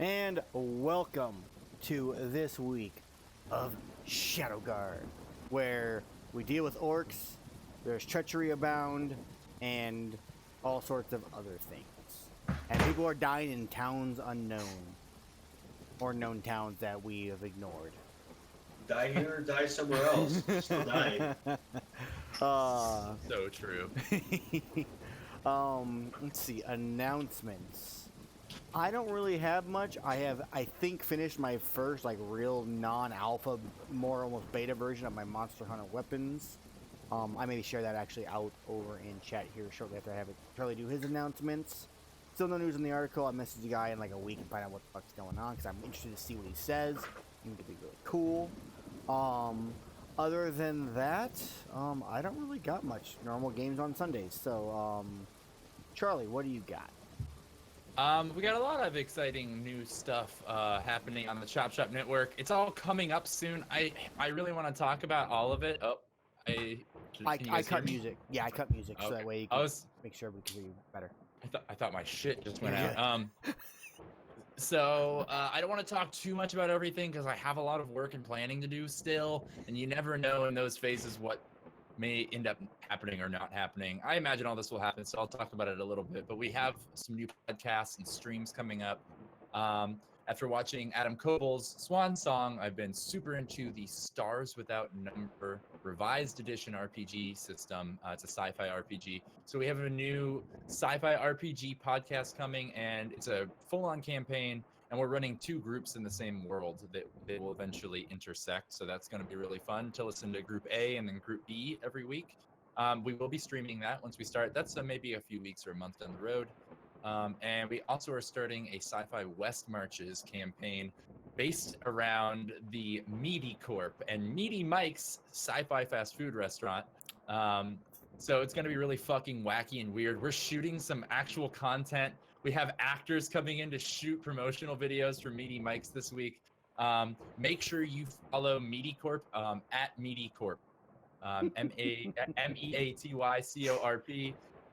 and welcome to this week of Shadowguard, where we deal with orcs, there's treachery abound, and all sorts of other things. And people are dying in towns unknown, or known towns that we have ignored. Die here or die somewhere else. Still dying. So true. Let's see, announcements. I don't really have much. I think, finished my first, real non-alpha, more almost beta version of my Monster Hunter weapons. I may share that actually out over in chat here shortly after I have Charlie do his announcements. Still no news in the article. I'll message the guy in a week and find out what the fuck's going on, because I'm interested to see what he says. I think it'd be really cool. Other than that, I don't really got much. Normal games on Sundays. So, Charlie, what do you got? We got a lot of exciting new stuff happening on the Chop Shop Network. It's all coming up soon. I really want to talk about all of it. Oh, I cut music. Yeah, I cut music so that way you can make sure we can hear you better. I thought my shit just went out. So I don't want to talk too much about everything because I have a lot of work and planning to do still, and you never know in those phases what may end up happening or not happening. I imagine all this will happen, so I'll talk about it a little bit. But we have some new podcasts and streams coming up. After watching Adam Koebel's Swan Song, I've been super into the Stars Without Number revised edition RPG system. It's a sci-fi RPG. So we have a new sci-fi RPG podcast coming, and it's a full-on campaign, and we're running two groups in the same world that they will eventually intersect. So that's going to be really fun to listen to Group A and then Group B every week. We will be streaming that once we start. That's maybe a few weeks or a month down the road. And we also are starting a Sci-Fi West Marches campaign based around the Meaty Corp and Meaty Mike's sci-fi fast food restaurant. So it's going to be really fucking wacky and weird. We're shooting some actual content. We have actors coming in to shoot promotional videos for Meaty Mike's this week. Make sure you follow Meaty Corp at Meaty Corp. MEATYCORP.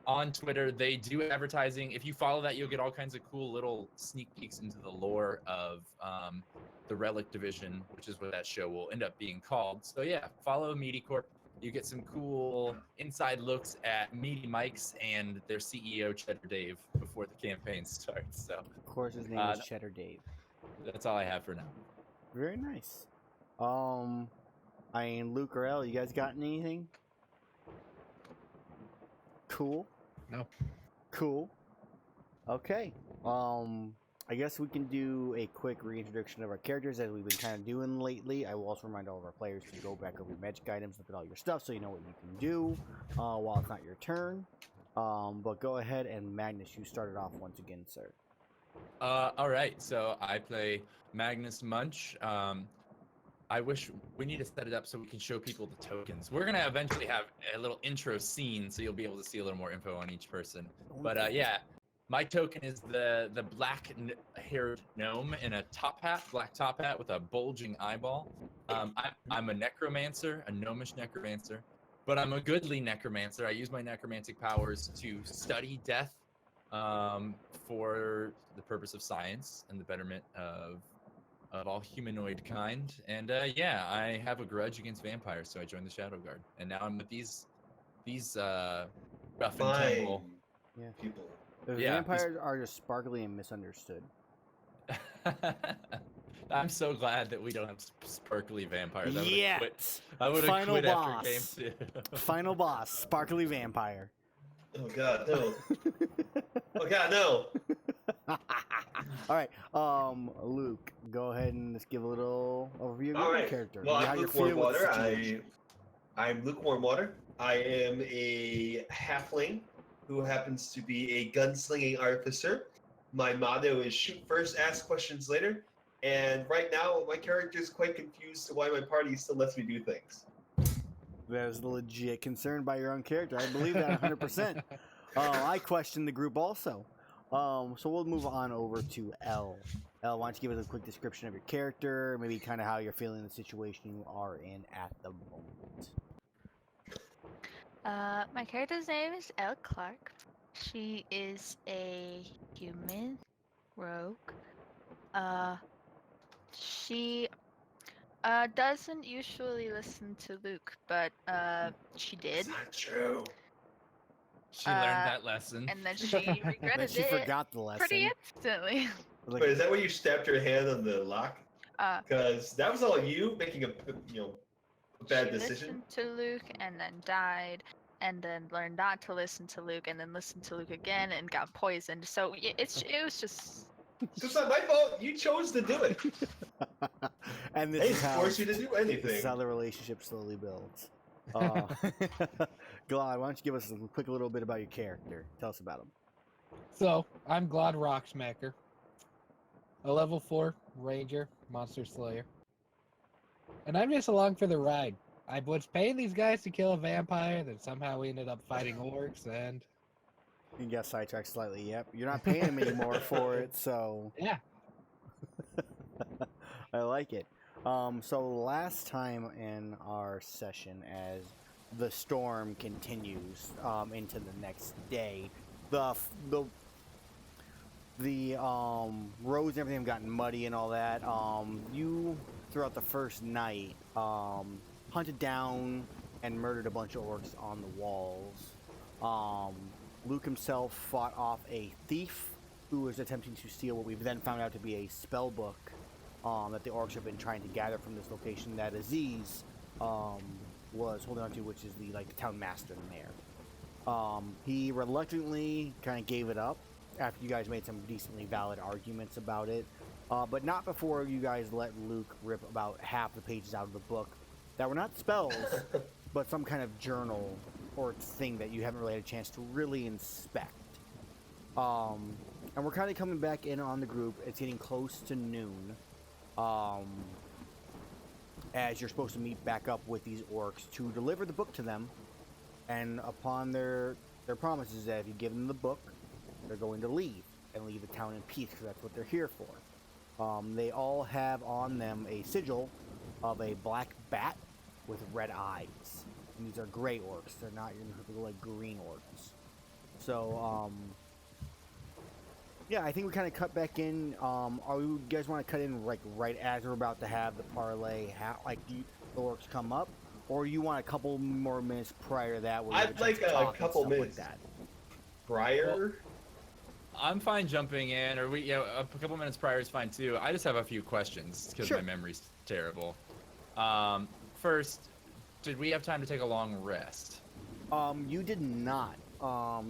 On Twitter. They do advertising. If you follow that, you'll get all kinds of cool little sneak peeks into the lore of the Relic Division, which is what that show will end up being called. So yeah, follow Meaty Corp. You get some cool inside looks at Meaty Mike's and their CEO, Cheddar Dave, before the campaign starts. So of course, his name is Cheddar Dave. That's all I have for now. Very nice. Luke or El, you guys got anything? Cool. No. Cool. Okay. I guess we can do a quick reintroduction of our characters as we've been kind of doing lately. I will also remind all of our players to go back over your magic items, look at all your stuff so you know what you can do while it's not your turn. But go ahead and Magnus, you started off once again, sir. All right. So I play Magnus Munch. I wish we need to set it up so we can show people the tokens. We're gonna eventually have a little intro scene, so you'll be able to see a little more info on each person. But yeah, my token is the black-haired gnome in a black top hat with a bulging eyeball. I'm a necromancer, a gnomish necromancer, but I'm a goodly necromancer. I use my necromantic powers to study death for the purpose of science and the betterment of all humanoid kind. And yeah, I have a grudge against vampires, so I joined the Shadowguard. And now I'm with these rough and tumble people. The vampires are just sparkly and misunderstood. I'm so glad that we don't have sparkly vampires. I would have quit after game 2. Final boss, sparkly vampire. Oh god, no. Oh god, no. All right, Luke, go ahead and just give a little overview of your character. Well, I'm Luke Warmwater. I'm Luke Warmwater. I am a halfling who happens to be a gunslinging artificer. My motto is shoot first, ask questions later. And right now, my character is quite confused to why my party still lets me do things. That is legit concern by your own character. I believe that 100%. I question the group also. So we'll move on over to El. El, why don't you give us a quick description of your character, maybe kind of how you're feeling the situation you are in at the moment. My character's name is Elle Clark. She is a human rogue. She doesn't usually listen to Luke, but she did. It's not true. She learned Uh, that lesson. And then she Then regretted she it forgot the pretty lesson. instantly. Like, Wait, is that where you stabbed your hand on the lock? Uh, Because that was all you making a bad she decision. listened to Luke and then died, and then learned not to listen to Luke, and then listened to Luke again and got poisoned. So it was just. It's not my fault. You chose to do it. and I this didn't is how force you to do this anything. is how the relationship slowly builds. Glad, why don't you give us a quick little bit about your character? Tell us about him. So, I'm Glad Rocksmacker, a level 4 Ranger, Monster Slayer. And I'm just along for the ride. I was paying these guys to kill a vampire, then somehow we ended up fighting orcs, and You got sidetracked slightly. Yep, you're not paying him anymore for it, so yeah. I like it. So last time in our session, as the storm continues into the next day, the roads and everything have gotten muddy and all that. You throughout the first night hunted down and murdered a bunch of orcs on the walls. Luke himself fought off a thief who was attempting to steal what we've then found out to be a spell book that the orcs have been trying to gather from this location that Aziz was holding on to, which is the town master, the mayor. He reluctantly kind of gave it up after you guys made some decently valid arguments about it, but not before you guys let Luke rip about half the pages out of the book that were not spells, but some kind of journal or thing that you haven't really had a chance to really inspect. And we're kind of coming back in on the group. It's getting close to noon. As you're supposed to meet back up with these orcs to deliver the book to them, and upon their promises that if you give them the book, they're going to leave and leave the town in peace, because that's what they're here for. They all have on them a sigil of a black bat with red eyes. And these are gray orcs. They're not your typical green orcs. So yeah, I think we kind of cut back in. You guys want to cut in right as we're about to have the parlay, the orcs come up, or you want a couple more minutes prior to that? Where I'd like a couple minutes like that. prior. Well, I'm fine jumping in, or a couple minutes prior is fine too. I just have a few questions because Sure. my memory's terrible. First, did we have time to take a long rest? You did not.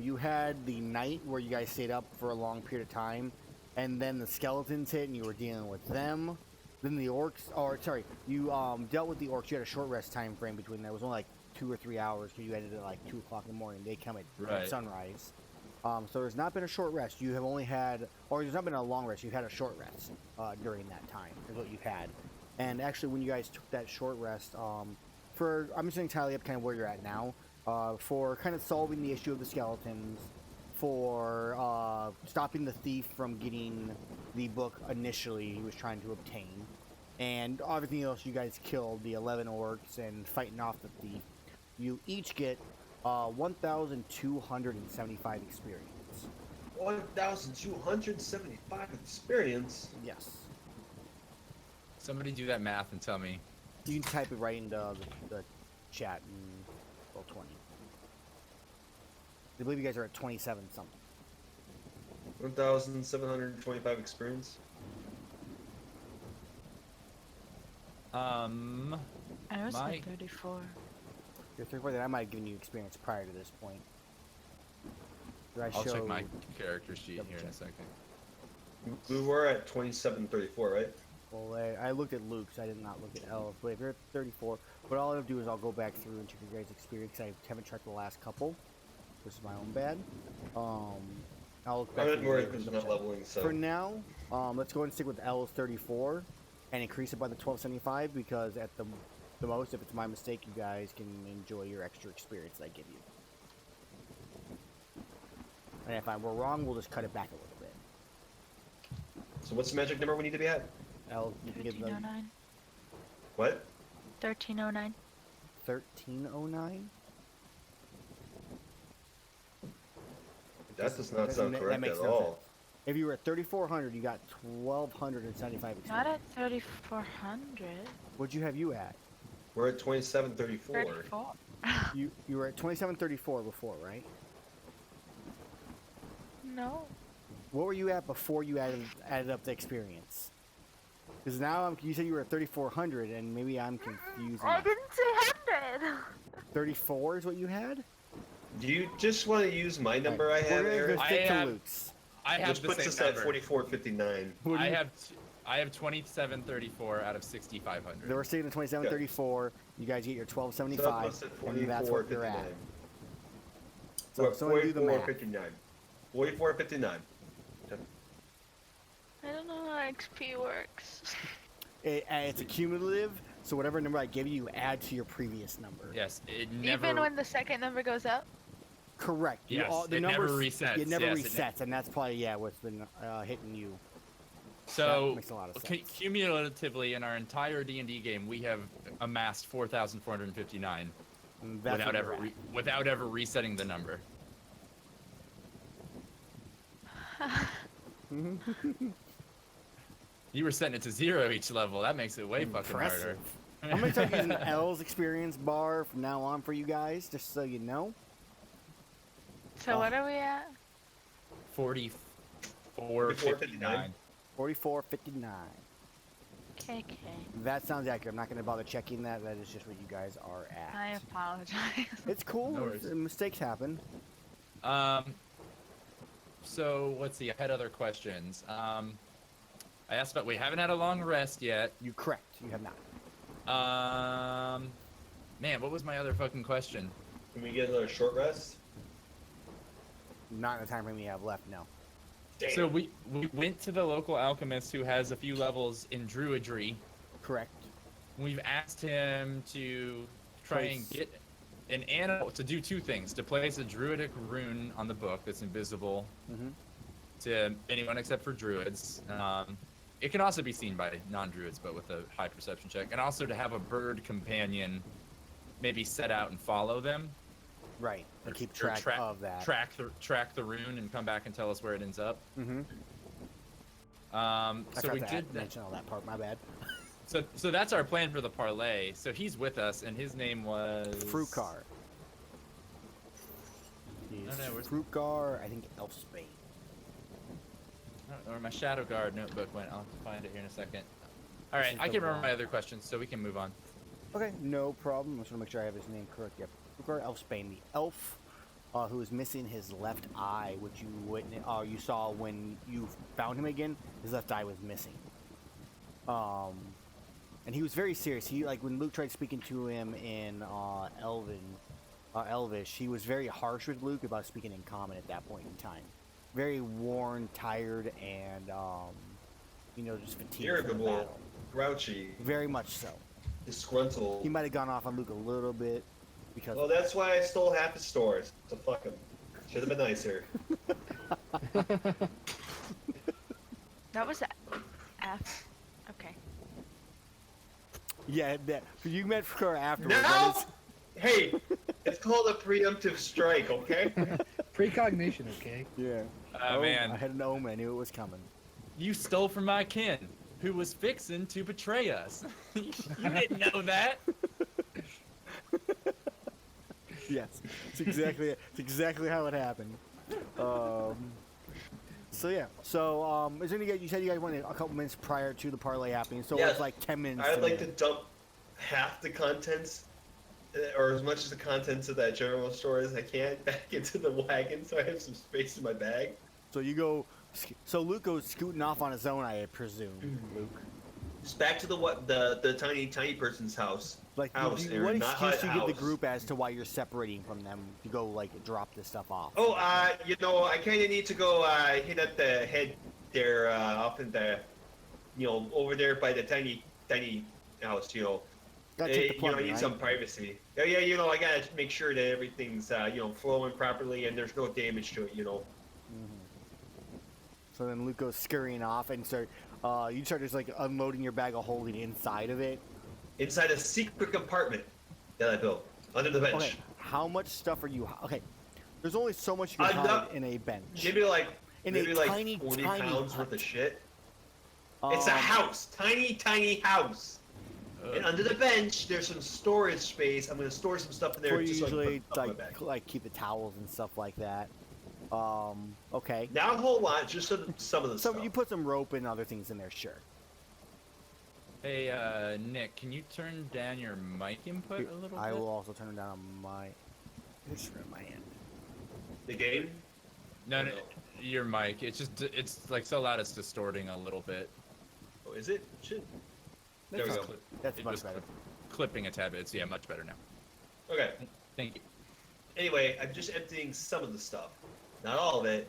You had the night where you guys stayed up for a long period of time, and then the skeletons hit, and you were dealing with them. Then the orcs, you dealt with the orcs. You had a short rest time frame between that. It was only 2 or 3 hours because you ended at 2 o'clock in the morning. They come at sunrise. So there's not been a short rest. You have only had, or there's not been a long rest. You've had a short rest during that time. Is what you've had. And actually, when you guys took that short rest, I'm just going to tally up kind of where you're at now. For kind of solving the issue of the skeletons, for stopping the thief from getting the book initially he was trying to obtain, and everything else you guys killed, the 11 orcs, and fighting off the thief, you each get 1,275 experience. 1,275 experience? Yes. Somebody do that math and tell me. You can type it right into the chat and roll 20. I believe you guys are at 27 something. 1,725 experience. I was My- at 34. You're 34, then I might have given you experience prior to this point. Did I I'll show... check my character sheet Double here in a check. second. We were at 2734, right? Well, I looked at Luke's. I did not look at Elf. But if you're at 34, what I'll do is I'll go back through and check your guys' experience. I haven't checked the last couple. This is my own bad. I'll look back I'm through not worried yours because and I'm not double check. leveling, so. For now, let's go ahead and stick with L's 34 and increase it by the 1275, because at the most, if it's my mistake, you guys can enjoy your extra experience that I give you. And if we're wrong, we'll just cut it back a little bit. So what's the magic number we need to be at? L, you can give them 1309. What? 1309. 1309. That does not sound That correct makes at no all. If you were at 3,400, you got 1,275 experience. Not at 3,400. What'd you have you at? We're at 2734. 34. You were at 2734 before, right? No. What were you at before you added up the experience? Because now you said you were at 3,400, and maybe I'm confusing. I didn't say 100. 34 is what you had? Do you just want to use my number I have, We're Eric? gonna stick to I have- Luke's. I have Which the puts same us at number. 4459. What do I you- have 2734 out of 6,500. They were sticking to 2734. You guys get your So that 1275, puts us at and that's what you're at. 4459. So We're at someone do the math. 4459. 4459. I don't know how XP works. It's a cumulative, so whatever number I give you, you add to your previous number. Yes, it never. Even when the second number goes up? Correct. Yes, the it never numbers, resets. It never Yes, it resets, and that's probably what's been hitting you. So That makes a lot of sense. cumulatively in our entire D&D game, we have amassed 4,459 And that's what you're at. without ever resetting the number. You were setting it to 0 each level. That makes it way fucking Impressive. harder. I'm gonna start using L's experience bar from now on for you guys, just so you know. So what are we at? 44.59. 44.59. KK. That sounds accurate. I'm not gonna bother checking that. That is just what you guys are at. I apologize. It's cool. No worries. Mistakes happen. So let's see. I had other questions. I asked about. We haven't had a long rest yet. You correct. You have not. Man, what was my other fucking question? Can we get another short rest? Not in the time frame we have left. No. Damn. So we went to the local alchemist who has a few levels in druidry. Correct. We've asked him to try and Place- get an animal to do two things: to place a druidic rune on the book that's invisible Mm-hmm. to anyone except for druids. It can also be seen by non-druids, but with a high perception check, and also to have a bird companion, maybe set out and follow them. Right. And keep Or track of that. Track the rune and come back and tell us where it ends up. Mm-hmm. So forgot we to did that. mention all that part. My bad. So that's our plan for the parlay. So he's with us, and his name was Fruitcar. He's know, where's- Fruitcar. I think Elfsbane. I don't know where my Shadowguard notebook went. I'll have to find it here in a second. All right, is I the can remember wrong- my other questions, so we can move on. Okay, no problem. I just want to make sure I have his name correct. Yep. Fruitcar Elfsbane, the elf who is missing his left eye, which you saw when you found him again. His left eye was missing. And he was very serious. He when Luke tried speaking to him in Elvish, he was very harsh with Luke about speaking in Common at that point in time. Very worn, tired, and just fatigued from the Irritable, battle. grouchy, Very much so. disgruntled. He might have gone off on Luke a little bit because Well, that's why I stole half his stores. So fuck him. Should have been nicer. That was F. Okay. yeah, you met Fruitcar afterwards. Now, that is- hey, it's called a preemptive strike, okay? Precognition, okay? yeah. Oh, man. I had an omen. I knew it was coming. You stole from my kin, who was fixing to betray us. You didn't know that. Yes, it's exactly how it happened. So yeah. So is there any you said you guys wanted a couple minutes prior to the parlay happening, so Yes. it's like 10 minutes. I'd to like to the- dump half the contents, or as much of the contents of that general store as I can back into the wagon so I have some space in my bag. So you go. So Luke goes scooting off on his own, I presume. Luke. Just back to the tiny person's house. Like, House, what Aaron, not excuse hut, do you give the house. group as to why you're separating from them to go like drop this stuff off? Oh, I kind of need to go hit up the head there, off in the, over there by the tiny house. Gotta check the I plumbing, need right? some privacy. Yeah, I gotta make sure that everything's, flowing properly and there's no damage to it. So then Luke goes scurrying off and you start just like unloading your bag of holding inside of it. Inside a secret compartment that I built under the bench. Okay, how much stuff are you? Okay, there's only so much you can I'm hide not- in a bench. Maybe like in Maybe a like tiny, 40 tiny pounds hut. worth of shit. It's a house, tiny house. And under the bench, there's some storage space. I'm gonna store some stuff in there Where you just so I can usually put stuff in my bag. like keep the towels and stuff like that. Okay. Not a whole lot, just some of the So stuff. you put some rope and other things in there, sure. Hey, Nick, can you turn down your mic input a little I bit? will also turn it down on my. Just in my hand. The game? No, your mic. It's like so loud it's distorting a little bit. Oh, is it? Shit. There we That's go. cl- That's It much was better. clipping a tad bit. It's, yeah, much better now. Okay. Thank you. Anyway, I'm just emptying some of the stuff. Not all of it.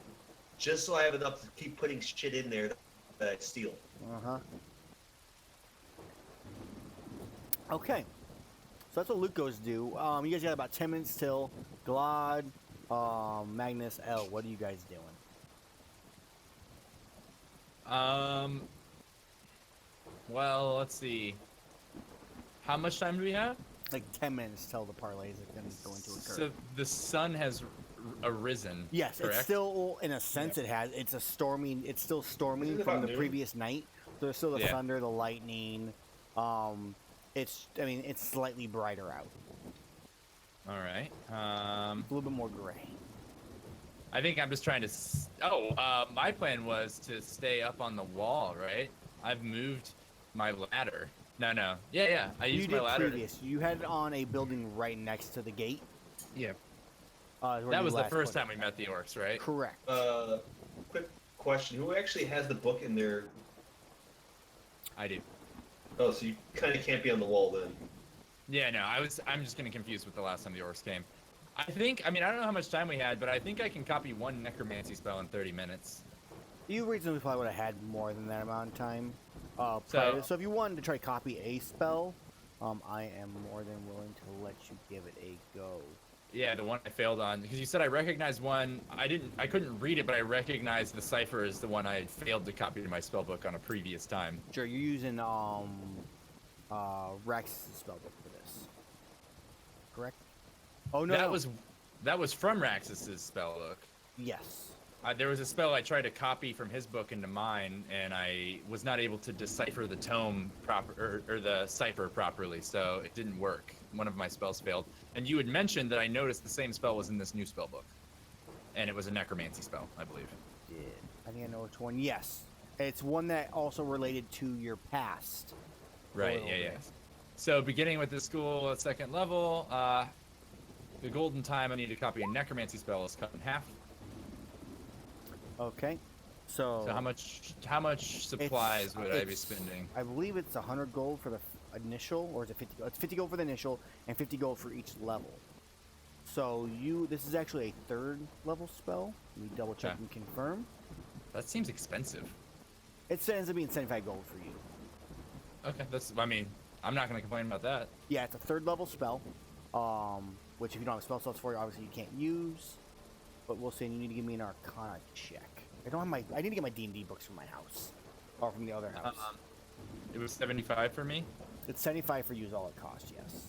Just so I have enough to keep putting shit in there that I steal. Uh-huh. Okay. So that's what loot goes do. You guys got about 10 minutes till. Glad, Magnus, L, what are you guys doing? Well, let's see. How much time do we have? Like 10 minutes till the parlays are going to occur. So the sun has arisen. Yes, correct? it's still, in a sense, it has. It's still storming Isn't it from about the noon? previous night. So there's still the Yeah. thunder, the lightning. It's slightly brighter out. All right. A little bit more gray. I think I'm just trying to. My plan was to stay up on the wall, right? I've moved my ladder. No. Yeah. I You used my did ladder. previous. You had it on a building right next to the gate. Yeah. That was the first time we met the orcs, right? Correct. Quick question. Who actually has the book in there? I do. Oh, so you kind of can't be on the wall then. Yeah, no, I'm just getting confused with the last time the orcs came. I don't know how much time we had, but I think I can copy one necromancy spell in 30 minutes. You reasonably probably would have had more than that amount of time. So- So if you wanted to try to copy a spell, I am more than willing to let you give it a go. Yeah, the one I failed on, because you said I recognized one. I couldn't read it, but I recognized the cipher as the one I had failed to copy to my spellbook on a previous time. Sure, you're using Rax's spellbook for this. Correct? Oh no. That was from Raxus's spellbook. Yes. There was a spell I tried to copy from his book into mine, and I was not able to decipher the tome proper or the cipher properly, so it didn't work. One of my spells failed. And you had mentioned that I noticed the same spell was in this new spell book, and it was a necromancy spell, I believe. Yeah. I think I know which one. Yes. It's one that also related to your past. Right. Oh, Yeah. okay. So beginning with the school at 2nd level, the golden time I need to copy a necromancy spell is cut in half. Okay. So So how much supplies would I be it's- spending? I believe it's 100 gold for the initial, or is it 50 gold? It's 50 gold for the initial and 50 gold for each level. So this is actually a 3rd level spell. Let me double check Okay. and confirm. That seems expensive. It ends up being 75 gold for you. Okay, I'm not gonna complain about that. Yeah, it's a 3rd level spell. Which if you don't have spell slots for it, obviously you can't use. But we'll see. You need to give me an Arcana check. I need to get my D&D books from my house, or from the other house. It was 75 for me. It's 75 for you is all it costs. Yes.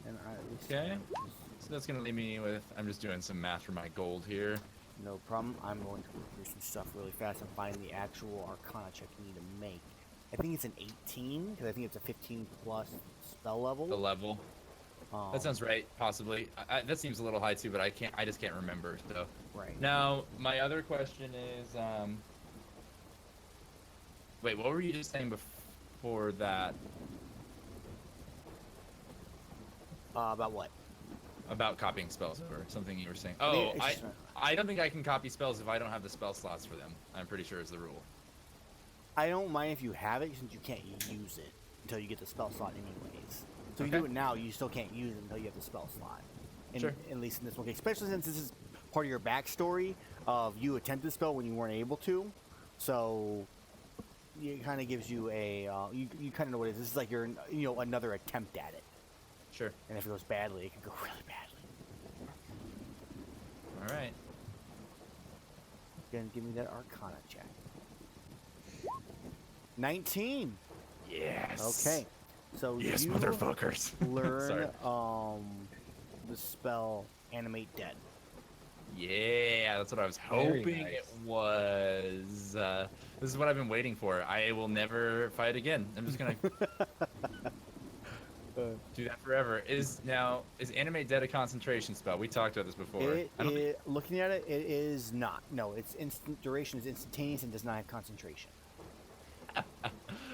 And Okay. So that's gonna leave me with. I'm just doing some math for my gold here. No problem. I'm going to look through some stuff really fast and find the actual Arcana check you need to make. I think it's an 18 because I think it's a 15 plus spell level. The level. That sounds right. Possibly. That seems a little high too, but I just can't remember. So. right. Now my other question is, wait, what were you just saying before that? About what? About copying spells or something you were saying. I think Oh, it's just- I don't think I can copy spells if I don't have the spell slots for them. I'm pretty sure is the rule. I don't mind if you have it since you can't use it until you get the spell slot anyways. So if you Okay. do it now, you still can't use it until you have the spell slot. Sure. At least in this one case, especially since this is part of your backstory of you attempted the spell when you weren't able to. So it kind of gives you a you kind of know what it is. This is like your another attempt at it. Sure. And if it goes badly, it could go really badly. All right. Again, give me that Arcana check. 19. Yes. Okay. So Yes, you motherfuckers. learn Sorry. the spell Animate Dead. Yeah, that's what I was Very hoping nice. it was. This is what I've been waiting for. I will never fight again. I'm just gonna do that forever. Is animate dead a concentration spell? We talked about this before. Looking at it, it is not. No, its instant duration is instantaneous and does not have concentration.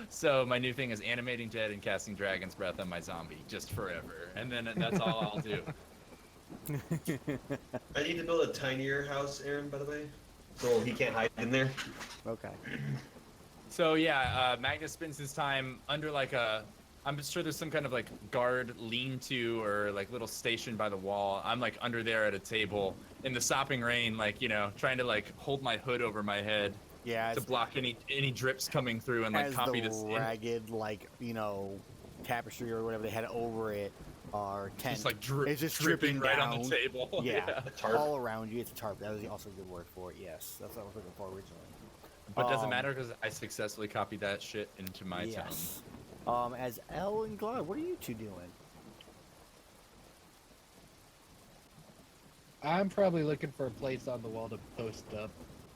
So my new thing is animating dead and casting Dragon's Breath on my zombie just forever, and then that's all I'll do. I need to build a tinier house, Aaron, by the way, so he can't hide in there. Okay. So yeah, Magnus spends his time under like I'm sure there's some kind of like guard lean-to or like little station by the wall. I'm like under there at a table in the sopping rain, like, you know, trying to like hold my hood over my head Yeah. to block any drips coming through and like copy the this. ragged, like, you know, tapestry or whatever they had over it, our tent. Just like it's just dripping right down. on the table. Yeah, A tarp. all around you. It's a tarp. That was also a good word for it. Yes, that's what I was looking for originally. But doesn't matter because I successfully copied that shit into my town. Yes. As Elle and Glad, what are you two doing? I'm probably looking for a place on the wall to post up,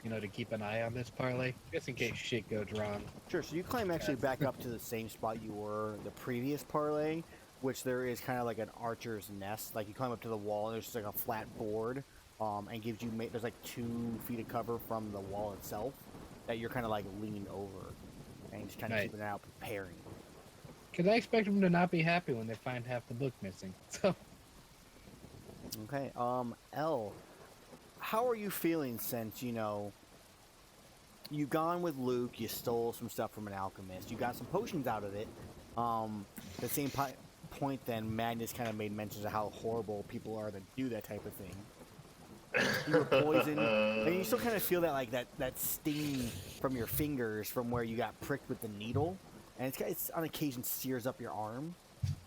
you know, to keep an eye on this parlay, just in case shit goes wrong. Sure. So you climb actually back up to the same spot you were the previous parlay, which there is kind of like an archer's nest. Like you climb up to the wall, and there's just like a flat board, and gives you there's like 2 feet of cover from the wall itself that you're kind of like leaned over, and just kind of Right. keeping it out, preparing. Because I expect them to not be happy when they find half the book missing. So, Okay. Elle, how are you feeling since, you know, you've gone with Luke, you stole some stuff from an alchemist, you got some potions out of it. The same point then, Magnus kind of made mentions of how horrible people are that do that type of thing. You were poisoned, and you still kind of feel that like that sting from your fingers from where you got pricked with the needle, and it's on occasion sears up your arm.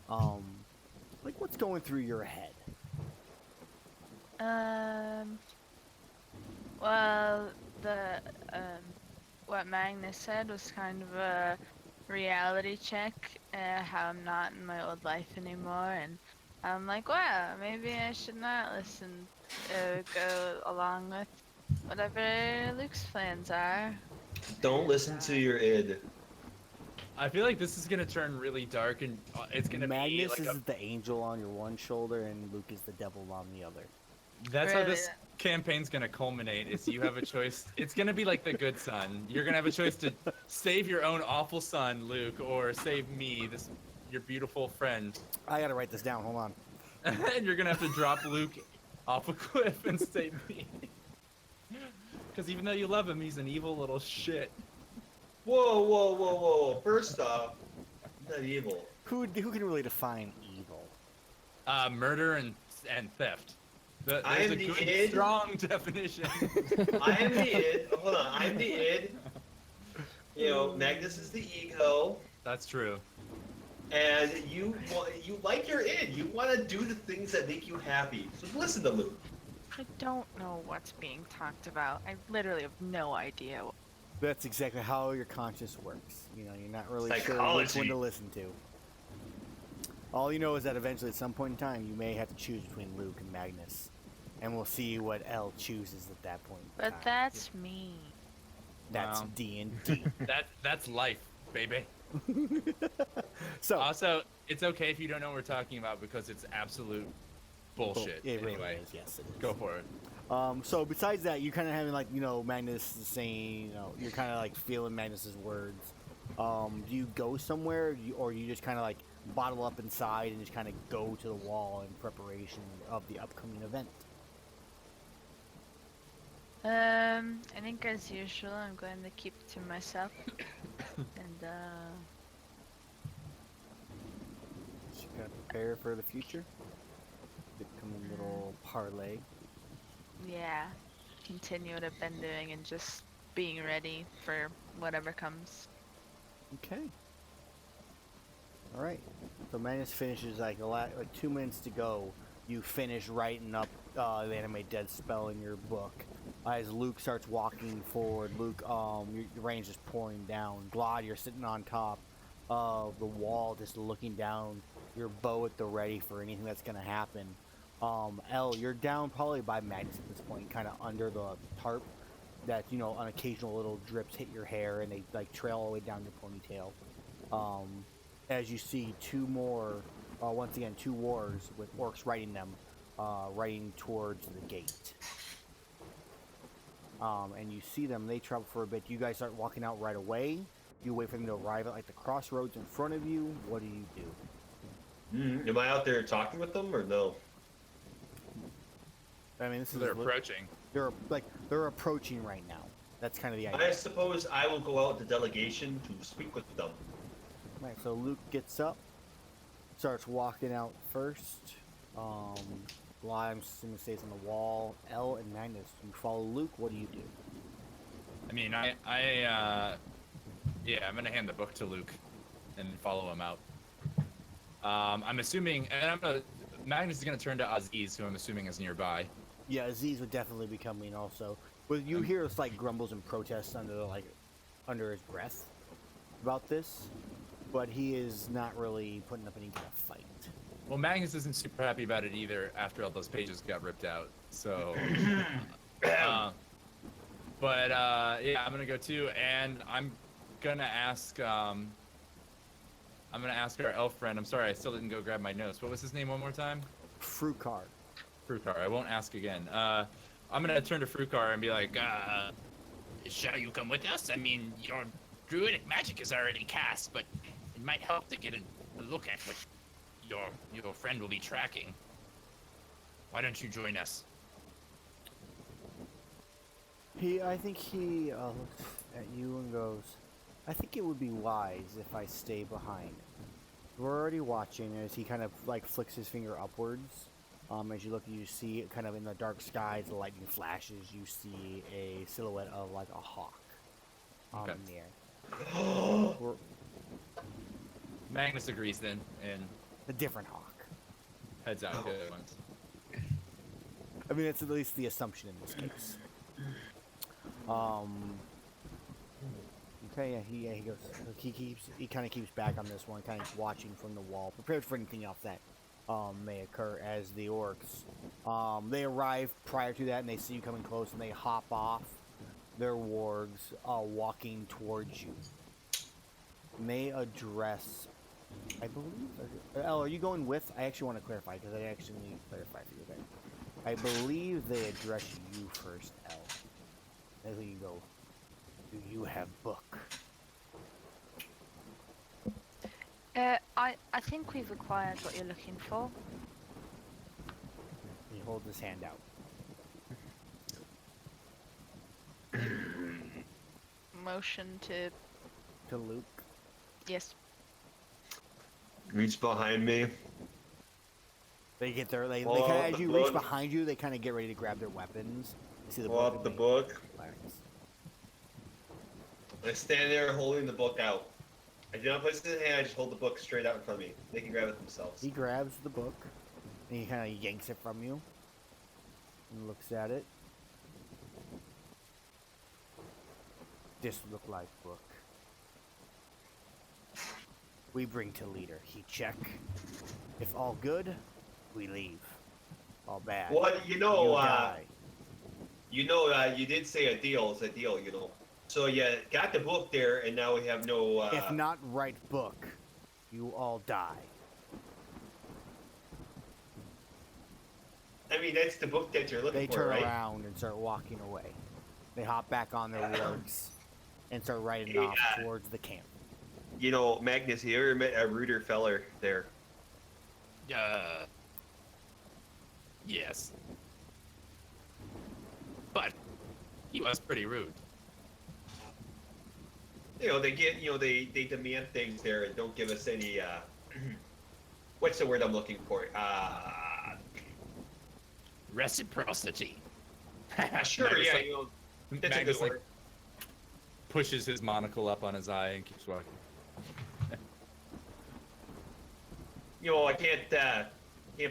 Like what's going through your head? Well, what Magnus said was kind of a reality check, how I'm not in my old life anymore, and I'm like, wow, maybe I should not go along with whatever Luke's plans are. Don't listen to your id. I feel like this is gonna turn really dark, and it's gonna Magnus be like is the angel on your one shoulder, and Luke is the devil on the other. That's how Really? this campaign's gonna culminate. Is you have a choice. It's gonna be like the good son. You're gonna have a choice to save your own awful son, Luke, or save me, your beautiful friend. I gotta write this down. Hold on. And you're gonna have to drop Luke off a cliff and save me. Because even though you love him, he's an evil little shit. Whoa, whoa, whoa, whoa! First off, not evil. Who can really define evil? Murder and theft. I There's am a the good, id. strong definition. I am the id. Hold on, I'm the id. You know, Magnus is the ego, That's true. and you like your id. You want to do the things that make you happy. So listen to Luke. I don't know what's being talked about. I literally have no idea. That's exactly how your conscience works. You know, you're not really sure which Psychology. one to listen to. All you know is that eventually, at some point in time, you may have to choose between Luke and Magnus, and we'll see what Elle chooses at that point. in But time. that's me. That's Wow. D&D. That's life, baby. So Also, it's okay if you don't know what we're talking about because it's absolute bullshit. it really Anyway, is. Yes, it is. go for it. So besides that, you kind of having like, you know, Magnus is saying, you know, you're kind of like feeling Magnus's words. Do you go somewhere, or you just kind of like bottle up inside and just kind of go to the wall in preparation of the upcoming event? I think as usual, I'm going to keep it to myself. And Just kind of prepare for the future. Become a little parlay. yeah, continue what I've been doing and just being ready for whatever comes. Okay. All right. So Magnus finishes like 2 minutes to go. You finish writing up the animate dead spell in your book. As Luke starts walking forward, Luke, your rain's just pouring down. Glad, you're sitting on top of the wall, just looking down. Your bow at the ready for anything that's gonna happen. L, you're down probably by Magnus at this point, kind of under the tarp. That an occasional little drips hit your hair and they like trail all the way down your ponytail. As you see two more, once again, two wars with orcs riding them, riding towards the gate. And you see them, they travel for a bit. You guys start walking out right away. You wait for them to arrive at like the crossroads in front of you. What do you do? Am I out there talking with them or no? I mean, this is They're approaching. They're approaching right now. That's kind of the idea. I suppose I will go out with the delegation to speak with them. Right, so Luke gets up, starts walking out first. Lime stays on the wall. L and Magnus, you follow Luke. What do you do? I mean, yeah, I'm gonna hand the book to Luke and follow him out. I'm assuming, and Magnus is gonna turn to Aziz, who I'm assuming is nearby. Yeah, Aziz would definitely be coming also. But you hear slight grumbles and protests under his breath about this, but he is not really putting up any kind of fight. Well, Magnus isn't super happy about it either after all those pages got ripped out. So, yeah, I'm gonna go too, and I'm gonna ask our elf friend. I'm sorry, I still didn't go grab my notes. What was his name one more time? Frukar. Frukar. I won't ask again. I'm gonna turn to Frukar and be like, shall you come with us? I mean, your druidic magic is already cast, but it might help to get a look at what your friend will be tracking. Why don't you join us? I think he looks at you and goes, I think it would be wise if I stay behind. We're already watching as he kind of like flicks his finger upwards. As you look, you see it kind of in the dark skies, the lightning flashes, you see a silhouette of like a hawk Okay. in the air. Magnus agrees then, and A different hawk. heads out to the other ones. I mean, it's at least the assumption in this case. Okay, yeah, he goes. He kind of keeps back on this one, kind of watching from the wall, prepared for anything else that may occur as the orcs. They arrive prior to that, and they see you coming close, and they hop off their wargs, walking towards you. And they address, I believe. Oh, are you going with? I actually want to clarify because I actually need to clarify for you there. I believe they address you first, L. As you go. Do you have book? I think we've acquired what you're looking for. He holds his hand out. Motion to Luke. yes. Reach behind me. They get there. They Pull kind of, out as the you reach book. behind you, they kind of get ready to grab their weapons. You see the Pull book. out and the they book. fire. I stand there holding the book out. I do not place it in his hand, I just hold the book straight out in front of me. They can grab it themselves. He grabs the book and he kind of yanks it from you and looks at it. This look like book. We bring to leader. He check. If all good, we leave. All bad. What? You die. You did say a deal is a deal, you know. So you got the book there, and now we have no. If not right book, you all die. I mean, that's the book that you're looking They for, turn right? around and start walking away. They hop back on their wargs and start riding Hey, off towards the camp. You know, Magnus, you ever met a ruder feller there? Yes. But he was pretty rude. You know, they demand things there and don't give us any. What's the word I'm looking for? Reciprocity. Sure, Magnus, yeah, like, you know, that's a Magnus, good like, word. pushes his monocle up on his eye and keeps walking. You know, I can't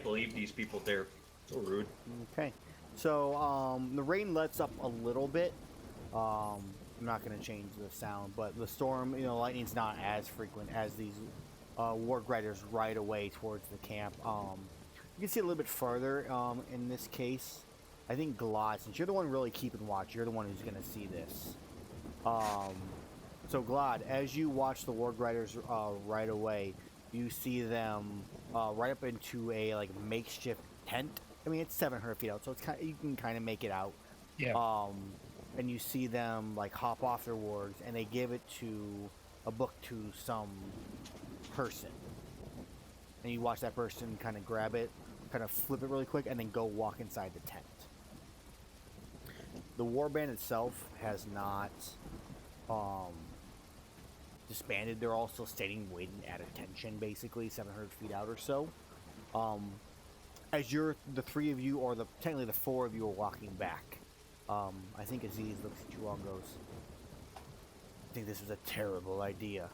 believe these people. They're so rude. Okay. So, the rain lets up a little bit. I'm not going to change the sound, but the storm, lightning's not as frequent as these warg riders ride away towards the camp. You can see a little bit farther. In this case, I think Glad, since you're the one really keeping watch, you're the one who's gonna see this. So Glad, as you watch the Warg Riders right away, you see them right up into a like makeshift tent. I mean, it's 700 feet out, so it's you can kind of make it out. Yeah. And you see them like hop off their wargs, and they give it to a book to some person. And you watch that person kind of grab it, kind of flip it really quick, and then go walk inside the tent. The warband itself has not disbanded. They're all still standing, waiting at attention, basically 700 feet out or so. As the three of you, or technically the four of you, are walking back, I think Aziz looks at you all and goes, "I think this was a terrible idea.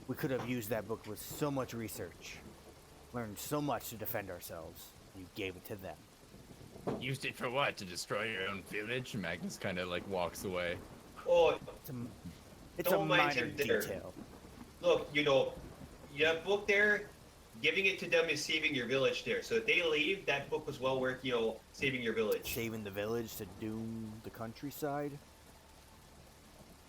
We could have used that book with so much research, learned so much to defend ourselves. You gave it to them." Used it for what? To destroy your own village? Magnus kind of like walks away. Oh, It's a Don't mind minor him there. detail. look, you have book there. Giving it to them is saving your village there. So if they leave, that book was well worth, saving your village. Saving the village to doom the countryside.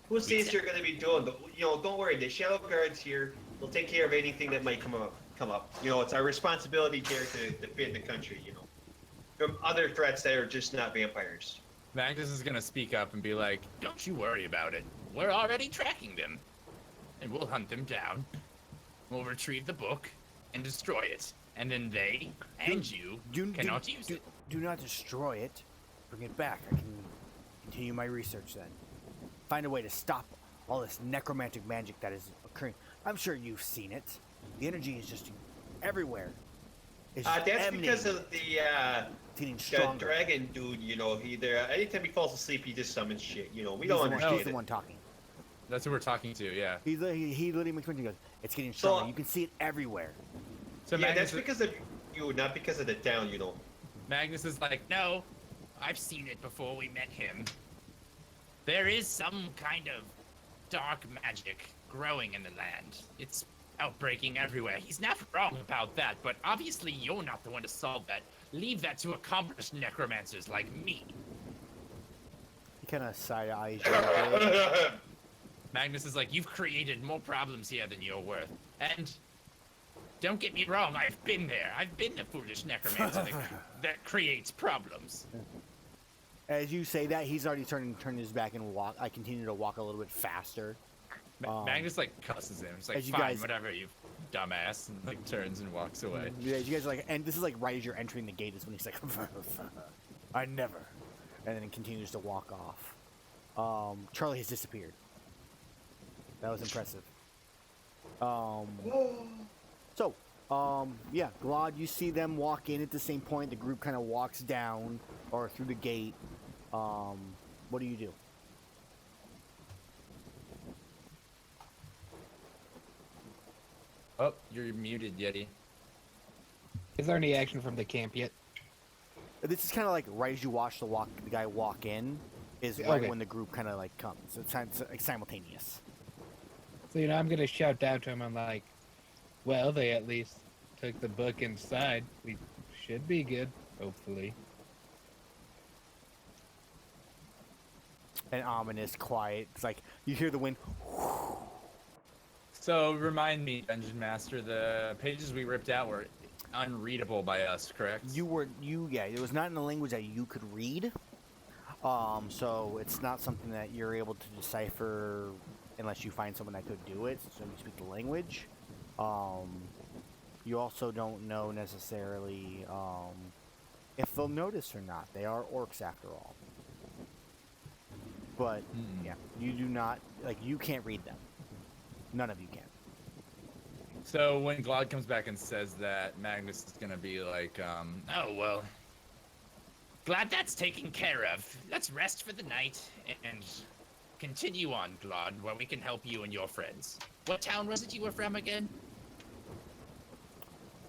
Who says you're going to be doing? Don't worry. The Shadowguard's here. We'll take care of anything that might come up. It's our responsibility there to defend the country. From other threats that are just not vampires. Magnus is gonna speak up and be like, "Don't you worry about it. We're already tracking them, and we'll hunt them down. We'll retrieve the book and destroy it, and then they and you cannot use it." Do not destroy it. Bring it back. I can continue my research then. Find a way to stop all this necromantic magic that is occurring. I'm sure you've seen it. The energy is just everywhere. It's just That's emanating. because of Getting the stronger. dragon dude. Anytime he falls asleep, he just summons shit. We don't He's the understand it. one talking. That's who we're talking to, yeah. He literally makes mention. He goes, "It's getting stronger. So- You can see it everywhere." So Yeah, Magnus, that's because of you, not because of the town. Magnus is like, "No, I've seen it before we met him. There is some kind of dark magic growing in the land. It's outbreaking everywhere. He's not wrong about that, but obviously you're not the one to solve that. Leave that to accomplished necromancers like me." He kind of side eyes you a bit. Magnus is like, "You've created more problems here than you're worth. And don't get me wrong, I've been there. I've been the foolish necromancer that creates problems." As you say that, he's already turning his back and walk. I continue to walk a little bit faster. Magnus like cusses him. It's like, as you "Fine, guys- whatever, you dumbass," and like turns and walks away. Yeah, you guys are like, and this is like right as you're entering the gate is when he's like, "I never," and then he continues to walk off. Charlie has disappeared. That was impressive. Yeah, Glad, you see them walk in at the same point. The group kind of walks down or through the gate. What do you do? Oh, you're muted, Yeti. Is there any action from the camp yet? This is kind of like right as you watch the guy walk in, is right Okay. when the group kind of like comes. It's like simultaneous. So, I'm going to shout down to him. I'm like, well, they at least took the book inside. We should be good, hopefully. And ominous, quiet. It's like you hear the wind. So remind me, Dungeon Master, the pages we ripped out were unreadable by us, correct? Yeah, it was not in a language that you could read. So it's not something that you're able to decipher unless you find someone that could do it, so you speak the language. You also don't know necessarily if they'll notice or not. They are orcs after all. But yeah, you do not, you can't read them. None of you can. So when Glad comes back and says that, Magnus is gonna be like, "Oh well, glad that's taken care of. Let's rest for the night and continue on, Glad, where we can help you and your friends. What town was it you were from again?"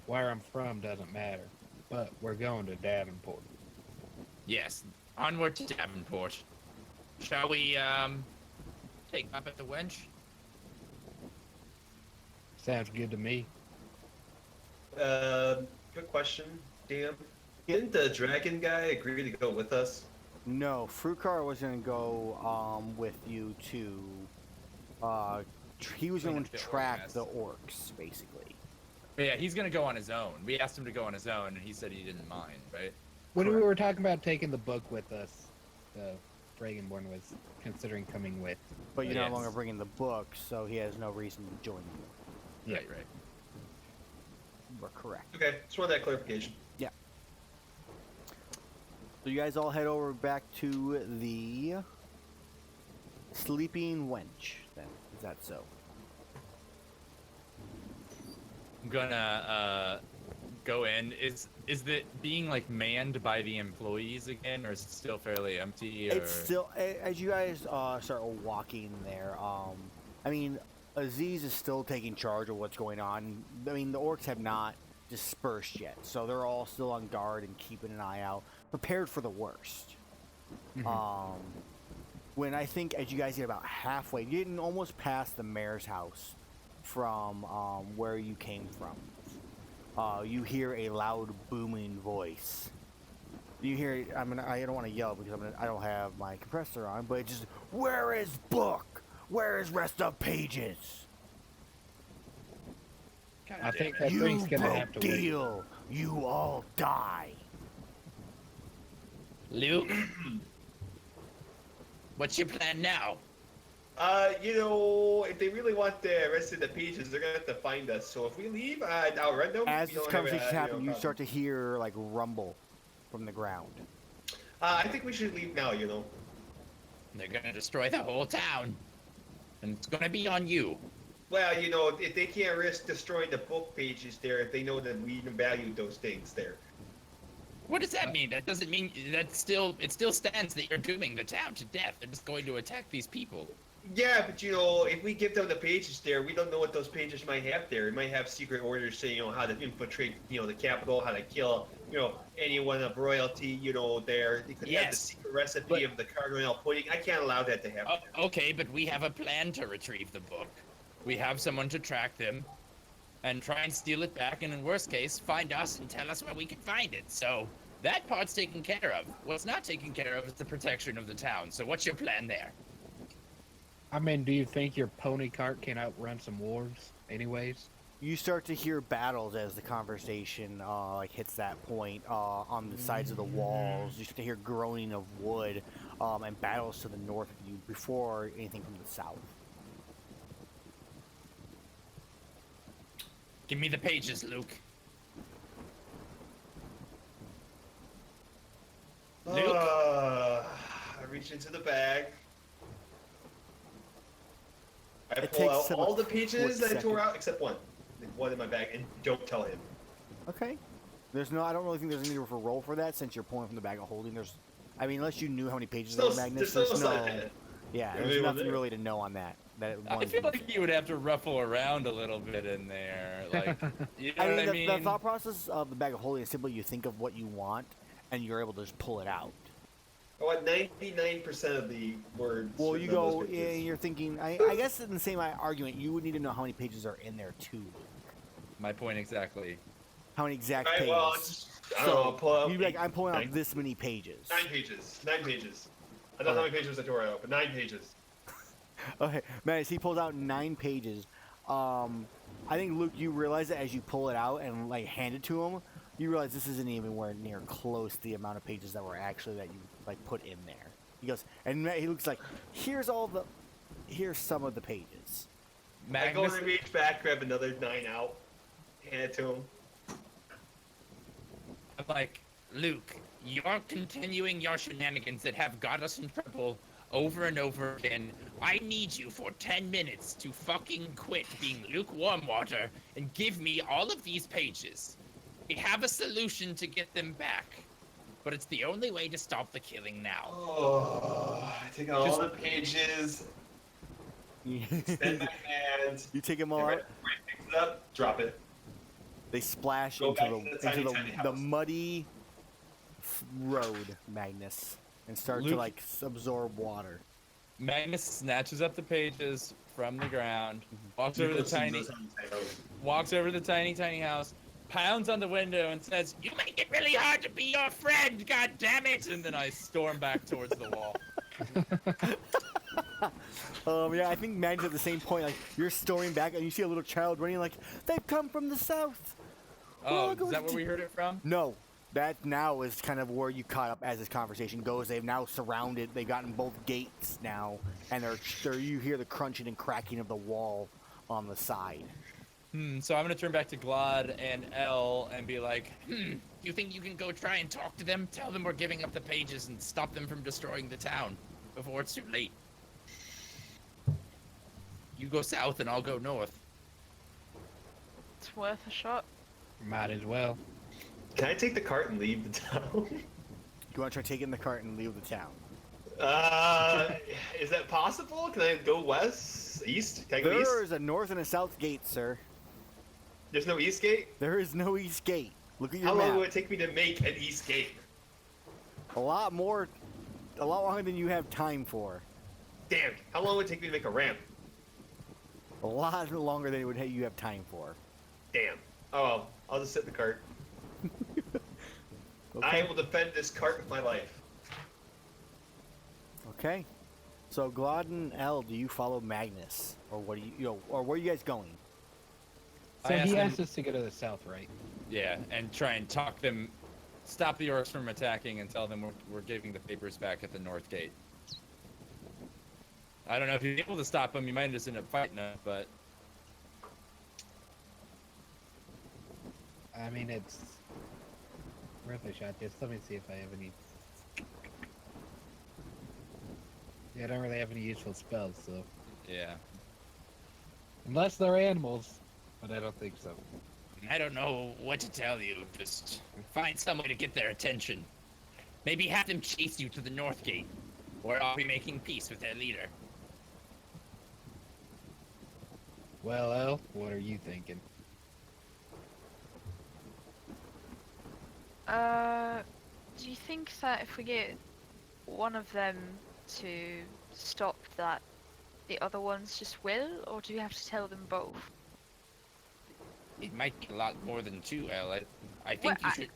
Where I'm from doesn't matter, but we're going to Davenport. "Yes, onward to Davenport. Shall we take up at the wench?" Sounds good to me. Good question, Dan. Yeah. Didn't the dragon guy agree to go with us? No, Frukar was going to go with you to. He was Clean going up to the orc track mess. the orcs, basically. But yeah, he's gonna go on his own. We asked him to go on his own, and he said he didn't mind, right? When we Correct. were talking about taking the book with us, Dragonborn was considering coming with. But you're Yes. no longer bringing the book, so he has no reason to join you. Right, right. We're correct. Okay, just want that clarification. So you guys all head over back to the Sleeping Wench, then. Is that so? I'm gonna go in. Is the being like manned by the employees again, or is it still fairly empty? Or... It's still, as you guys start walking there, I mean, Aziz is still taking charge of what's going on. I mean, the orcs have not dispersed yet, so they're all still on guard and keeping an eye out, prepared for the worst. When I think as you guys get about halfway, you're getting almost past the mayor's house from where you came from. You hear a loud booming voice. You hear, I mean, I don't want to yell because I don't have my compressor on, but it's just, where is book? Where is rest of pages? I think that You thing's gonna broke have to wait. deal. You all die. Luke, what's your plan now? You know, if they really want the rest of the pages, they're gonna have to find us. So if we leave, I'll run them. As We this don't have, conversation you know, happens, you problem. start to hear like rumble from the ground. I think we should leave now. You know. They're gonna destroy the whole town, and it's gonna be on you. Well, you know, if they can't risk destroying the book pages there, if they know that we valued those things there. What does that mean? That doesn't mean that it still stands that you're dooming the town to death. They're just going to attack these people. Yeah, but you know, if we give them the pages there, we don't know what those pages might have there. It might have secret orders saying, you know, how to infiltrate, you know, the capital, how to kill, you know, anyone of royalty, you know, there. They could have the Yes, secret recipe but- of the cardinal pudding. I can't allow that to happen. Oh, okay, but we have a plan to retrieve the book. We have someone to track them and try and steal it back, and in worst case, find us and tell us where we can find it. So that part's taken care of. What's not taken care of is the protection of the town. So what's your plan there? I mean, do you think your pony cart can outrun some wolves anyways? You start to hear battles as the conversation like hits that point on the sides of the walls. You start to hear groaning of wood and battles to the north of you before anything from the south. Give me the pages, Luke. Luke? I reach into the bag. I It pull takes out him all a the pages quick that I tore second. out except one. One in my bag, and don't tell him. Okay. I don't really think there's any for roll for that since you're pulling from the bag of holding. I mean, unless you knew how many pages there were, Magnus. There's There's no no. sign. Yeah, Really there's wasn't nothing there. really to know on that. I feel like you would have to ruffle around a little bit in there. Like, you know I mean, what I the mean? thought process of the bag of holding is simply you think of what you want and you're able to just pull it out. I want 99% of the words. Well, in you those go, pages. yeah, you're thinking, I guess in the same argument, you would need to know how many pages are in there too. My point exactly. How many exact Alright, pages? well, I'll just, I don't know, I'll pull out You'd be like, I'm pulling out nine- this many pages. 9 pages. 9 pages. I don't know how many pages I tore out, but 9 pages. Okay, man, as he pulls out 9 pages, I think, Luke, you realize that as you pull it out and, like, hand it to him, you realize this isn't even anywhere near close to the amount of pages that were actually that you, like, put in there. He goes, and he looks like, here's some of the pages. I go Magnus, to reach back, grab another 9 out, hand it to him. I'm like, Luke, you're continuing your shenanigans that have got us in trouble over and over again. I need you for 10 minutes to fucking quit being lukewarm water and give me all of these pages. We have a solution to get them back, but it's the only way to stop the killing now. Oh, I take out all Just- the pages, extend my hand, You take them all everybody out. picks it up, drop it. They splash Go into back the to the tiny, tiny the house. muddy road, Magnus, and start to Luke- like absorb water. Magnus snatches up the pages from the ground, walks You over the listen to tiny, this on the side. walks over to the tiny house, pounds on the window and says, "You make it really hard to be your friend, god damn it!" And then I storm back towards the wall. Yeah, I think Magnus at the same point, like, you're storming back and you see a little child running like, they've come from the south. Oh, We're is that where we heard it from? No, that now is kind of where you caught up as this conversation goes. They've now surrounded, they've gotten both gates now, and you hear the crunching and cracking of the wall on the side. So I'm gonna turn back to Glad and Elle and be like, you think you can go try and talk to them? Tell them we're giving up the pages and stop them from destroying the town before it's too late. You go south and I'll go north. It's worth a shot. Might as well. Can I take the cart and leave the town? You want to try taking the cart and leave the town? Is that possible? Can I go west, east? Can I go east? There is a north and a south gate, sir. There's no east gate? There is no east gate. Look at your How map. long will it take me to make an east gate? A lot longer than you have time for. Damn, how long would it take me to make a ramp? A lot longer than you have time for. Damn. Oh, well, I'll just sit in the cart. Okay. I will defend this cart with my life. Okay. So Glad and Elle, do you follow Magnus, or what do or where are you guys going? So I asked he him- asked us to go to the south, right? Yeah, and try and talk them, stop the orcs from attacking and tell them we're giving the papers back at the north gate. I don't know if you're able to stop them, you might just end up fighting them, but I mean, it's worth a shot. Just let me see if I have any. Yeah, I don't really have any useful spells, so yeah. unless they're animals, but I don't think so. I don't know what to tell you, just find some way to get their attention. Maybe have them chase you to the north gate, or I'll be making peace with their leader. Well, Elle, what are you thinking? Do you think that if we get one of them to stop that, the other ones just will, or do you have to tell them both? It might be a lot more than two, Elle. I think Well, you should...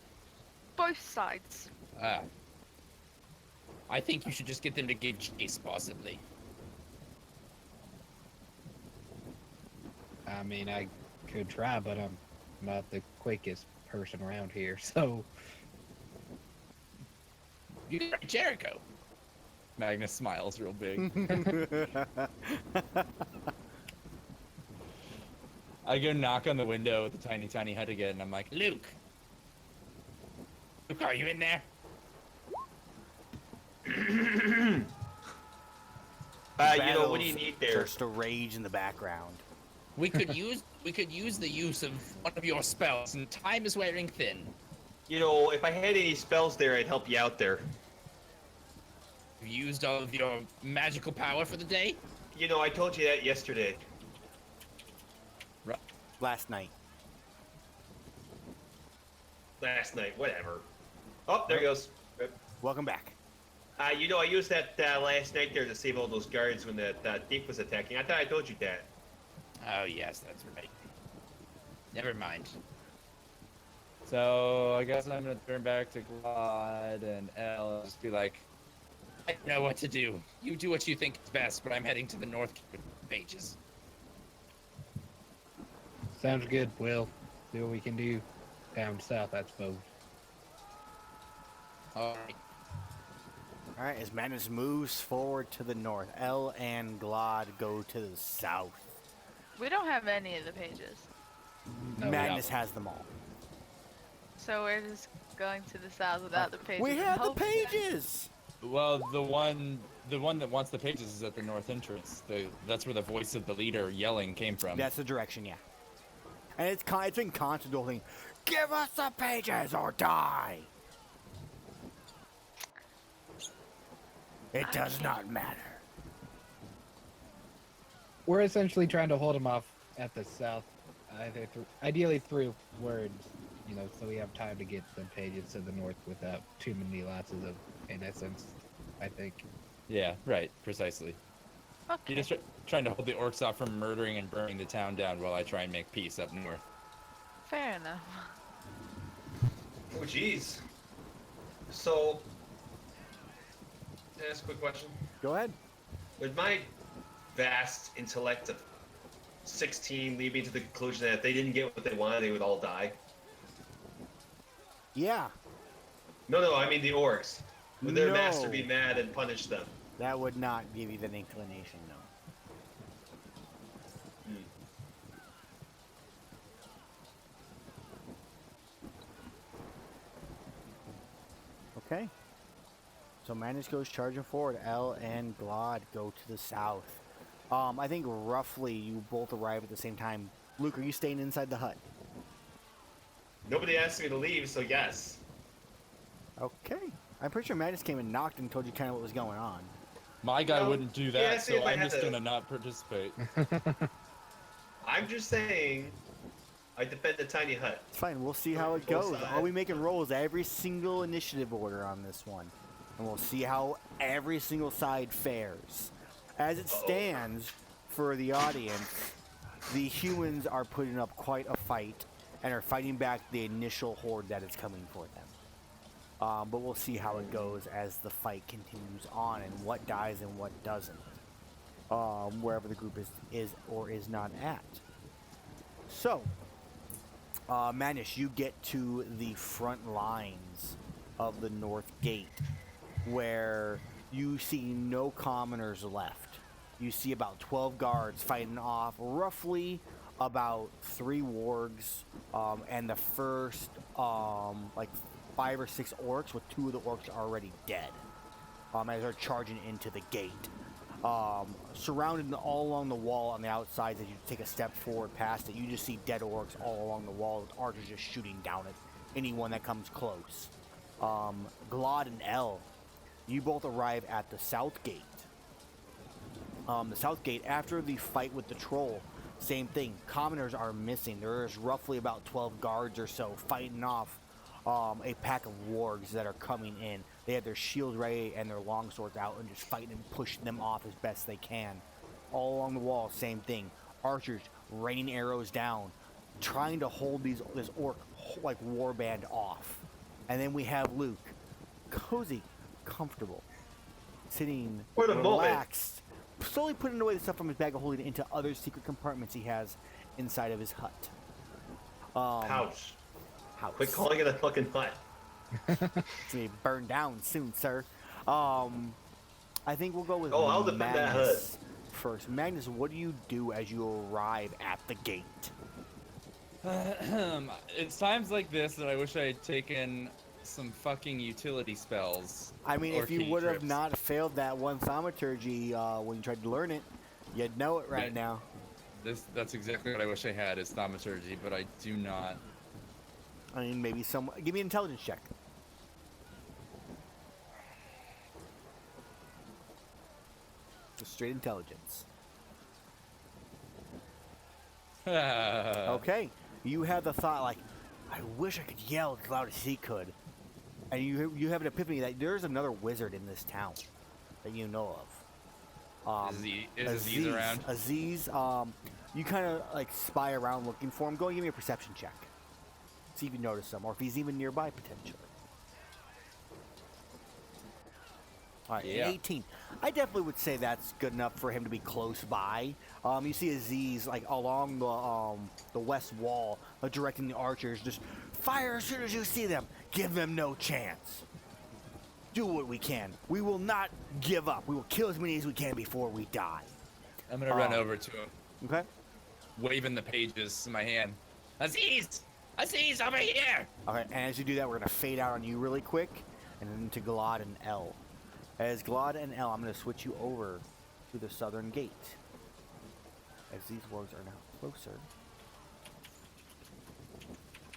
Both sides. I think you should just get them to give chase, possibly. I mean, I could try, but I'm not the quickest person around here, so You can try Jericho. Magnus smiles real big. I go knock on the window at the tiny, tiny hut again, and I'm like, Luke! Luke, are you in there? What do you need there? Just a rage in the background. We could use the use of one of your spells, and time is wearing thin. You know, if I had any spells there, I'd help you out there. Have you used all of your magical power for the day? You know, I told you that yesterday. Last night. Last night, whatever. Oh, there he goes. Welcome back. I used that last night there to save all those guards when that thief was attacking. I thought I told you that. Oh yes, that's right. Never mind. So I guess I'm gonna turn back to Glad and Elle and just be like, I don't know what to do. You do what you think is best, but I'm heading to the north pages. sounds good. We'll see what we can do down south, I suppose. Alright. Alright, as Magnus moves forward to the north, Elle and Glad go to the south. We don't have any of the pages, No, Magnus has them all. so we're just going to the south without the pages. We and have the hope that- pages! Well, the one that wants the pages is at the north entrance. That's where the voice of the leader yelling came from. That's the direction, yeah. And it's been constant the whole thing. Give us the pages or die! It does not matter. We're essentially trying to hold them off at the south, ideally through words, so we have time to get the pages to the north without too many losses of innocence, I think. Yeah, right, precisely. Okay. You're just trying to hold the orcs off from murdering and burning the town down while I try and make peace up north. Fair enough. Oh, jeez. So, can I ask a quick question? Go ahead. Would my vast intellect of 16 lead me to the conclusion that if they didn't get what they wanted, they would all die? Yeah. No, I mean the orcs. Would their master No. be mad and punish them? That would not give you that inclination, no. Hmm. Okay. So Magnus goes charging forward. L and Glod go to the south. I think roughly you both arrive at the same time. Luke, are you staying inside the hut? Nobody asked me to leave, so yes. Okay. I'm pretty sure Magnus came and knocked and told you kind of what was going on. My guy No, wouldn't do yeah, that, see so if I I'm had just to- gonna not participate. I'm just saying, I defend the tiny hut. It's fine. We'll see how it Both goes. sides. All we making rolls every single initiative order on this one. And we'll see how every single side fares. As it stands, for the audience, the humans are putting up quite a fight and are fighting back the initial horde that is coming for them. But we'll see how it goes as the fight continues on and what dies and what doesn't. Wherever the group is or is not at. So, Manish, you get to the front lines of the North Gate, where you see no commoners left. You see about 12 guards fighting off roughly about 3 wargs, and the first like 5 or 6 orcs, with 2 of the orcs already dead, as they're charging into the gate. Surrounded all along the wall on the outside, as you take a step forward past it, you just see dead orcs all along the wall with archers just shooting down at anyone that comes close. Glod and L, you both arrive at the south gate. The south gate, after the fight with the troll, same thing. Commoners are missing. There's roughly about 12 guards or so fighting off a pack of wargs that are coming in. They have their shields ready and their longswords out and just fighting and pushing them off as best they can. All along the wall, same thing. Archers raining arrows down, trying to hold this orc like warband off. And then we have Luke, cozy, comfortable, sitting For the moment. relaxed, slowly putting away the stuff from his bag and holding it into other secret compartments he has inside of his hut. House. House. Quit calling it a fucking hut. It's gonna be burned down soon, sir. I think we'll go with Oh, I'll defend that Magnus first. Magnus, what do you do as you arrive at the gate? It's times like this that I wish I had taken some fucking utility spells. I mean, or if you key would have trips. not failed that one thaumaturgy when you tried to learn it, you'd know it right Right. now. That's exactly what I wish I had is thaumaturgy, but I do not. I mean, maybe some. Give me an intelligence check. Just straight intelligence. Okay, you have the thought like, I wish I could yell as loud as he could, and you have an epiphany that there's another wizard in this town that you know of. Is Aziz around? Aziz, you kind of like spy around looking for him. Go and give me a perception check. See if you notice him, or if he's even nearby potentially. All right, Yeah. 18. I definitely would say that's good enough for him to be close by. You see Aziz like along the west wall, directing the archers. Just fire as soon as you see them. Give them no chance. Do what we can. We will not give up. We will kill as many as we can before we die. I'm gonna run over to him, Okay. waving the pages in my hand. Aziz! Aziz, over here! Okay, and as you do that, we're gonna fade out on you really quick, and then to Glod and L. As Glod and L, I'm gonna switch you over to the southern gate. As these wargs are now closer.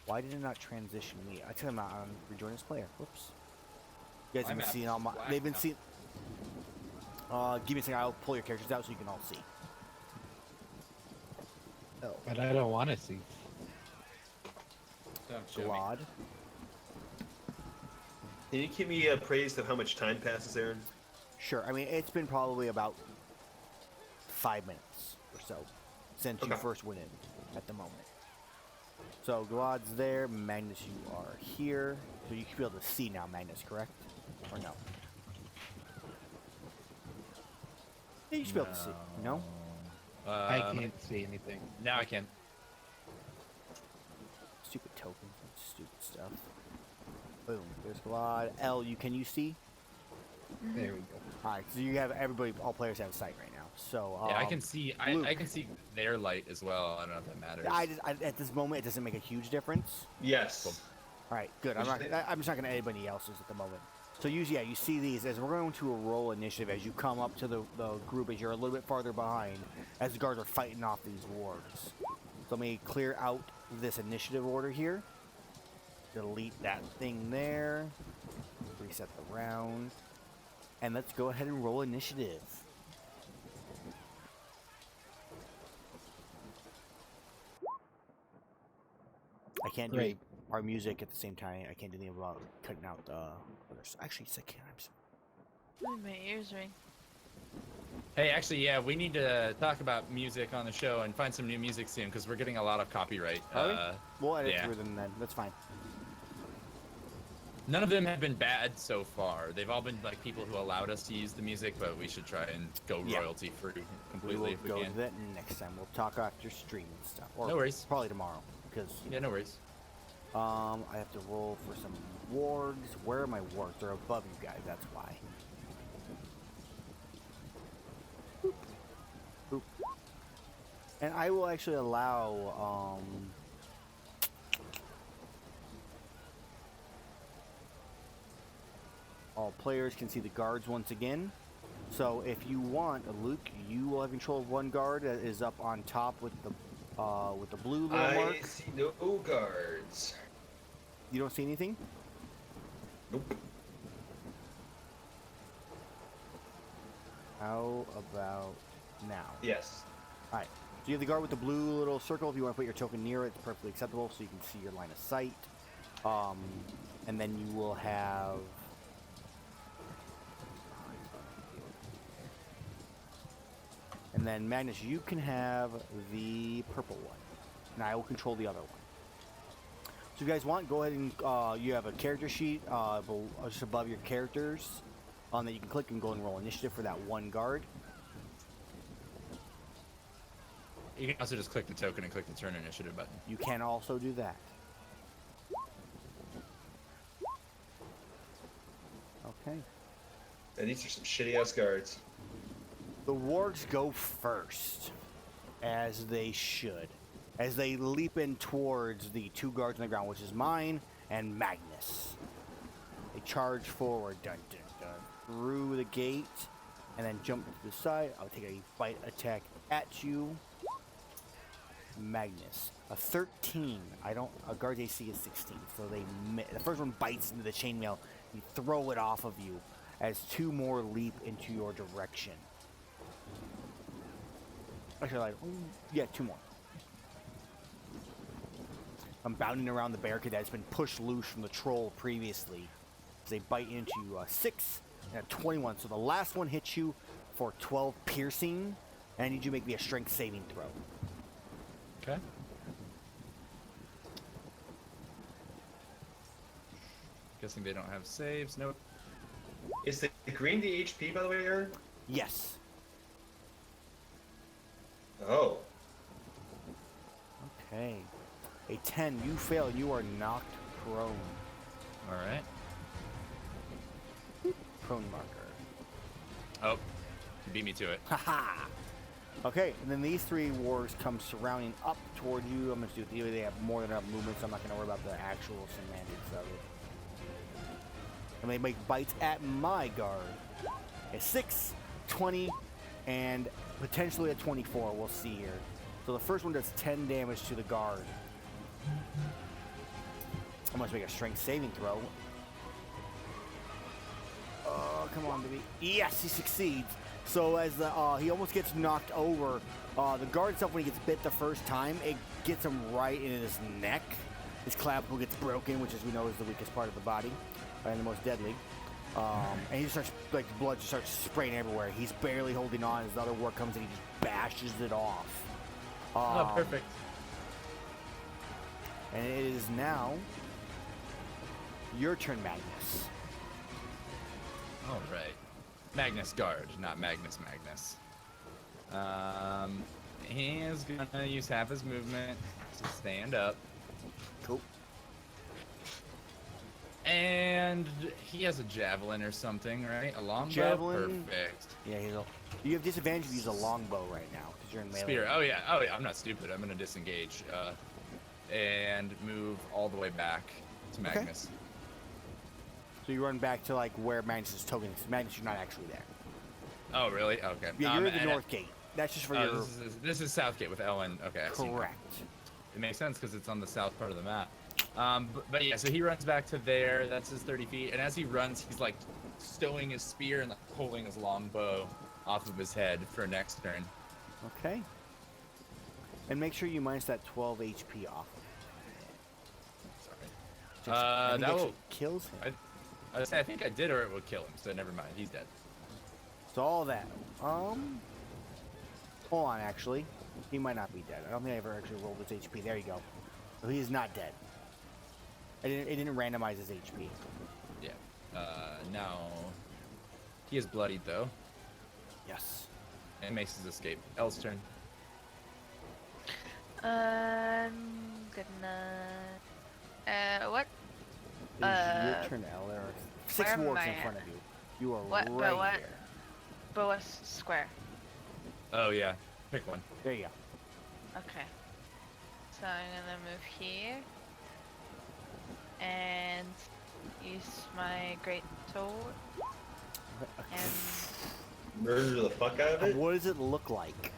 Why did it not transition me? I tell them not on rejoin as player. Whoops. You guys have My been map seeing is all my. black They've been now. seeing. Give me a second. I'll pull your characters out so you can all see. Oh, But I don't want to see. Don't show me. Glod. Can you give me a praise of how much time passes, Aaron? Sure. I mean, it's been probably about 5 minutes or so since you Okay. first went in at the moment. So Glad's there. Magnus, you are here. So you should be able to see now, Magnus, correct? Or no? Yeah, you should be able to see. No? I can't see anything. Now I can. Stupid tokens and stupid stuff. Boom. There's Glad. L, can you see? There we go. Alright, so you have everybody, all players have sight right now. So Yeah, I can see. Luke. I can see their light as well. I don't know if that matters. At this moment, it doesn't make a huge difference. Yes. Cool. All right, good. I'm just not going to anybody else's at the moment. So you see these as we're going to a roll initiative as you come up to the group as you're a little bit farther behind as the guards are fighting off these wargs. So let me clear out this initiative order here. Delete that thing there. Reset the round. And let's go ahead and roll initiative. I can't do Great. our music at the same time. I can't do anything about cutting out the others. Actually, it's like, My ears ring. Hey, actually, yeah, we need to talk about music on the show and find some new music soon because we're getting a lot of copyright. we'll edit yeah. through them then. That's fine. None of them have been bad so far. They've all been like people who allowed us to use the music, but we should try and go Yeah. royalty free We completely will if we go can. to that next time. We'll talk after stream and stuff. Or No worries. Probably tomorrow because Yeah, no worries. I have to roll for some wargs. Where are my wargs? They're above you guys. That's why. Boop. Boop. And I will actually allow all players can see the guards once again. So if you want, Luke, you will have control of one guard that is up on top with the blue little I mark. see no guards. You don't see anything? Nope. How about now? Yes. Alright. So you have the guard with the blue little circle. If you want to put your token near it, it's perfectly acceptable so you can see your line of sight. And then you will have... And then Magnus, you can have the purple one. And I will control the other one. So if you guys want, go ahead and you have a character sheet just above your characters that you can click and go and roll initiative for that one guard. You can also just click the token and click the turn initiative button. You can also do that. Okay. And these are some shitty ass guards. The wargs go first, as they should, as they leap in towards the two guards on the ground, which is mine and Magnus. They charge forward, dun dun dun, through the gate, and then jump to the side. I'll take a bite attack at you, Magnus. A 13. A guard's AC is 16, so the first one bites into the chainmail. You throw it off of you, as two more leap into your direction. Actually, yeah, two more. I'm bounding around the barricade that's been pushed loose from the troll previously. As they bite into 6 and a 21. So the last one hits you for 12 piercing, and I need you to make me a strength saving throw. Okay. Guessing they don't have saves. Nope. Is the green the HP, by the way, Aaron? Yes. Oh. Okay. A 10. You fail. You are knocked prone. All right. Prone marker. Oh, you beat me to it. Haha. Okay, and then these three wargs come surrounding up toward you. I'm going to do they have more than enough movement, so I'm not going to worry about the actual semantics of it. And they make bites at my guard. A 6, 20, and potentially a 24. We'll see here. So the first one does 10 damage to the guard. I must make a strength saving throw. Oh, come on, baby. Yes, he succeeds. So as he almost gets knocked over, the guard itself, when he gets bit the first time, it gets him right in his neck. His clavicle gets broken, which, as we know, is the weakest part of the body, and the most deadly. And he just starts, like, the blood just starts spraying everywhere. He's barely holding on as the other war comes and he just bashes it off. Oh, perfect. And it is now your turn, Magnus. All right. Magnus Guard, not Magnus. He is gonna use half his movement to stand up. Cool. And he has a javelin or something, right? A longbow? Javelin. Perfect. Yeah, you have disadvantage if you use a longbow right now because you're in melee. Spear. Oh yeah, I'm not stupid. I'm gonna disengage and move all the way back to Magnus. So you run back to like where Magnus is token. Magnus, you're not actually there. Oh really? Okay. Yeah, you're at the north gate. That's just for your. This is Southgate with Ellen. Okay. I see. Correct. It makes sense because it's on the south part of the map. But yeah, so he runs back to there. That's his 30 feet. And as he runs, he's like stowing his spear and like pulling his longbow off of his head for next turn. Okay. And make sure you minus that 12 HP off. Sorry. I think that actually will kills him. I think I did, or it would kill him. So never mind. He's dead. So all that. Hold on, actually. He might not be dead. I don't think I ever actually rolled his HP. There you go. So he is not dead. It didn't randomize his HP. Yeah. Now he is bloodied though, Yes. and makes his escape. Elle's turn. I'm gonna. What? It is your turn, Elle. There are 6 where am wargs I in at? front of you. You are What- but right what? here. But what's square? Oh yeah. Pick one. There you go. Okay. So I'm gonna move here and use my great sword and Murder the fuck out of it. What does it look like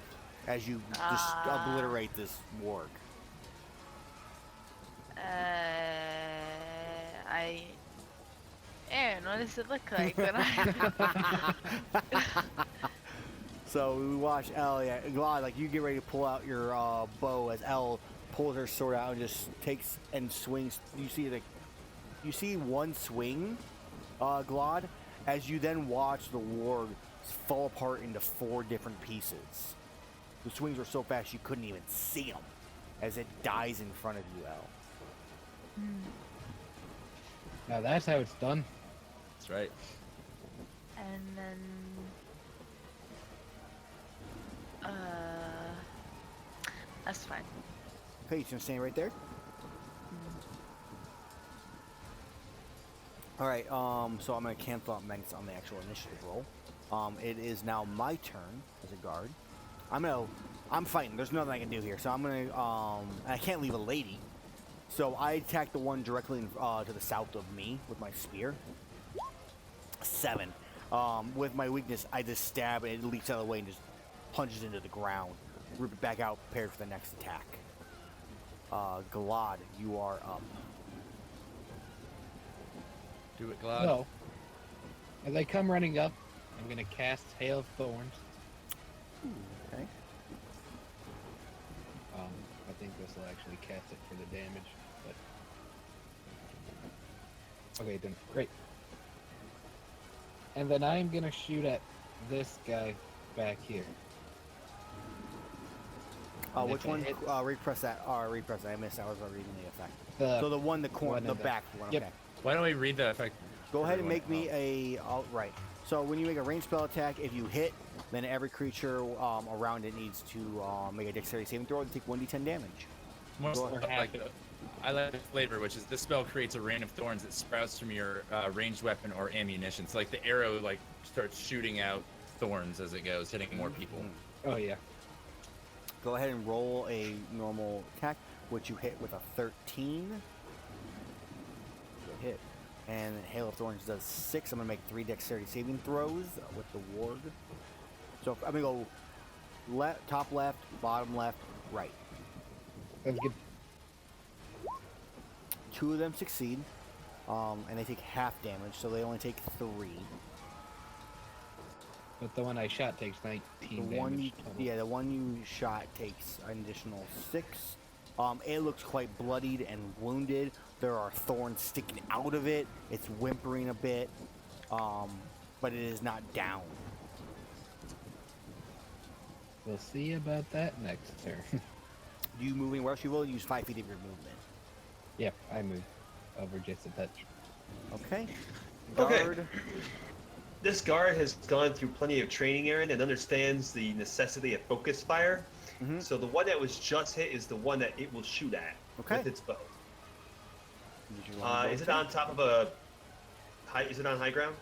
as you just obliterate this warg? Aaron, what does it look like when I? So we watch Elle, yeah, Glad, like you get ready to pull out your bow as Elle pulls her sword out and just takes and swings. You see one swing, Glad, as you then watch the warg fall apart into 4 different pieces. The swings were so fast you couldn't even see them as it dies in front of you, Elle. Now that's how it's done. That's right. And then that's fine. Okay, you can stand right there. All right, so I'm gonna cancel out Magnus on the actual initiative roll. It is now my turn as a guard. I'm fighting. There's nothing I can do here, so I'm gonna. I can't leave a lady, so I attack the one directly to the south of me with my spear. 7. With my weakness, I just stab and it leaps out of the way and just punches into the ground. Rip it back out, prepared for the next attack. Glad, you are up. Do it, Glad. So, as I come running up, I'm gonna cast Hail of Thorns. Okay. I think this will actually cast it for the damage, but okay, then great. And then I'm gonna shoot at this guy back here. And Which if I one? hit- Repress that. Repress that. I missed. I was reading the effect. The So the one, the corner, one the in the- back one. Yep. Okay. Why don't we read the effect? Go ahead and Everyone make me at a. Right. So when you make a ranged spell attack, if you hit, then every creature around it needs to make a dexterity saving throw and take 1d10 damage. home. Go More like I like the flavor, which is this spell creates a rain of thorns that sprouts from your ranged weapon or ammunition. So like the arrow like starts shooting out thorns as it goes, hitting more people. Oh yeah. Go ahead and roll a normal attack, which you hit with a 13. Good hit. And Hail of Thorns does 6. I'm going to make 3 dexterity saving throws with the warg. So I'm going to go top left, bottom left, right. Sounds good. 2 of them succeed, and they take half damage, so they only take 3. But the one I shot takes 19 The one, damage total. yeah, the one you shot takes an additional 6. It looks quite bloodied and wounded. There are thorns sticking out of it. It's whimpering a bit, but it is not down. We'll see about that next turn. Do you move anywhere else? You will use 5 feet of your movement. Yep, I moved over just a touch. Okay. Okay. Guard. This guard has gone through plenty of training, Aaron, and understands the necessity of focus fire. Mhm. So the one that was just hit is the one that it will shoot at Okay. with its bow. Did you want to Is it go on top of a high? Is it on high ground?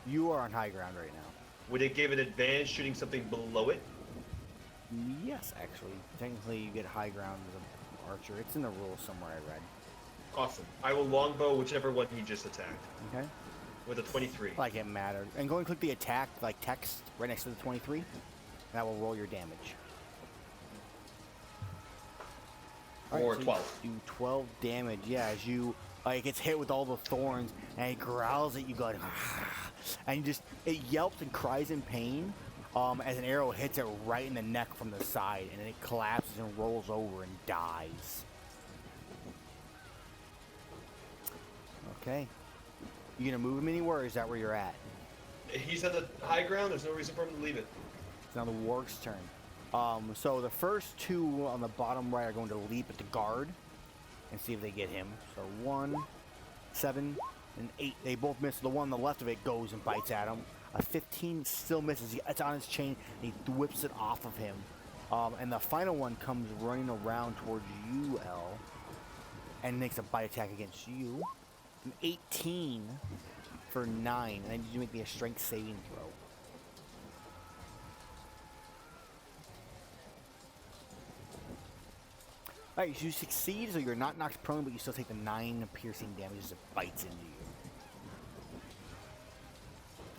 You are on high ground right now. Would it give an advantage shooting something below it? Yes, actually. Technically, you get high ground as an archer. It's in the rules somewhere I read. Awesome. I will longbow whichever one he just attacked Okay. with a 23. Like it mattered. And go and click the attack, like text, right next to the 23. That will roll your damage. Or so you 12. Do 12 damage. Yeah, as you like gets hit with all the thorns and it growls at you, going, and you just it yelps and cries in pain. As an arrow hits it right in the neck from the side, and then it collapses and rolls over and dies. Okay. You gonna move him anywhere, or is that where you're at? He's on the high ground. There's no reason for him to leave it. It's now the warg's turn. So the first two on the bottom right are going to leap at the guard and see if they get him. So 1, 7, and 8. They both miss. The one on the left of it goes and bites at him. A 15 still misses. It's on his chain, and he whips it off of him. And the final one comes running around towards you, El, and makes a bite attack against you. An 18 for 9, and I need you to make me a strength saving throw. Alright, so you succeed, so you're not knocked prone, but you still take the 9 piercing damage as it bites into you.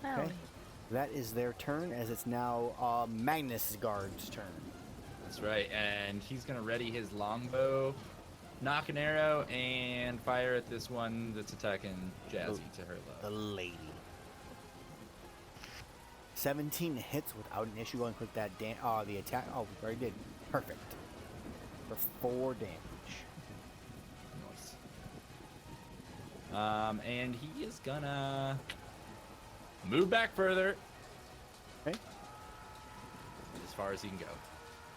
Oh, Okay. That is their turn, as it's now Magnus' guard's turn. That's right, and he's gonna ready his longbow, knock an arrow, and fire at this one that's attacking Jazzy to her The left. lady. 17 hits without an issue. Go and click that the attack. Oh, we already did. Perfect. For 4 damage. Nice. And he is gonna move back further. Okay. As far as he can go.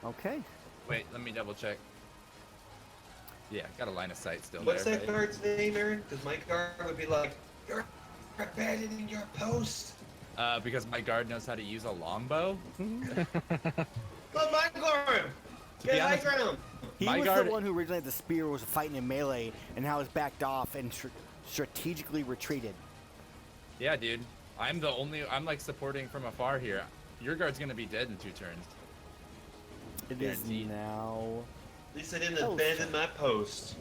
Okay. Wait, let me double check. Yeah, got a line of sight still What's there. that guard's name, Aaron? Because my guard would be like, "You're abandoning your post." Because my guard knows how to use a longbow. But my guard, To be get high honest, ground. He My was guard- the one who originally had the spear, was fighting in melee, and now has backed off and strategically retreated. Yeah, dude. I'm like supporting from afar here. Your guard's gonna be dead in 2 turns. It is Guaranteed. now. At least I didn't Oh, abandon my post.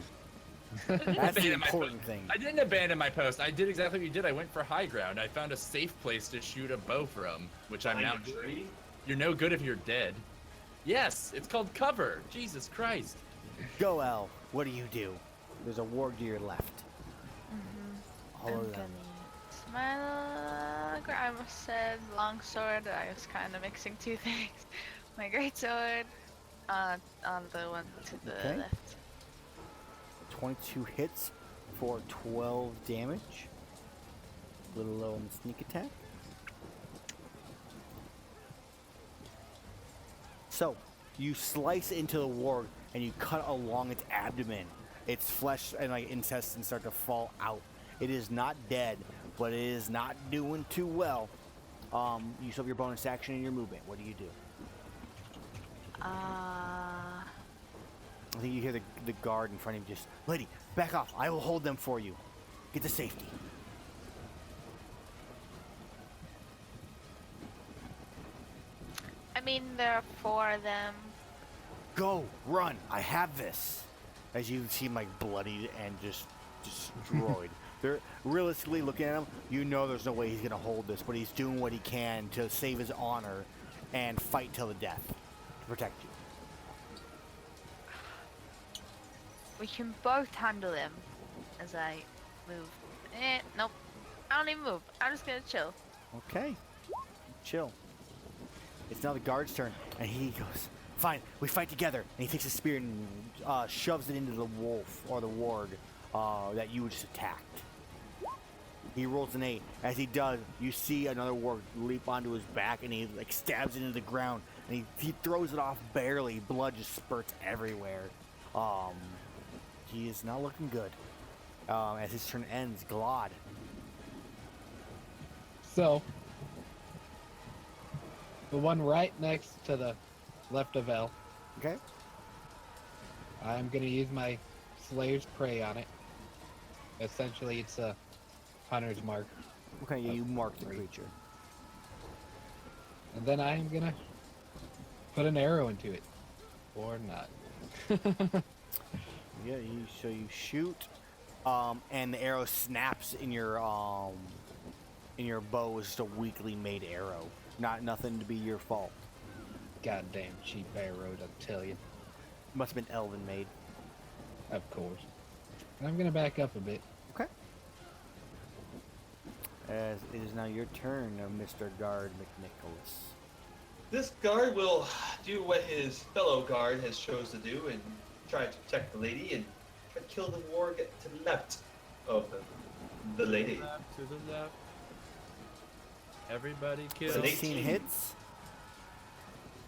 That's the Abandon my important thing. I didn't abandon my post. I did exactly what you did. I went for high ground. I found a safe place to shoot a bow from, which I'm now. Behind a tree? You're no good if you're dead. Yes, it's called cover. Jesus Christ. Go, El. What do you do? There's a warg to your left. All I'm of them. gonna use my I almost said longsword. I was kind of mixing 2 things. My greatsword on the one to the Okay. left. 22 hits for 12 damage. A little low on the sneak attack. So, you slice into the warg and you cut along its abdomen. Its flesh and like intestines start to fall out. It is not dead, but it is not doing too well. You still have your bonus action and your movement. What do you do? I think you hear the guard in front of you just, lady, back off. I will hold them for you. Get to safety. I mean, there are 4 of them. Go, run. I have this. As you see him like bloodied and just destroyed. They're realistically looking at him. You know there's no way he's gonna hold this, but he's doing what he can to save his honor and fight till the death to protect you. We can both handle him. As I move. Nope. I don't even move. I'm just gonna chill. Okay. Chill. It's now the guard's turn, and he goes, fine, we fight together. And he takes his spear and shoves it into the wolf, or the warg, that you just attacked. He rolls an 8. As he does, you see another warg leap onto his back, and he like stabs it into the ground, and he throws it off barely. Blood just spurts everywhere. he is not looking good. As his turn ends, Glod. So, the one right next to the left of L, Okay. I'm going to use my Slayer's Prey on it. Essentially, it's a hunter's mark. Okay, yeah, you mark the Three. creature. And then I'm going to put an arrow into it. Or not. Yeah, so you shoot, and the arrow snaps in your bow. Is just a weakly made arrow. Nothing to be your fault. Goddamn cheap arrow, I'll tell you. Must have been elven made. Of course. I'm going to back up a bit. Okay. As it is now your turn, Mr. Guard McNicholas. This guard will do what his fellow guard has chose to do and try to protect the lady and try to kill the warg to the left of the lady. Left to the left. Everybody kill. So 16 18. hits.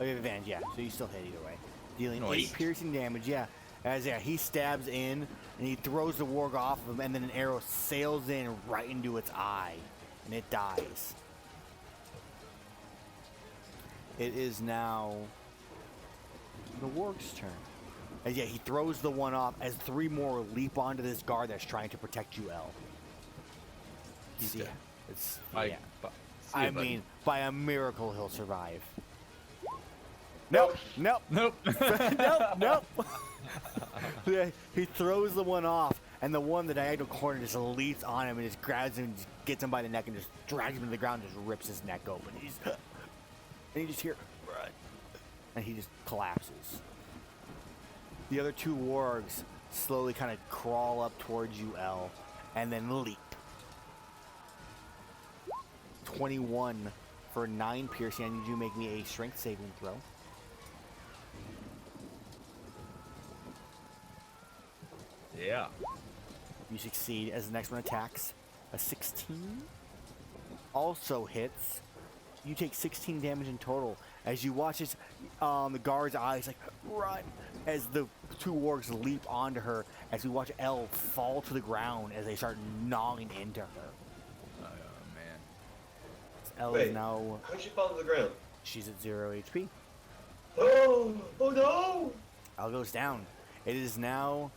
Oh, you have advantage, yeah. So you still hit either way. Dealing Nice. 8 piercing damage, yeah. As he stabs in and he throws the warg off of him, and then an arrow sails in right into its eye, and it dies. It is now the warg's turn. As he throws the one off as 3 more leap onto this guard that's trying to protect you, L. He's Yeah, dead. it's Bye. yeah. See ya, I buddy. mean, by a miracle, he'll survive. Nope, nope, Nope. nope, nope. Yeah, he throws the one off, and the one, the diagonal corner, just leaps on him and just grabs him, and just gets him by the neck, and just drags him to the ground, and just rips his neck open. And you just hear, "Run," and he just collapses. The other 2 wargs slowly kind of crawl up towards you, L, and then leap. 21 for 9 piercing. I need you to make me a strength saving throw. Yeah. You succeed as the next one attacks. A 16 also hits. You take 16 damage in total as you watch as the guard's eyes like run as the 2 wargs leap onto her. As we watch Elle fall to the ground as they start gnawing into her. Oh man. Elle Wait. is now How'd she fall to the ground? she's at 0 HP. Oh no! Elle goes down. It is now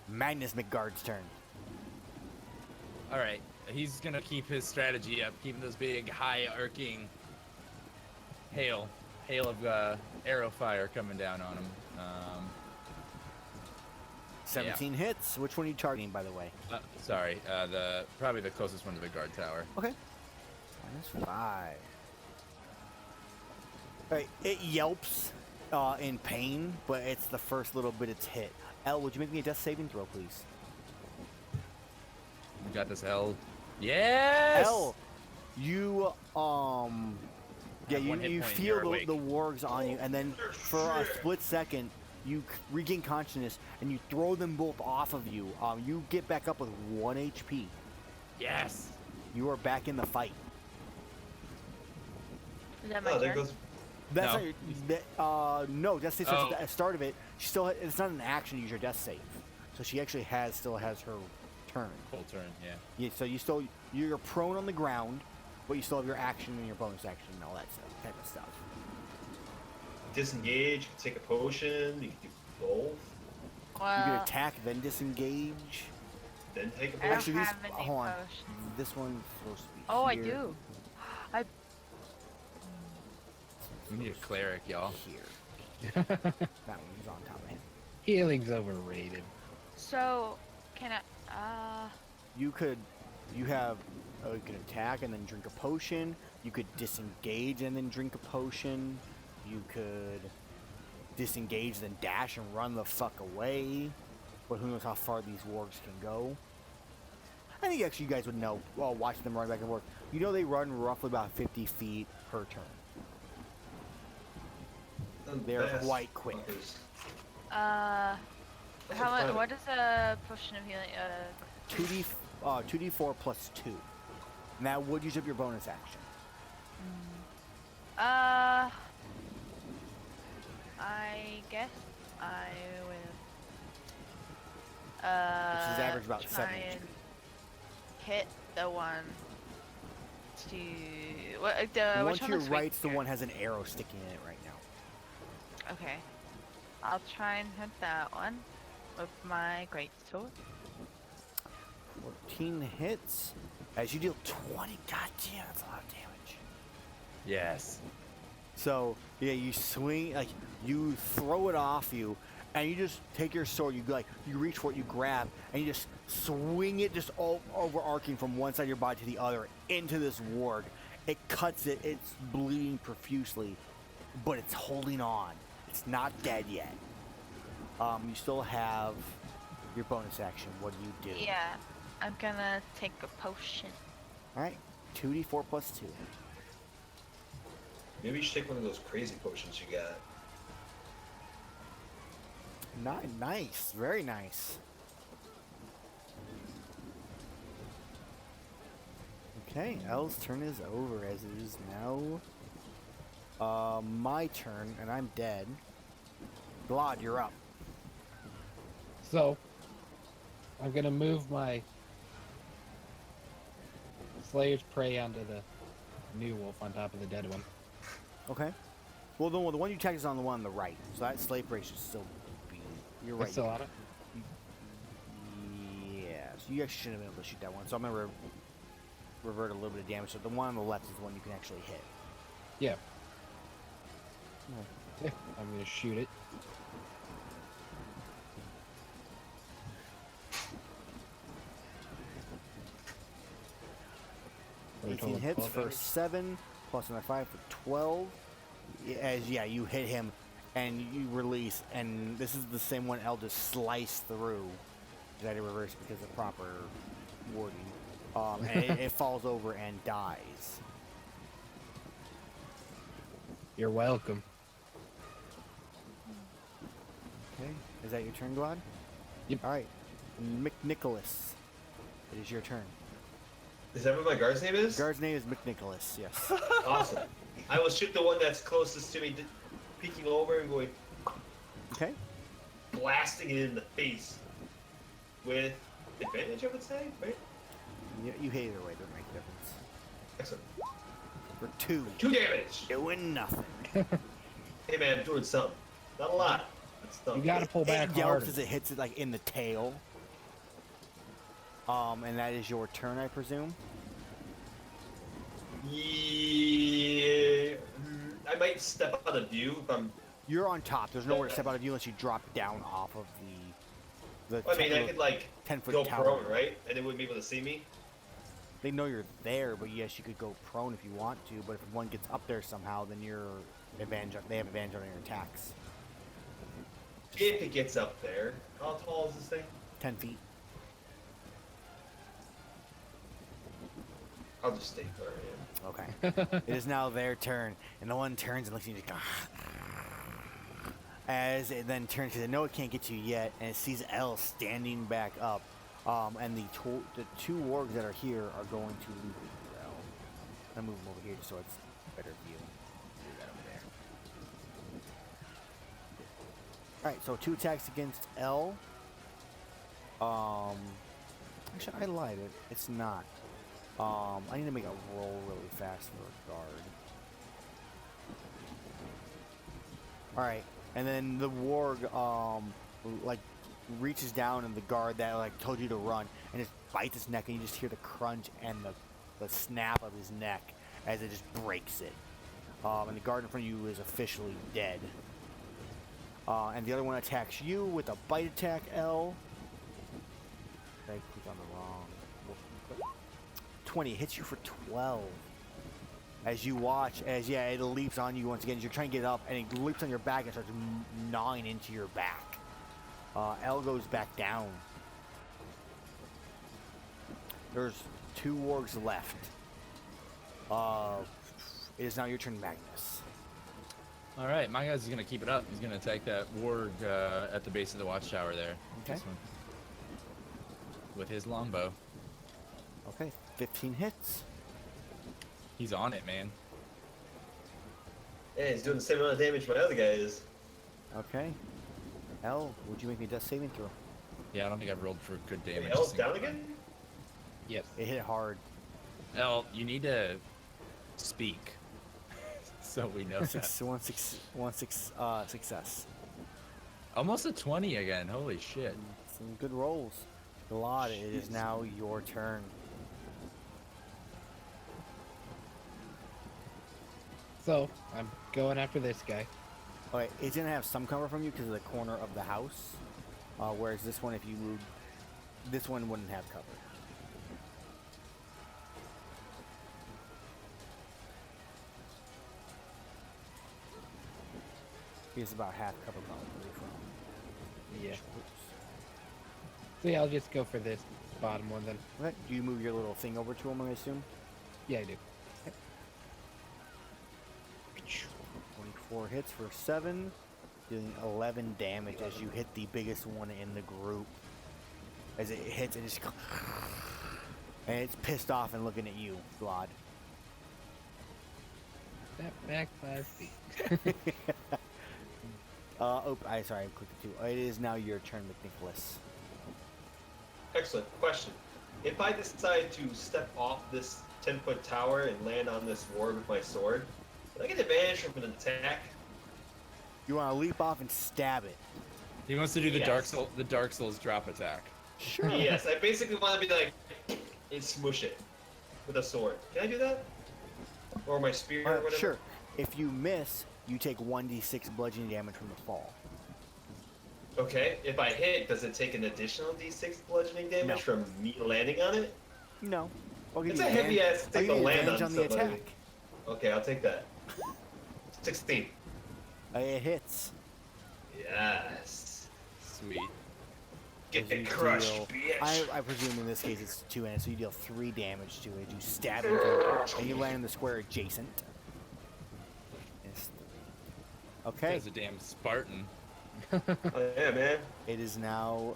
Magnus McGuard's turn. All right. He's gonna keep his strategy up, keeping this big, high arcing hail of arrow fire coming down on him. 17 hits. Which one are you targeting, by the way? Sorry, probably the closest one to the guard tower. Okay. -5. Alright, it yelps in pain, but it's the first little bit it's hit. Elle, would you make me a death saving throw, please? We got this L. Yes. Elle, you yeah, Have one hit you point and feel you're the awake. wargs on you, and then for a split second, you regain consciousness and you throw them both off of you. You get back up with 1 HP. Yes. You are back in the fight. Is that my Oh, there turn? goes. That's No. not your, no, death save starts Oh. at the start of it. She still it's not an action to use your death save, so she actually still has her turn. Full turn. Yeah. Yeah, so you're prone on the ground, but you still have your action and your bonus action and all that type of stuff. Disengage, you can take a potion, you can do both, You Well, can attack, then disengage. then take a I don't potion. Actually, these have any hold on. potions. This one's supposed to be. Oh, I here. do. I We need a cleric, y'all. Here. That one's on top of him. Healing's overrated. so can I? You can attack and then drink a potion. You could disengage and then drink a potion. You could disengage, then dash and run the fuck away. But who knows how far these wargs can go. I think actually you guys would know while watching them run back and forth. You know they run roughly about 50 feet per turn. They're Fast quite quick. fuckers. How That's much? fine. What is a potion of healing? 2d4 plus 2. And that would use up your bonus action. I guess I will. average about try 7 and HP. hit the one to what? The one Which to one your looks right's the weaker? one has an arrow sticking in it right now. Okay, I'll try and hit that one with my greatsword. 14 hits. As you deal 20, goddamn, that's a lot of damage. Yes. So yeah, you swing, like you throw it off you, and you just take your sword. You reach for it, you grab, and you just swing it, just all overarching from one side of your body to the other into this warg. It cuts it. It's bleeding profusely, but it's holding on. It's not dead yet. You still have your bonus action. What do you do? Yeah, I'm gonna take a potion. All right, 2d4 plus 2. Maybe you should take one of those crazy potions you got. Nice, very nice. Okay, Elle's turn is over as it is now my turn, and I'm dead. Glad, you're up. So, I'm gonna move my Slayer's Prey onto the new wolf on top of the dead one. Okay. Well, the one you attacked is on the one on the right, so that slave race should still be. You're right. It's still on it? Yeah, so you actually shouldn't have been able to shoot that one. So I'm gonna revert a little bit of damage. So the one on the left is the one you can actually hit. Yeah. Oh. Yeah, I'm gonna shoot it. For a 18 total of hits 12 for damage. 7, plus another 5 for 12. As you hit him, and you release, and this is the same one Elle just sliced through. I had to reverse because of proper wording. And it falls over and dies. You're welcome. Okay, is that your turn, Glad? Yep. All right, McNicholas, it is your turn. Is that what my guard's name is? Guard's name is McNicholas. Yes. Awesome. I will shoot the one that's closest to me, peeking over and going, Okay. blasting it in the face with advantage, I would say, right? You hit either way, doesn't make a difference. Excellent. For 2. 2 damage. Doing nothing. Hey man, I'm doing something. Not a lot. But You something. gotta pull back It yelps harder. as it hits it like in the tail. And that is your turn, I presume. Yeah. I might step out of view if I'm. You're on top. There's nowhere to step out of you unless you drop down off of the. I mean, I could like 10-foot go tower. prone, right? And they wouldn't be able to see me. They know you're there, but yes, you could go prone if you want to. But if one gets up there somehow, then you're advantage. They have advantage on your attacks. If it gets up there, how tall is this thing? 10 feet. I'll just stay where I am. Okay. It is now their turn, and the one turns and looks at you. Just as it then turns, because I know it can't get to you yet, and it sees Elle standing back up. And the 2 wargs that are here are going to loop into Elle. I'm gonna move them over here just so it's a better view. Do that over there. Alright, so 2 attacks against Elle. Actually, I lied. It's not. I need to make a roll really fast for a guard. Alright, and then the warg, like, reaches down and the guard that, like, told you to run, and just bites his neck, and you just hear the crunch and the snap of his neck as it just breaks it. And the guard in front of you is officially dead. And the other one attacks you with a bite attack, Elle. I clicked on the wrong. 20 hits you for 12. As you watch, it leaps on you once again. As you're trying to get up, and it leaps on your back and starts gnawing into your back. Elle goes back down. There's 2 wargs left. It is now your turn, Magnus. All right, my guy's gonna keep it up. He's gonna attack that warg at the base of the watchtower there. Okay. This one. With his longbow. Okay, 15 hits. He's on it, man. Yeah, he's doing the same amount of damage my other guy is. Okay. Elle, would you make me a death saving throw? Yeah, I don't think I've rolled for good damage. Wait, a L's single down time. again? Yes. It hit hard. L, you need to speak, so we know that. Success. Almost a 20 again. Holy shit. Some good rolls. Glad, it is now your turn. So I'm going after this guy. Okay, it's gonna have some cover from you because of the corner of the house. Whereas this one, if you moved, this one wouldn't have cover. He's about half cover probably from. Yeah. Oops. So yeah, I'll just go for this bottom one then. Okay, do you move your little thing over to him, I assume? Yeah, I do. 24 hits for 7, doing 11 damage as you hit the biggest one in the group. As it hits, it just and it's pissed off and looking at you, Glad. Step back 5 feet. Sorry, I clicked it too. It is now your turn, McNicholas. Excellent. Question. If I decide to step off this 10-foot tower and land on this ward with my sword, would I get advantage from an attack? You want to leap off and stab it. He wants to do the Yes. Dark Souls drop attack. Sure. Yes, I basically want to be like, and smush it with a sword. Can I do that? Or my spear or whatever? Sure. If you miss, you take 1d6 bludgeoning damage from the fall. Okay, if I hit, does it take an additional d6 bludgeoning damage No. from me landing on it? No. I'll give It's you a heavy ass I'll thing give to you land advantage on on the somebody. attack. Okay, I'll take that. 16. It hits. Yes. Sweet. Get As you crushed, deal- bitch. I presume in this case it's 2 and so you deal 3 damage to it. You stab into it, and you land in the square adjacent. Yes. Okay. Guy's a damn Spartan. Oh, yeah, man. It is now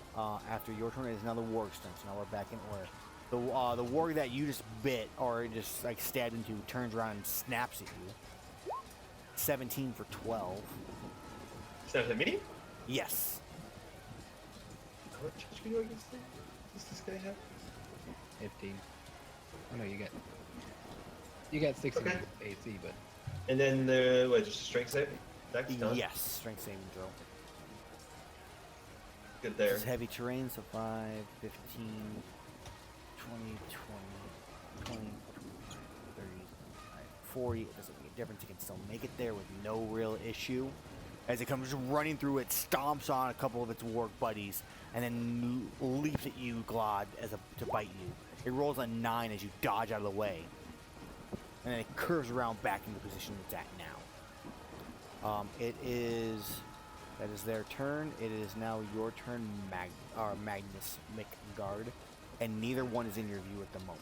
after your turn. It is now the warg's turn. So now we're back in order. The warg that you just bit or just like stabbed into turns around and snaps at you. 17 for 12. Snaps at me? Yes. How much HP do I get? Does this guy have? 15. Oh no, you got 16 Okay. AC, but And then, what, just a strength save? That's done? Yes. Strength saving throw. Good This there. is heavy terrain, so 5, 15, 20, 20, 30, 40. It doesn't make a difference. It can still make it there with no real issue. As it comes running through, it stomps on a couple of its warg buddies and then leaps at you, Glad, to bite you. It rolls a 9 as you dodge out of the way. And then it curves around back into the position it's at now. That is their turn. It is now your turn, Magnus Mickgard, and neither one is in your view at the moment.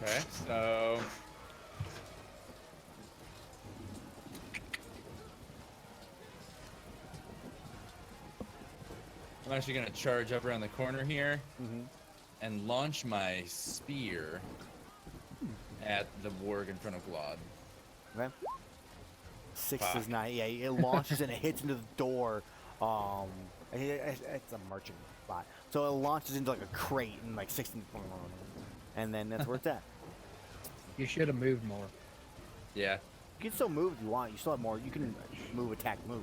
Okay, so I'm actually gonna charge up around the corner here Mm-hmm. and launch my spear at the warg in front of Glad. Okay. 6 Fuck. is not. Yeah, it launches and it hits into the door. It's a merchant spot, so it launches into like a crate and like 16, and then that's where it's at. you should have moved more. Yeah, You can still move if you want. You still have more. You can move, attack, move.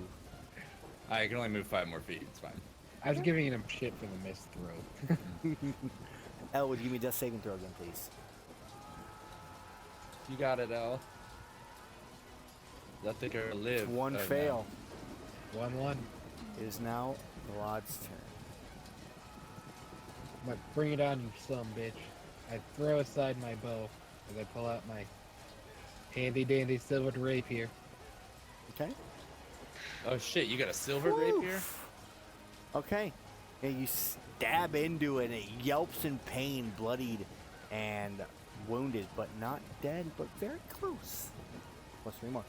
I can only move 5 more feet. It's fine. I was giving him shit for the missed throw. Elle, would you give me a death saving throw again, please? You got it, L. Let the girl live. It's one Oh, no. fail. 1-1. It is now Vlad's turn. I'm like, bring it on, you son of a bitch. I throw aside my bow as I pull out my handy dandy silvered rapier. Okay. Oh shit! You got a silver rapier? Oof. Okay. Yeah, you stab into it, and it yelps in pain, bloodied and wounded, but not dead, but very close. Plus 3 more.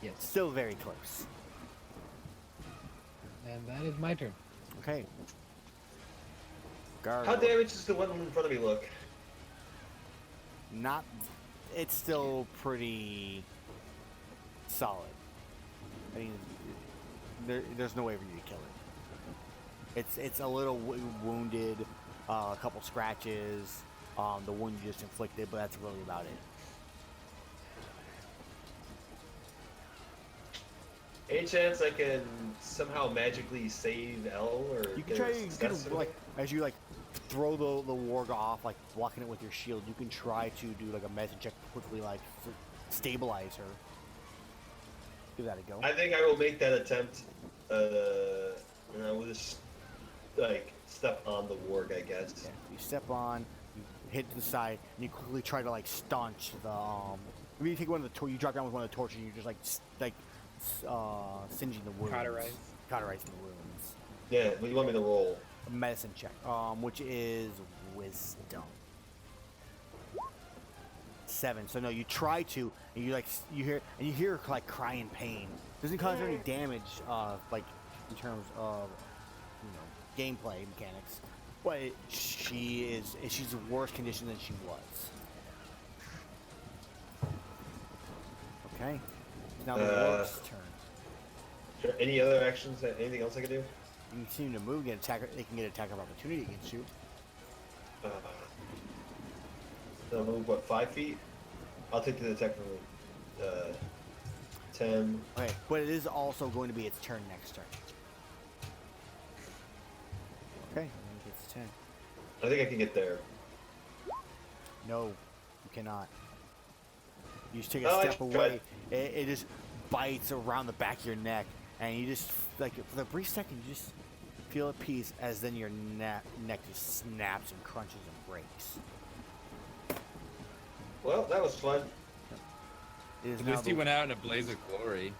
Yes. Still very close. And that is my turn. Okay. Guard. How damaged does the one in front of me look? Not. It's still pretty solid. I mean, there's no way for you to kill it. It's a little wounded, a couple scratches, the wound you just inflicted, but that's really about it. Any chance I can somehow magically save L or You can get try a to success or like anything? as you like throw the warg off, like blocking it with your shield. You can try to do like a medicine check to quickly, like stabilize her. Give that a go. I think I will make that attempt. And I will just like step on the warg, I guess. Okay. You step on, you hit to the side, and you quickly try to like staunch the. Maybe you take one of the you drop down with one of the torches, and you're just singeing the wounds. Cauterizing the wounds. Yeah, what do you want me to roll? A medicine check, which is wisdom. 7. So no, you try to, and you hear her like cry in pain. Doesn't cause her any damage, like in terms of gameplay mechanics, but she's in worse condition than she was. Okay, now the warg's turn. Sure. Any other actions? Anything else I can do? You can continue to move, they can get attack of opportunity against you. So I'll move, what, 5 feet? I'll take the attack from 10. Okay, but it is also going to be its turn next turn. Okay, and then it gets 10. I think I can get there. No, you cannot. You just take a step away. It just bites around the back of your neck, and you just, like, for a brief second, you just feel at peace, as then your neck just snaps and crunches and breaks. Well, that was fun. It is At now least he went out in a blaze of glory.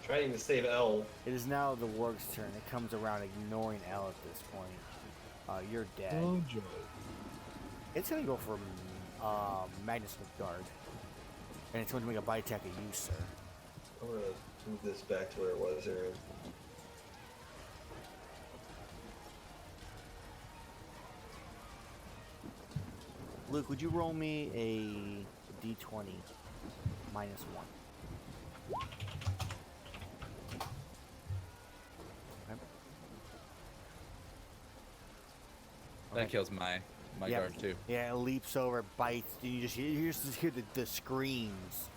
Trying to save L. It is now the warg's turn. It comes around, ignoring L at this point. You're dead. Oh, joy. It's gonna go for Magnus Guard, and it's going to make a bite attack at you, sir. I'm gonna move this back to where it was, Aaron. Luke, would you roll me a d20 minus 1? That kills my guard too. Yeah, it leaps over, bites. You just hear the screams,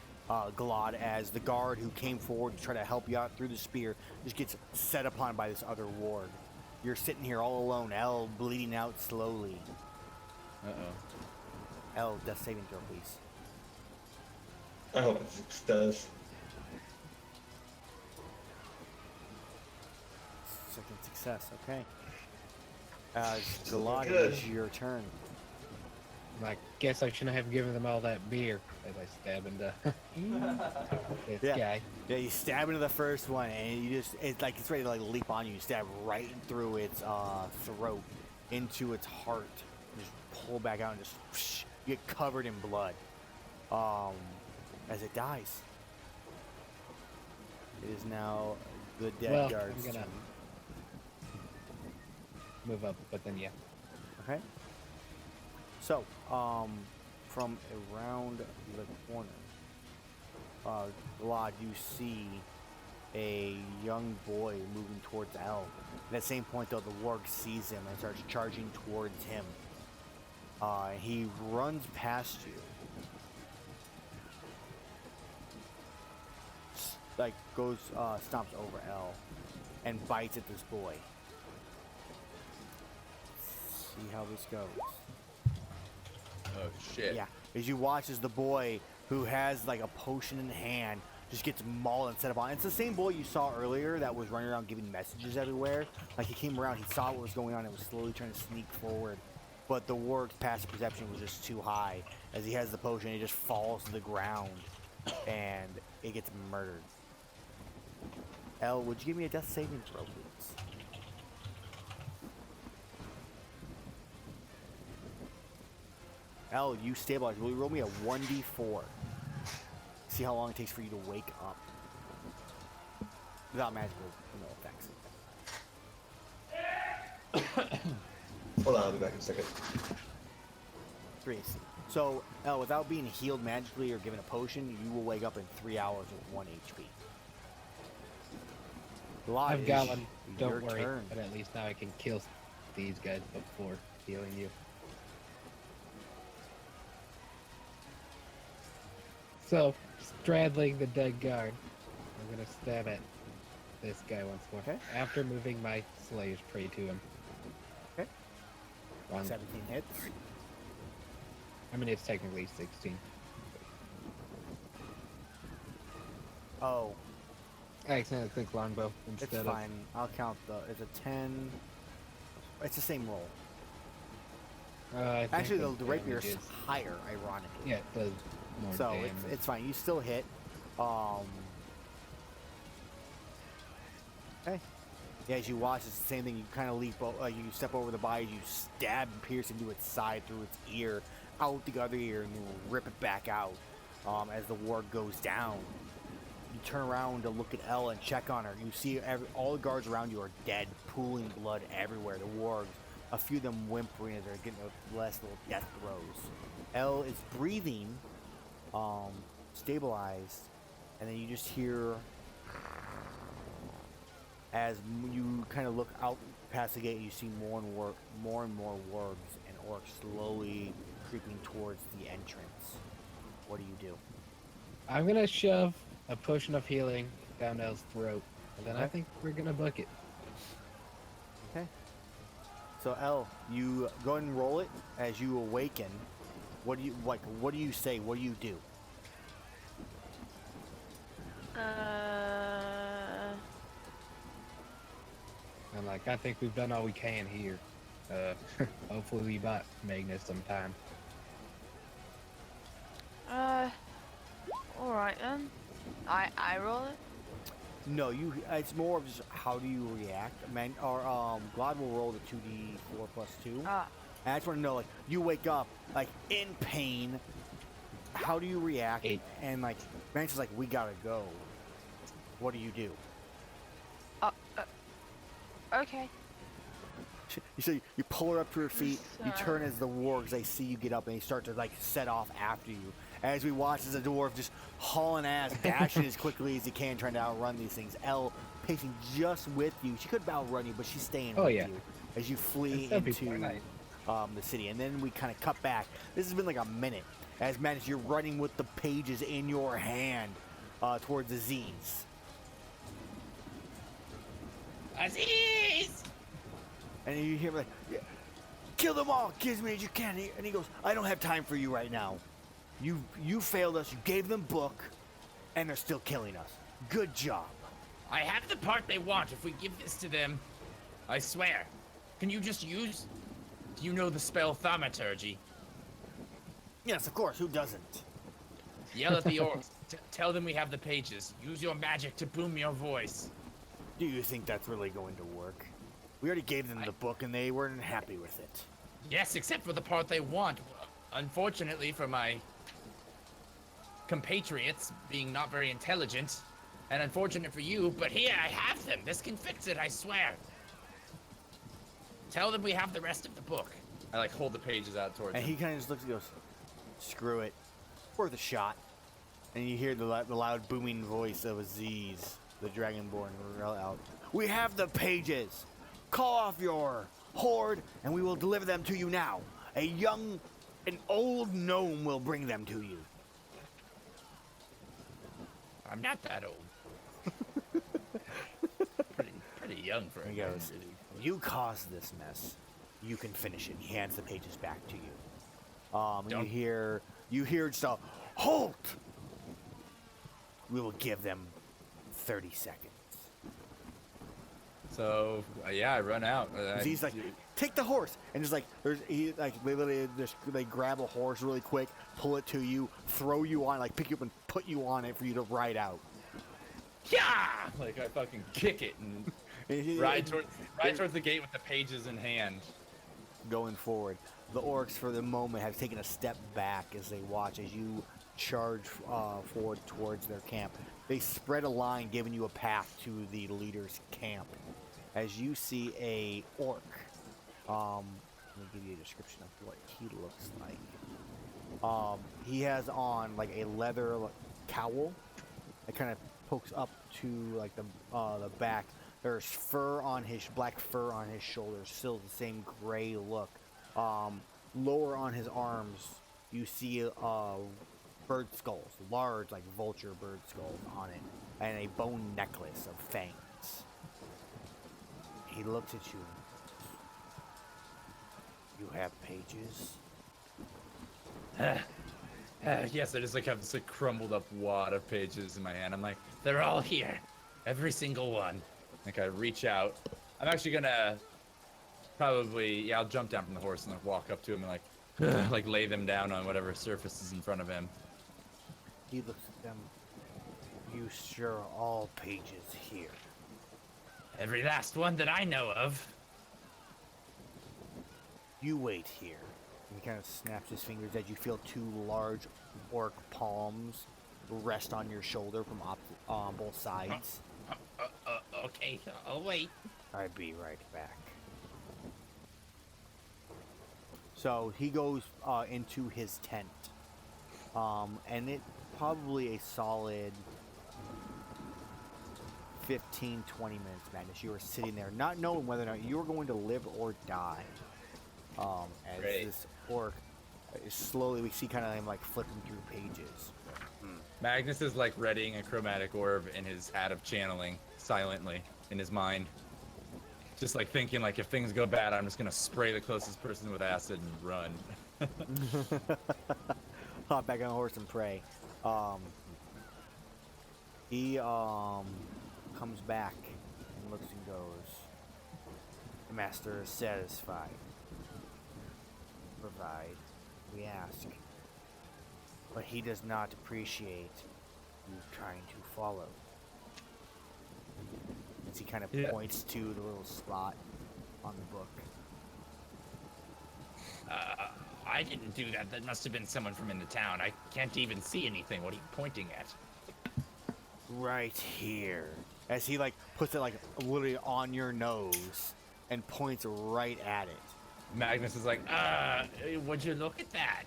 Glad, as the guard who came forward to try to help you out through the spear just gets set upon by this other ward. You're sitting here all alone, L bleeding out slowly. Uh-oh. L, death saving throw, please. I hope it does. Second success, okay. Glad, it Good. is your turn. I guess I shouldn't have given them all that beer as I stab into this guy. Yeah, you stab into the first one, and it's like it's ready to like leap on you. You stab right through its throat, into its heart. Just pull back out and just whoosh, you get covered in blood. As it dies. It is now the dead guard's I'm gonna turn. move up, but then yeah. Okay. So, from around the corner, Glad, you see a young boy moving towards L. At that same point, though, the warg sees him and starts charging towards him. He runs past you. Like, stomps over L and bites at this boy. See how this goes. Oh shit. Yeah, as you watch as the boy who has like a potion in hand just gets mauled and set up on. It's the same boy you saw earlier that was running around giving messages everywhere. Like he came around, he saw what was going on, and was slowly trying to sneak forward. But the warg's passive perception was just too high. As he has the potion, he just falls to the ground, and it gets murdered. Elle, would you give me a death saving throw, please? Elle, you stabilize. Will you roll me a 1d4? See how long it takes for you to wake up. Without magical effects. Hold on, I'll be back in a second. 3 AC. So, Elle, without being healed magically or given a potion, you will wake up in 3 hours with 1 HP. Lot I've got is one. your Don't worry. turn. But at least now I can kill these guys before healing you. So, straddling the dead guard, I'm gonna stab at this guy once more. Okay. After moving my Slayer's Prey to him. Okay. Wrong. 17 hits. I mean, it's technically 16. Oh, I accidentally clicked longbow it's instead fine. I'll count it's a 10. It's the same roll. of. I think Actually, the rapier's damage is- higher, ironically. Yeah, it does more So damage. it's fine. You still hit. Okay. Yeah, as you watch, it's the same thing. You kind of leap, you step over the body, you stab and pierce into its side through its ear, out the other ear, and you rip it back out. As the ward goes down, you turn around to look at Elle and check on her. You see all the guards around you are dead, pooling blood everywhere. The wargs, a few of them whimpering as they're getting the last little death throes. Elle is breathing, stabilized, and then you just hear as you kind of look out past the gate, you see more and more wargs and orcs slowly creeping towards the entrance. What do you do? I'm gonna shove a potion of healing down Elle's throat, and then I Okay. think we're gonna book it. Okay. So Elle, you go ahead and roll it as you awaken. What do you like? What do you say? What do you do? I'm like, I think we've done all we can here. Hopefully we bought Magnus some time. Alright then. I roll it? No, you. It's more of just how do you react. Man, or Glad will roll the 2d4 plus 2. Ah, And I just want to know, like, you wake up like in pain. How do you react? 8. And like, Man's is like, we gotta go. What do you do? okay. So you pull her up to her feet. You So- turn as the wargs. They see you get up and they start to like set off after you. As we watch as the dwarf just hauling ass, dashing as quickly as he can, trying to outrun these things. Elle pacing just with you. She could outrun you, but she's staying Oh, with yeah. you as you flee That'd be into quite nice. the city. And then we kind of cut back. This has been like a minute. As Matt, you're running with the pages in your hand towards the Z's. Aziz! And you hear like, yeah, kill them all, kill as many as you can. And he goes, I don't have time for you right now. You failed us. You gave them book, and they're still killing us. Good job. I have the part they want if we give this to them. I swear. Can you just use... Do you know the spell Thaumaturgy? Yes, of course. Who doesn't? Yell at the orcs. Tell them we have the pages. Use your magic to boom your voice. Do you think that's really going to work? We already gave them the book, and they weren't happy with it. Yes, except for the part they want. Unfortunately for my compatriots being not very intelligent, and unfortunate for you, but here, I have them. This can fix it, I swear. Tell them we have the rest of the book. I like hold the pages out towards And him. he kind of just looks and goes, screw it. Worth a shot. And you hear the loud booming voice of Aziz, the Dragonborn, out. We have the pages. Call off your horde, and we will deliver them to you now. An old gnome will bring them to you. I'm not that old. pretty young for a He gnome, goes, really. you caused this mess. You can finish it. He hands the pages back to you. And Don't- you hear just a halt. We will give them 30 seconds. So yeah, I run out. He's like, take the horse, and just like they literally just they grab a horse really quick, pull it to you, throw you on, like pick you up and put you on it for you to ride out. yeah, like I fucking kick it and ride towards the gate with the pages in hand. Going forward, the orcs for the moment have taken a step back as they watch as you charge forward towards their camp. They spread a line, giving you a path to the leader's camp. As you see a orc, let me give you a description of what he looks like. He has on like a leather cowl that kind of pokes up to like the back. There's black fur on his shoulders, still the same gray look. Lower on his arms, you see bird skulls, large like vulture bird skulls on it, and a bone necklace of fangs. He looks at you. You have pages? Yes, I just like have this like crumbled up wad of pages in my hand. I'm like, they're all here, every single one. Like I reach out. I'm actually gonna probably, I'll jump down from the horse and like walk up to him and like like lay them down on whatever surface is in front of him. He looks at them. You sure all pages here? Every last one that I know of. You wait here. And he kind of snaps his fingers as you feel two large orc palms rest on your shoulder from both sides. Okay, I'll wait. I'll be right back. So he goes into his tent. And it probably a solid 15, 20 minutes, Magnus. You were sitting there not knowing whether or not you were going to live or die. As Great. this orc is slowly, we see kind of him like flipping through pages. Magnus is like readying a chromatic orb in his hat of channeling, silently, in his mind. Just like thinking like if things go bad, I'm just gonna spray the closest person with acid and run. Hop back on a horse and pray. He comes back and looks and goes. The master is satisfied. Provide, we ask. But he does not appreciate you trying to follow. As he kind of points to the little slot on the book. I didn't do that. That must have been someone from in the town. I can't even see anything. What are you pointing at? Right here. As he like puts it like literally on your nose and points right at it. Magnus is like, would you look at that?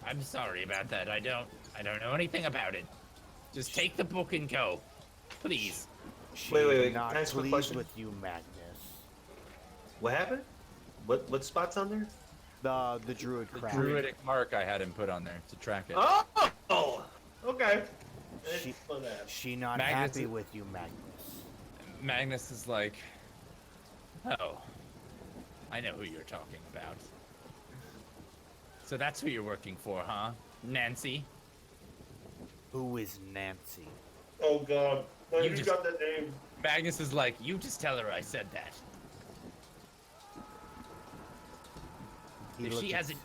I'm sorry about that. I don't know anything about it. Just take the book and go, please. She's Wait. not Can I ask a pleased question? with you, Magnus. What happened? What spot's on there? The druid The crap. druidic mark I had him put on there to track it. Oh, okay. She- It's fun to have. She not Magnus happy is- with you, Magnus. Magnus is like, oh, I know who you're talking about. So that's who you're working for, huh? Nancy? Who is Nancy? Oh god. No, You you just- got that name. Magnus is like, you just tell her I said that. He If looked she at- hasn't...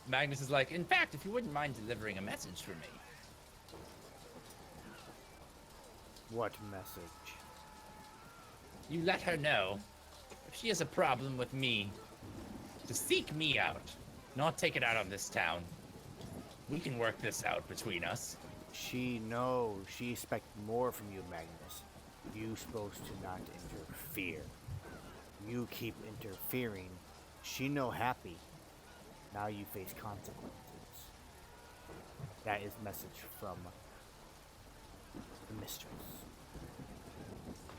Magnus is like, in fact, if you wouldn't mind delivering a message for me. What message? You let her know, if she has a problem with me, to seek me out, not take it out on this town. We can work this out between us. She knows. She expects more from you, Magnus. You supposed to not interfere. You keep interfering. She no happy. Now you face consequences. That is message from the mistress.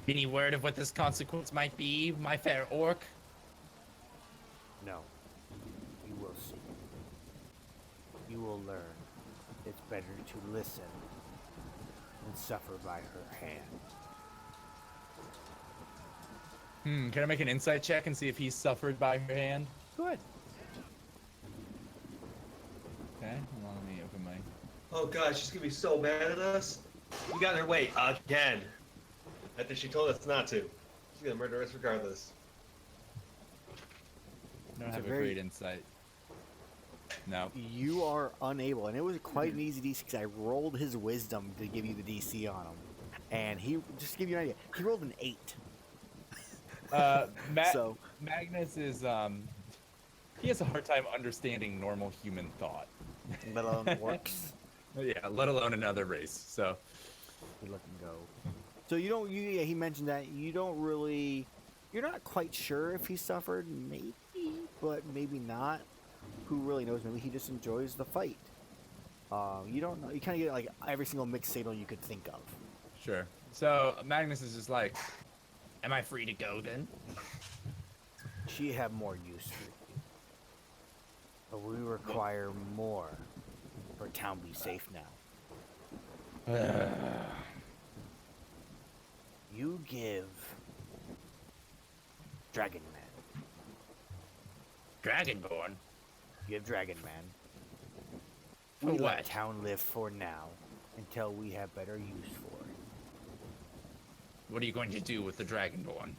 Any word of what this consequence might be, my fair orc? No. You will see. You will learn. It's better to listen than suffer by her hand. Can I make an insight check and see if he's suffered by her hand? Good. Okay, hold on, let me open my... Oh god, she's gonna be so mad at us. We got in her way again. After she told us not to. She's gonna murder us regardless. I don't It's have a a very- great insight. No. You are unable, and it was quite an easy DC because I rolled his wisdom to give you the DC on him. And he, just to give you an idea, he rolled an 8. So- Magnus is, he has a hard time understanding normal human thought. Let alone orcs. Yeah, let alone another race, so... You look and go. So you don't, yeah, he mentioned that you don't really, you're not quite sure if he suffered, maybe, but maybe not. Who really knows? Maybe he just enjoys the fight. You don't know. You kind of get like every single mixed signal you could think of. Sure. So Magnus is just like, am I free to go then? She have more use for you. But we require more for town be safe now. You give Dragon Man. Dragonborn? Give Dragon Man. For We let what? town live for now until we have better use for it. What are you going to do with the Dragonborn?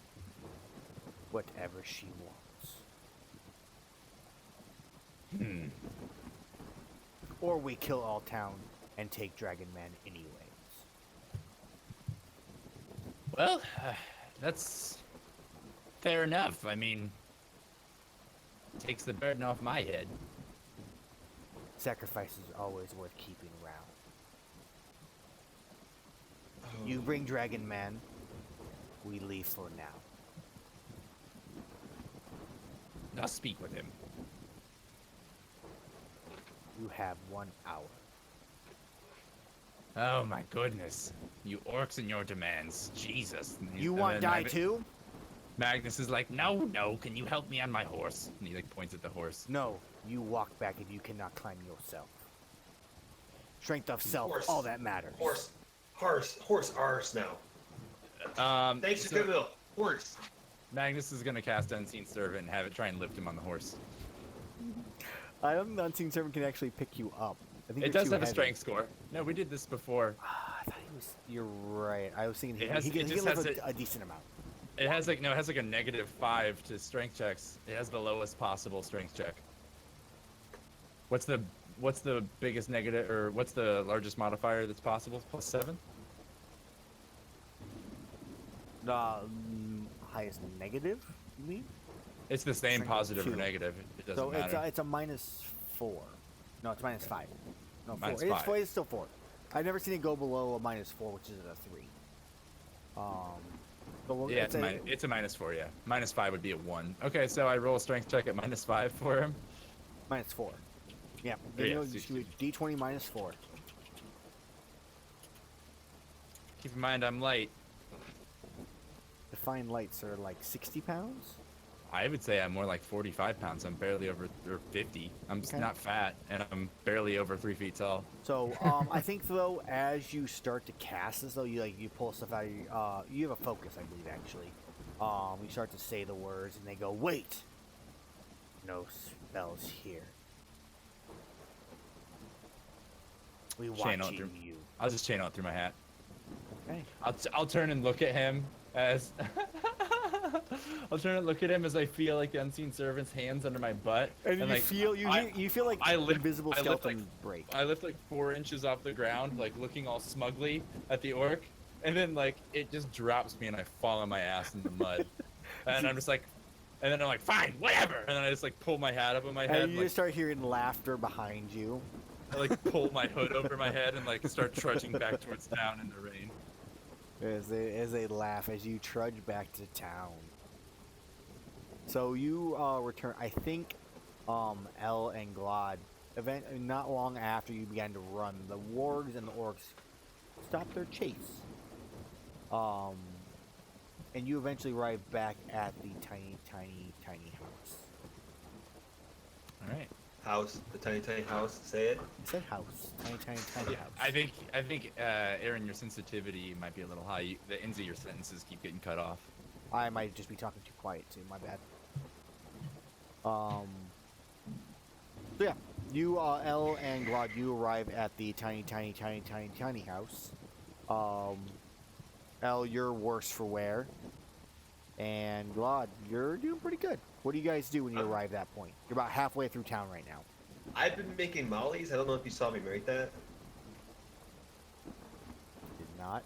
Whatever she wants. Or we kill all town and take Dragon Man anyways. Well, that's fair enough. I mean, takes the burden off my head. Sacrifice is always worth keeping around. You bring Dragon Man, we leave for now. I'll speak with him. You have 1 hour. Oh my goodness. You orcs and your demands. Jesus. You And want then die too? Magnus is like, no, can you help me on my horse? And he like points at the horse. No, you walk back if you cannot climb yourself. Strength of self, Horse. all that matters. Horse ours now. Thanks to so Goodwill. Horse. Magnus is gonna cast Unseen Servant and have it try and lift him on the horse. I don't think the Unseen Servant can actually pick you up. I think It you're does too have a heavy. strength score. No, we did this before. I thought he was. You're right. I was thinking It has- he it can just live has a decent amount. It has like a -5 to strength checks. It has the lowest possible strength check. What's the biggest negative, or what's the largest modifier that's possible? +7? Highest negative, you mean? It's the same Strength positive or 2. negative. It doesn't So matter. it's a -4. No, it's -5. No, 4. Minus It's 5. 4. It's still 4. I've never seen it go below a -4, which is a 3. But Yeah, it's a -4. Yeah, -5 would be a 1. Okay, so I roll a strength check at -5 for him. -4. Yeah, Yeah, you know, so- just do D20 -4. Keep in mind I'm light. Define lights are like 60 pounds. I would say I'm more like 45 pounds. I'm barely over or 50. I'm Okay. not fat, and I'm barely over 3 feet tall. So I think though, as you start to cast this, though, you pull stuff out of your, you have a focus, I believe actually. You start to say the words, and they go, wait. No spells here. We Channel watching through- you. I'll just channel it through my hat. Okay. I'll turn and look at him as I'll turn and look at him as I feel like the Unseen Servant's hands under my butt, And you like, feel you feel like I lift- invisible I lift, skeleton like, break. I lift like 4 inches off the ground, like looking all smugly at the orc, and then like it just drops me and I fall on my ass in the mud, and I'm just like, and then I'm like, fine, whatever, and then I just like pull my hat up on my head, And you like, just start hearing laughter behind you. I like pull my hood over my head and like start trudging back towards town in the rain. As they laugh as you trudge back to town. So you return. I think El and Glad, not long after you began to run, the wargs and the orcs stopped their chase. And you eventually arrive back at the tiny house. All right. House. The tiny house. Say it. I said house. Tiny house. I think, Aaron, your sensitivity might be a little high. The ends of your sentences keep getting cut off. I might just be talking too quiet too. My bad. So yeah, you, El and Glad, you arrive at the tiny house. El, you're worse for wear, and Glad, you're doing pretty good. What do you guys do when you arrive at that point? You're about halfway through town right now. I've been making mollies. I don't know if you saw me make that. Did not.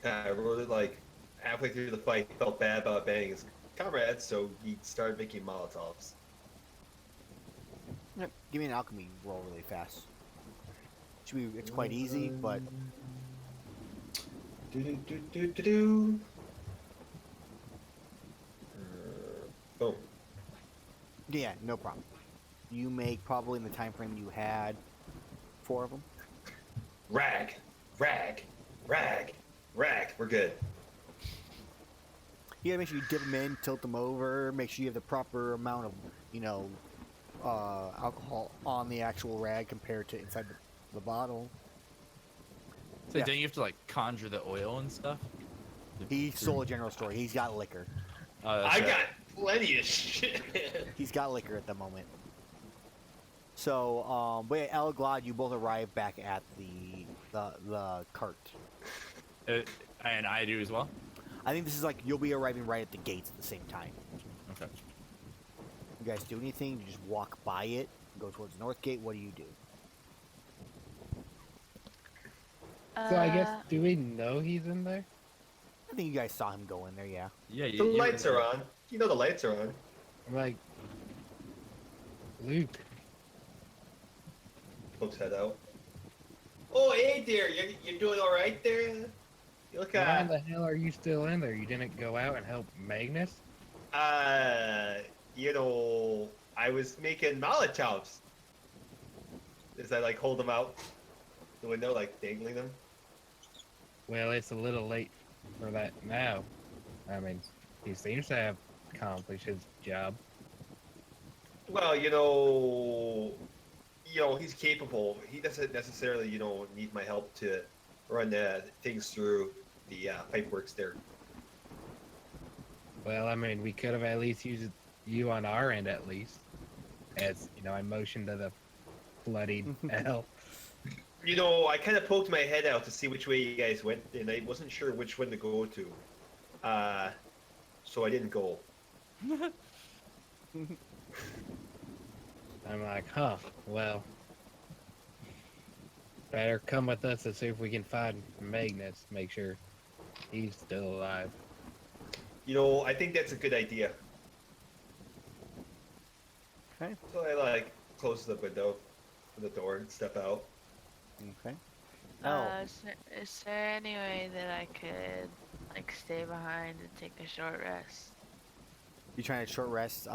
I wrote it like halfway through the fight. Felt bad about abandoning his comrades, so he started making Molotovs. Yep. Give me an alchemy roll really fast. Should be. It's quite easy, but Do. Boom. yeah, no problem. You make probably in the time frame you had 4 of them. Rag. Rag, we're good. You gotta make sure you dip them in, tilt them over, make sure you have the proper amount of, alcohol on the actual rag compared to inside the bottle. So Yeah. don't you have to like conjure the oil and stuff? He sold a general store. He's got liquor. That's I right. got plenty of shit. He's got liquor at the moment. So, but yeah, El Glad, you both arrive back at the cart. And I do as well. I think this is like you'll be arriving right at the gates at the same time. Okay. You guys do anything? You just walk by it, go towards the north gate. What do you do? So I guess, do we know he's in there? I think you guys saw him go in there. Yeah. Yeah. The lights are on. You know the lights are on. I'm like, Luke. Pokes head out. Oh, hey there. You're doing all right there? You look Why the hell are you still in there? You didn't go out and help Magnus? I was making Molotovs. As I like hold them out the window, like dangling them. Well, it's a little late for that now. I mean, he seems to have accomplished his job. Well, he's capable. He doesn't necessarily, need my help to run things through the pipeworks there. Well, I mean, we could have at least used you on our end at least. As, I motioned to the bloodied hell. I kind of poked my head out to see which way you guys went, and I wasn't sure which one to go to. So I didn't go. I'm like, well, better come with us and see if we can find Magnus, make sure he's still alive. I think that's a good idea. Okay. So I close the window, the door, and step out. Okay. Oh. Is there any way that I could stay behind and take a short rest? You trying to short rest?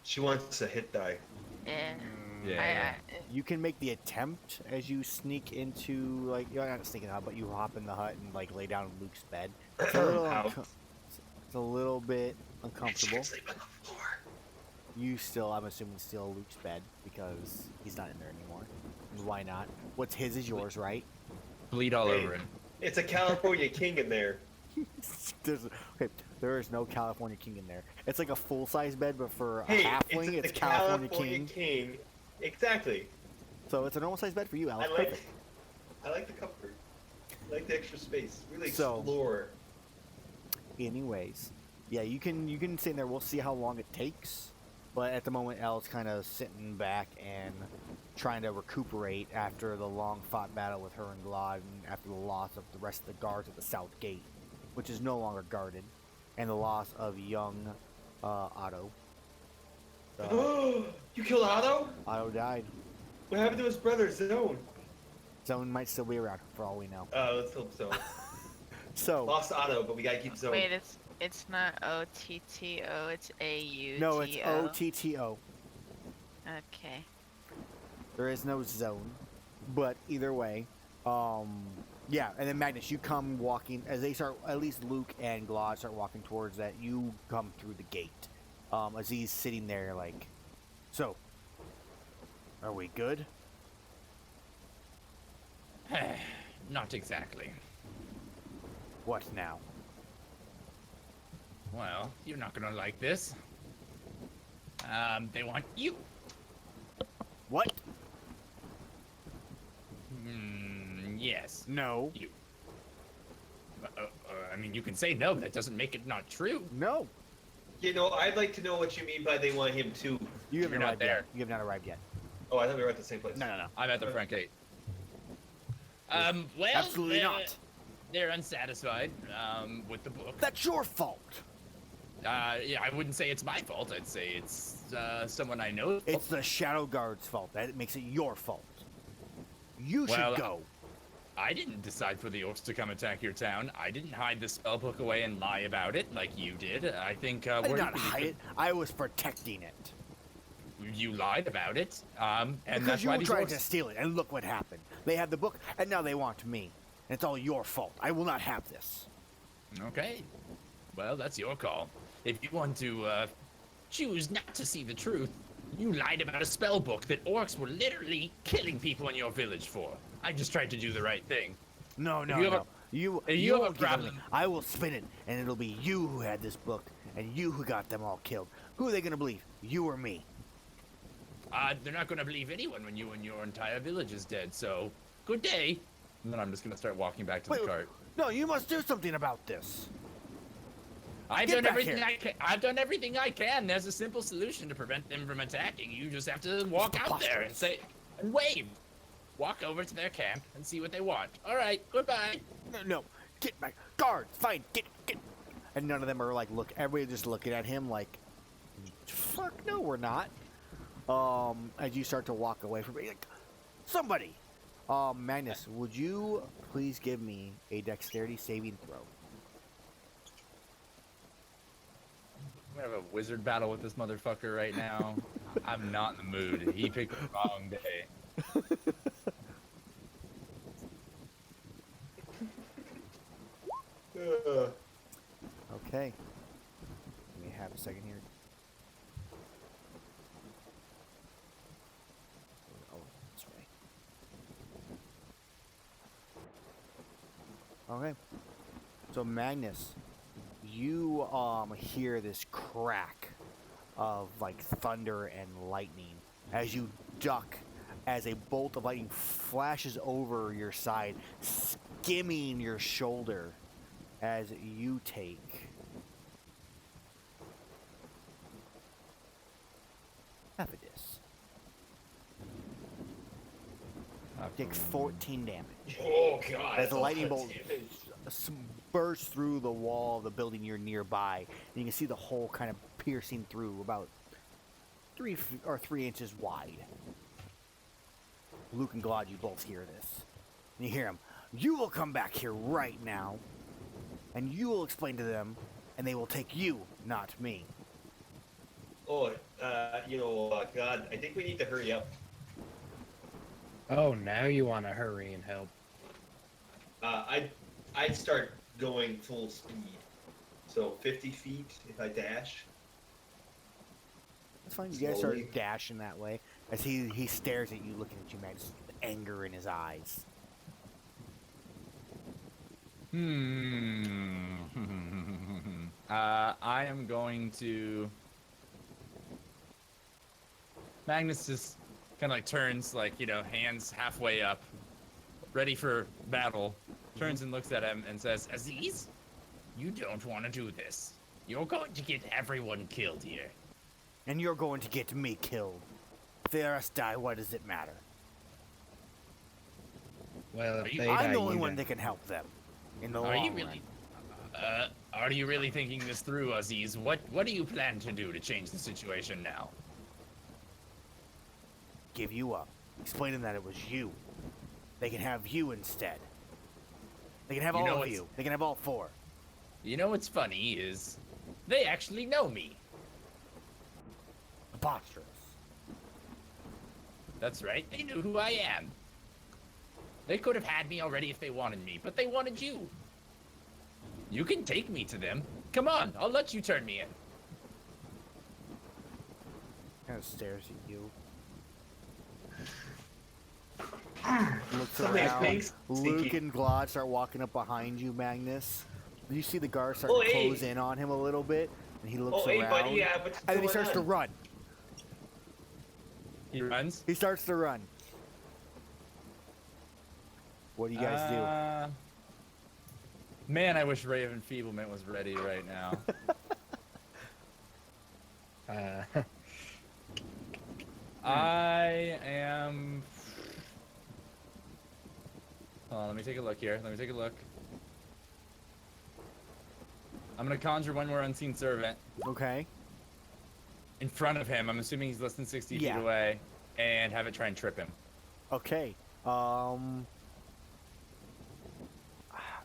She wants a hit die. Yeah. Yeah. You can make the attempt as you sneak into you're not sneaking out, but you hop in the hut and lay down in Luke's bed. It's a little, it's a little bit uncomfortable. Sleep on the floor. You still, I'm assuming, steal Luke's bed because he's not in there anymore. And why not? What's his is yours, right? Bleed all Hey. over him. It's a California king in there. There is no California king in there. It's like a full-size bed, but for a Hey, halfling, it's it's the California California king. king. Exactly. So it's a normal-sized bed for you, Alex. I like Perfect. the comfort. I like the extra space. Really So- explore. Anyways, yeah, you can sit in there. We'll see how long it takes. But at the moment, Elle's kind of sitting back and trying to recuperate after the long-fought battle with her and Glad, and after the loss of the rest of the guards at the south gate, which is no longer guarded, and the loss of young Otto. You killed Otto? Otto died. What happened to his brother, Zone? Zone might still be around, for all we know. Let's hope so. So Lost Otto, but we gotta keep Zone. Wait, it's not OTTO, it's AUTO. no, it's OTTO. Okay. There is no zone, but either way, yeah. And then Magnus, you come walking as they start. At least Luke and Glad start walking towards that. You come through the gate, as he's sitting there, so. Are we good? Not exactly. What now? Well, you're not gonna like this. They want you. What? Yes. No. You. I mean, you can say no, but that doesn't make it not true. No. I'd like to know what you mean by they want him too. You haven't You're not arrived there. yet. You have not arrived yet. Oh, I thought we were at the same place. No. I'm at the front gate. Well, Absolutely not. They're unsatisfied with the book. That's your fault. Yeah, I wouldn't say it's my fault. I'd say it's someone I know. It's the Shadowguard's fault. That makes it your fault. You Well, should go. I didn't decide for the orcs to come attack your town. I didn't hide the spellbook away and lie about it like you did. I think I did not hide it. I was protecting it. You lied about it. And Because that's you why were these trying orcs. to steal it, and look what happened. They had the book, and now they want me. and it's all your fault. I will not have this. Okay. Well, that's your call. If you want to choose not to see the truth, you lied about a spell book that orcs were literally killing people in your village for. I just tried to do the right thing. No, If no, you have no. a- You if you have a won't give it to me. problem- I will spin it, and it'll be you who had this book, and you who got them all killed. Who are they gonna believe? You or me? They're not going to believe anyone when you and your entire village is dead, so good day. And then I'm just going to start walking back to Wait, the cart. No, you must do something about this. I've get done back everything here. I can. I've done everything I can. There's a simple solution to prevent them from attacking. You just have to walk out there and say, and wave. Walk over to their camp and see what they want. All right, goodbye. No, get back. Guards, fine, get. And none of them are like, everybody just looking at him like, fuck no, we're not. As you start to walk away from it, like, somebody. Magnus, would you please give me a dexterity saving throw? I'm gonna have a wizard battle with this motherfucker right now. I'm not in the mood. He picked the wrong day. Okay. Let me have a second here. Oh, this way. Okay. So Magnus, you hear this crack of like thunder and lightning as you duck as a bolt of lightning flashes over your side, skimming your shoulder as you take half a dis. Take 14 damage. Oh god. As the lightning that's bolt damage. bursts through the wall of the building you're nearby, and you can see the hole kind of piercing through about 3 inches wide. Luke and Glad, you both hear this. And you hear him, "You will come back here right now, and you will explain to them, and they will take you, not me." Oh, God, I think we need to hurry up. Oh, now you want to hurry and help. I'd start going full speed. So 50 feet if I dash. That's fine. You guys start Slowly. dashing that way as he stares at you, looking at you, man, just anger in his eyes. I am going to. Magnus just kind of like turns, like, hands halfway up, ready for battle. Turns and looks at him and says, "Aziz, you don't want to do this. You're going to get everyone killed here." And you're going to get me killed. If the rest die, what does it matter? Well, Are if you- they I'm die, the only you one die. that can help them. In the Are long you really? run. Are you really thinking this through, Aziz? What do you plan to do to change the situation now? Give you up. Explain to them that it was you. They can have you instead. They can have You know all of it's- you. They can have all 4. You know what's funny is they actually know me. Preposterous. That's right, they knew who I am. They could have had me already if they wanted me, but they wanted you. You can take me to them. Come on, I'll let you turn me in. Kind of stares at you. Looks Something around. thinks Luke sneaky. and Glad start walking up behind you, Magnus. You see the guards start Oh, to hey. close in on him a little bit, and he looks Oh, hey, around. buddy, yeah, what's And then he going starts to on? run. He runs. He starts to run. What do you guys do? Man, I wish Ray of Enfeeblement was ready right now. I am. Hold on, let me take a look here. Let me take a look. I'm gonna conjure one more unseen servant Okay. in front of him. I'm assuming he's less than 60 Yeah. feet away, and have it try and trip him. Okay.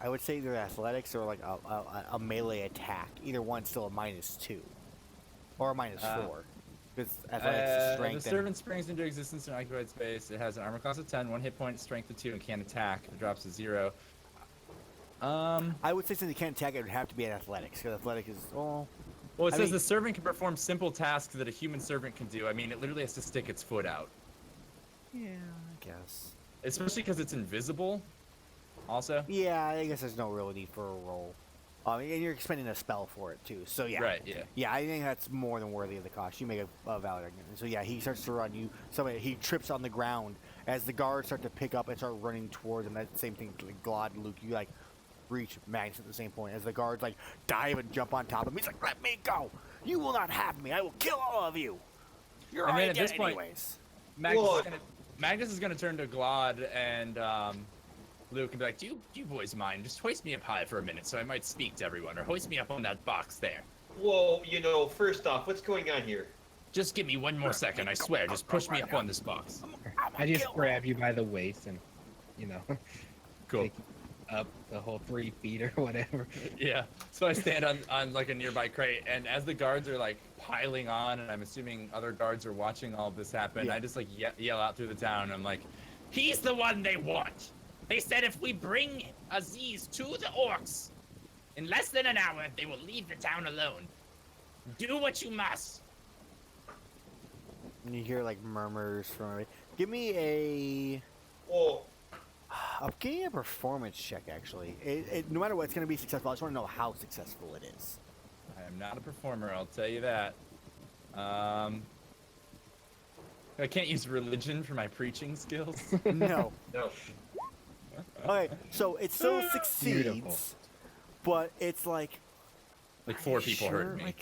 I would say either athletics or like a melee attack. Either one's still a -2. Or a -4. Because athletics is The strength and... servant springs into existence in an occupied space. It has an armor class of 10, 1 hit point, strength of 2, and can't attack. It drops to 0. I would say since he can't attack, it would have to be an athletics. Because athletic is Well, it I says mean- the servant can perform simple tasks that a human servant can do. I mean, it literally has to stick its foot out. yeah, I guess. Especially because it's invisible. Also. Yeah, I guess there's no real need for a roll. And you're expending a spell for it too. So yeah. Right. Yeah. Yeah, I think that's more than worthy of the cost. You make a valid argument. So yeah, he starts to run you. He trips on the ground as the guards start to pick up and start running towards him. That same thing, like Glod and Luke. You like reach Magnus at the same point as the guards like dive and jump on top of him. He's like, "Let me go! You will not have me! I will kill all of you! You're And then already at this dead point- anyways." Magnus is gonna turn to Glod and Luke and be like, "Do you boys mind? Just hoist me up high for a minute, so I might speak to everyone, or hoist me up on that box there. Whoa, first off, what's going on here? Just give me one more second, I swear. Just push me up on this box." I just grab you by the waist and, Cool. take you up the whole 3 feet or whatever. Yeah. So I stand on like a nearby crate, and as the guards are like piling on, and I'm assuming other guards are watching all this happen, Yeah. I just like yell out through the town. I'm like, "He's the one they want. They said if we bring Aziz to the orcs, in less than an hour, they will leave the town alone. Do what you must." And you hear like murmurs from everybody. Give me Whoa, give me a performance check. Actually, no matter what, it's going to be successful. I just want to know how successful it is. I am not a performer, I'll tell you that. I can't use religion for my preaching skills. No. no. Okay, so it still succeeds, Beautiful. but it's like Like 4 are you people sure? heard me.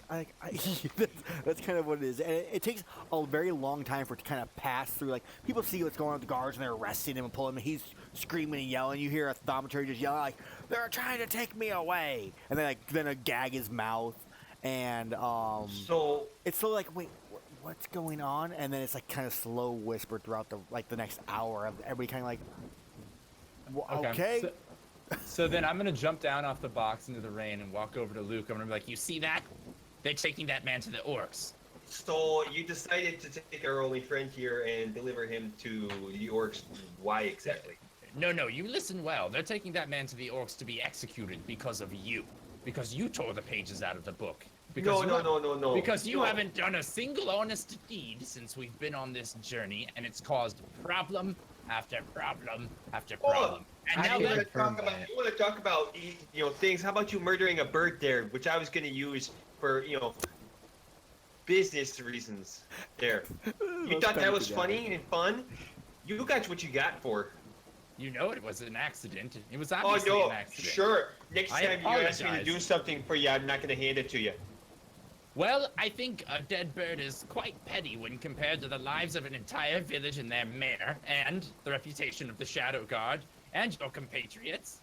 That's kind of what it is, and it takes a very long time for it to kind of pass through. Like people see what's going on with the guards, and they're arresting him and pulling him. And he's screaming and yelling. You hear a thaumaturgy just yelling like, "They're trying to take me away!" And then a gag his mouth, and So, it's still like, wait, what's going on? And then it's like kind of slow whisper throughout the next hour of everybody kind of like, okay. So then I'm gonna jump down off the box into the rain and walk over to Luke. I'm gonna be like, "You see that? They're taking that man to the orcs." so you decided to take our only friend here and deliver him to the orcs. Why exactly? No, you listen well. They're taking that man to the orcs to be executed because of you. Because you tore the pages out of the book. Because No. Because you No. haven't done a single honest deed since we've been on this journey, and it's caused problem after problem after problem. And now You that want to talk about things? How about you murdering a bird there, which I was going to use for business reasons. There, you thought that was funny and fun? You got what you got for. you know it was an accident. It was Oh obviously no, an accident. sure. Next I time you ask me to apologize. do something for you, I'm not going to hand it to you. Well, I think a dead bird is quite petty when compared to the lives of an entire village and their mayor, and the reputation of the Shadowguard, and your compatriots.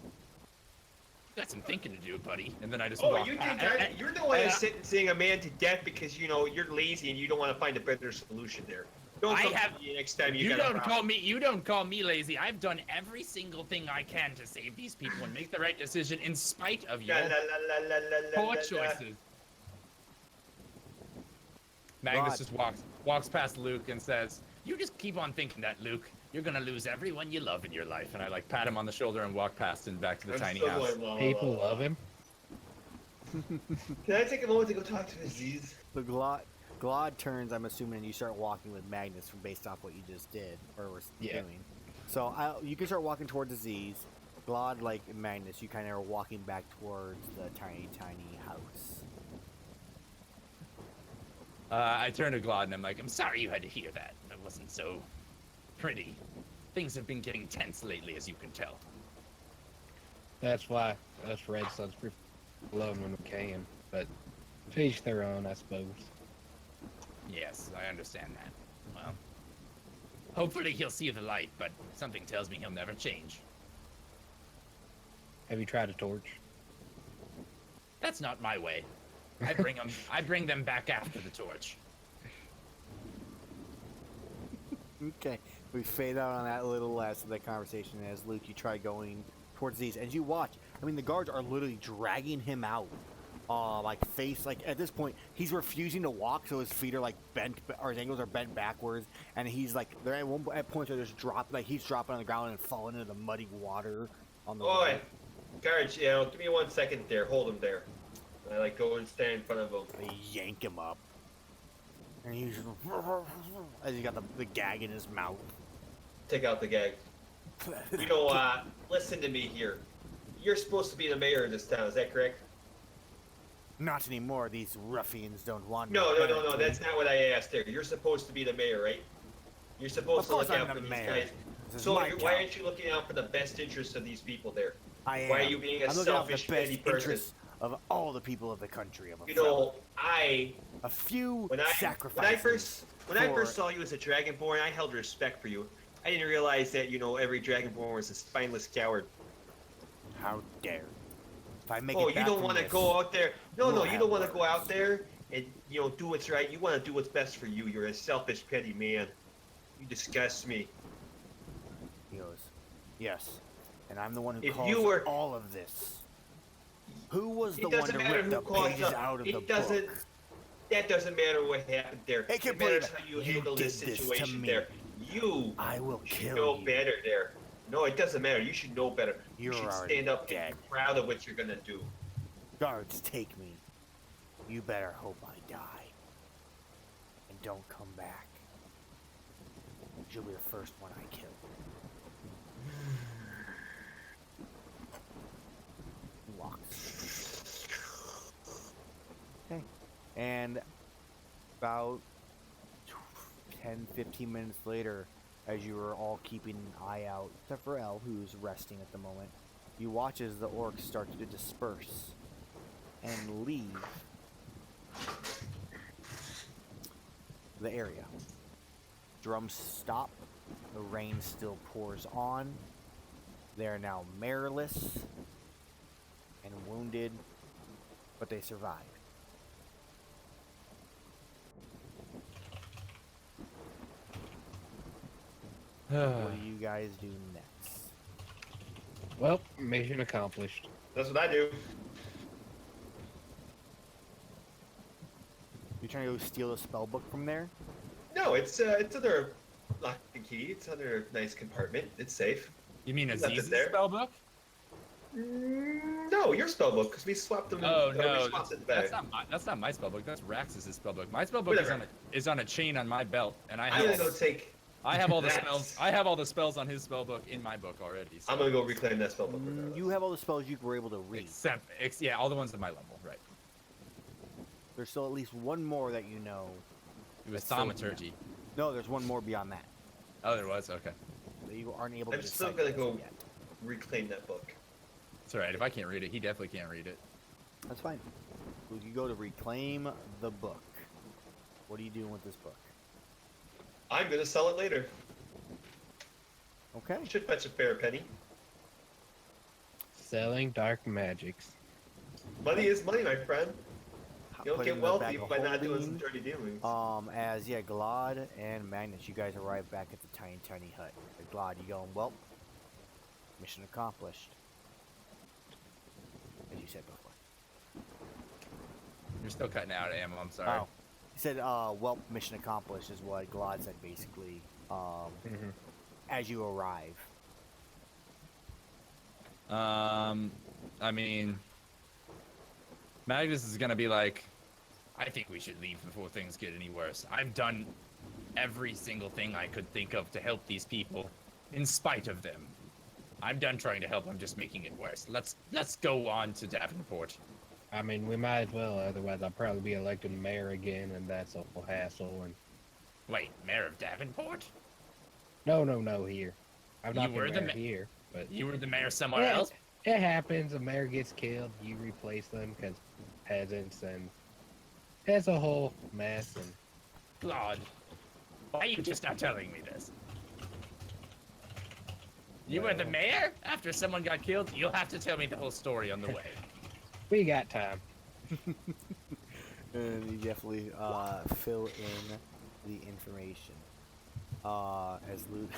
You got some thinking to do, buddy. And then I just Oh, walk you past- think you're the one that's sentencing a man to death because you're lazy and you don't want to find a better solution there. Don't I come have- to me next time you You got a don't problem. call me lazy. I've done every single thing I can to save these people and make the right decision in spite of La, your la, la, la, la, la, poor la, la. choices. Magnus Rod. just walks past Luke and says, "You just keep on thinking that, Luke. You're gonna lose everyone you love in your life." And I like pat him on the shoulder and walk past him back to the I'm tiny still house. going, la, la, People la, la. love him. Can I take a moment to go talk to Aziz? The Glod turns, I'm assuming, and you start walking with Magnus from based off what you just did or were Yeah. doing. So you can start walking towards Aziz. Glod, like Magnus, you kind of are walking back towards the tiny house. I turn to Glod and I'm like, "I'm sorry you had to hear that. It wasn't so pretty. Things have been getting tense lately, as you can tell." That's why us Red Suns prefer alone when we can. But to each their own, I suppose. Yes, I understand that. Well, hopefully he'll see the light, but something tells me he'll never change. Have you tried a torch? That's not my way. I bring them back after the torch. Okay, we fade out on that a little less of the conversation as Luke, you try going towards these. As you watch, I mean, the guards are literally dragging him out. At this point, he's refusing to walk, so his feet are like bent, or his ankles are bent backwards, and he's like, they're at points where there's he's dropping on the ground and falling into the muddy water. on the Oi, right. guards, give me 1 second there. Hold him there. I like go and stand in front of him. They yank him up. And he's just, as he got the gag in his mouth. Take out the gag. Listen to me here. You're supposed to be the mayor of this town, is that correct? Not anymore. These ruffians don't want No, my no. That's territory. not what I asked there. You're supposed to be the mayor, right? You're supposed Of to course look I'm out the for these mayor. guys. This is So my why town. aren't you looking out for the best interests of these people there? I am. Why are you being a I'm looking out for selfish, the best petty person? interests of all the people of the country. Of a You know, a few when I sacrifices. when I first saw you as a Dragonborn, I held respect for you. I didn't realize that every Dragonborn was a spineless coward. How dare! If I make Oh, it you back don't from want to this, go out there. No, we'll you have don't want to go words. out there and do what's right. You want to do what's best for you. You're a selfish, petty man. You disgust me. He goes, yes, and I'm the one who If caused you were- all of this. Who was the It one doesn't to matter rip who the caused pages it. out of the It doesn't. book? That doesn't matter what happened there. It can It matters believe how you you handle this did this to situation me. there. You I will should kill know you. better there. No, it doesn't matter. You should know better. You're you should already stand up dead. and be proud of what you're gonna do. Guards, take me. You better hope I die. And don't come back. You'll be the first one I kill. Walks. Okay. And about 10-15 minutes later, as you were all keeping an eye out, except for Elle, who's resting at the moment, you watch as the orcs start to disperse and leave the area. Drums stop. The rain still pours on. They are now mayorless and wounded, but they survive. What do you guys do next? Well, mission accomplished. That's what I do. You trying to go steal the spell book from there? No, it's under lock and key. It's under a nice compartment. It's safe. You mean Left it Aziz's there. spell book? No, your spell book, because we swapped them. Oh we no, swapped it back. that's not my spell book. That's Raxus's spell book. My spell book Whatever. is on a chain on my belt, and I I'm have gonna go take. I have all the that. spells. I have all the spells on his spell book in my book already. So. I'm gonna go reclaim that spell book. regardless. You have all the spells you were able to read. Yeah, all the ones at my level, right? There's still at least one more that you know. It was That's so- thaumaturgy. No, there's one more beyond that Oh, there was. Okay, that you aren't able I'm to still decipher gonna go as of yet. reclaim that book. it's all right. If I can't read it, he definitely can't read it. That's fine. So you go to reclaim the book. What are you doing with this book? I'm gonna sell it later. Okay. Should fetch a fair penny. Selling dark magics. Money is money, my friend. You don't Put it get in the wealthy bag of by not doing some holding. dirty dealings. As Glad and Magnus, you guys arrive back at the tiny hut. Glad, you going, well, mission accomplished. As you said before. You're still cutting out ammo. I'm sorry. Oh. He said, well, mission accomplished is what Glad said basically, as you arrive. I mean, Magnus is gonna be like, I think we should leave before things get any worse. I've done every single thing I could think of to help these people, in spite of them. I'm done trying to help. I'm just making it worse. Let's go on to Davenport. I mean, we might as well, otherwise I'll probably be elected mayor again, and that's a whole hassle. And Wait, Mayor of Davenport? no, here. I've not You were been the mayor ma- here, but You were the mayor somewhere Yeah. else? it happens. A mayor gets killed, you replace them because peasants, and it's a whole mess. And Claude, why are you just not telling me this? You were the Well- mayor? After someone got killed? You'll have to tell me the whole story on the way. we got time. And you definitely fill in the information. As Luke.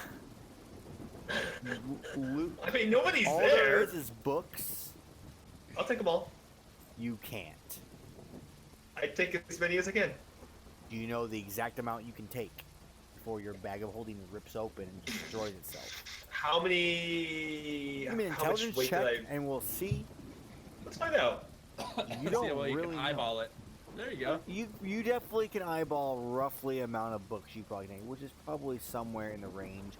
Luke. I mean, nobody's All there. is books. I'll take them all. You can't. I take as many as I can. Do you know the exact amount you can take before your bag of holding rips open and destroys itself? How many? Give me an How much intelligence weight check, did I? and we'll see. Let's find out. You See don't how well you really can know. eyeball it. There you go. You definitely can eyeball roughly amount of books you probably need, which is probably somewhere in the range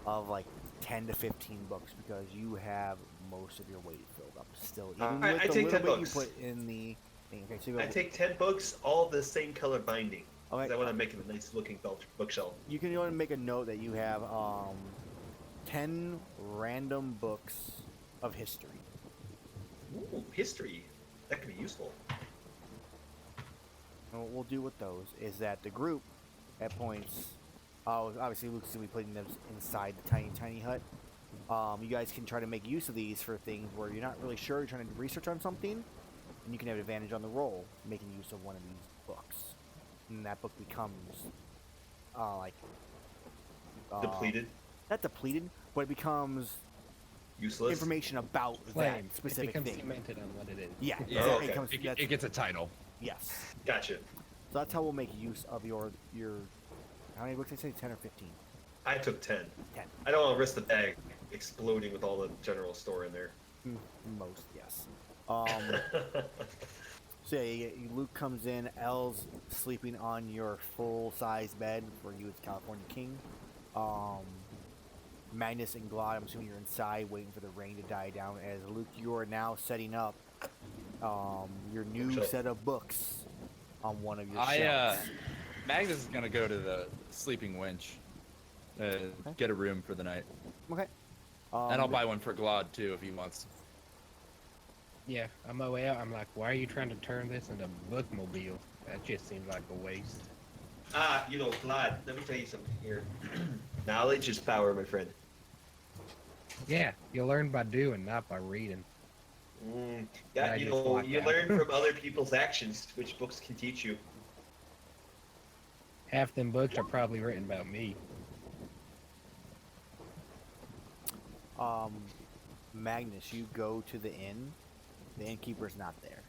of like 10 to 15 books because you have most of your weight filled up still, even I with the take little 10 bit books. you put in the thing. Okay, so you I go, take 10 books, all the same color binding. 'Cause okay, I want to make it a nice looking bookshelf. you can go ahead and make a note that you have 10 random books of history. Ooh, history. That could be useful. And what we'll do with those is that the group at points, obviously Luke's gonna be putting them inside the tiny hut. You guys can try to make use of these for things where you're not really sure, you're trying to do research on something, and you can have advantage on the roll making use of one of these books. And that book becomes Depleted. not depleted, but it becomes Useless. information about Claim. that specific it becomes thing. cemented on what it is. Yeah, Yeah, okay. it comes. It gets a title. Yes. Gotcha. So that's how we'll make use of your. How many books did I say? 10 or 15? I took 10. 10. I don't want to risk the bag exploding with all the general store in there. Most, yes. So yeah, Luke comes in. Elle's sleeping on your full-size bed for you as California King. Magnus and Glad, I'm assuming you're inside waiting for the rain to die down. As Luke, you are now setting up your new Bookshelf. set of books on one of your shelves. Magnus is gonna go to the sleeping winch, get a room for the night, Okay. and I'll buy one for Glad too if he wants. Yeah, on my way out, I'm like, why are you trying to turn this into bookmobile? That just seems like a waste. Vlad, let me tell you something here. Knowledge is power, my friend. Yeah, you learn by doing, not by reading. Yeah, I you just know, walked you out. learn from other people's actions, which books can teach you. Half them books are probably written about me. Magnus, you go to the inn. The innkeeper's not there.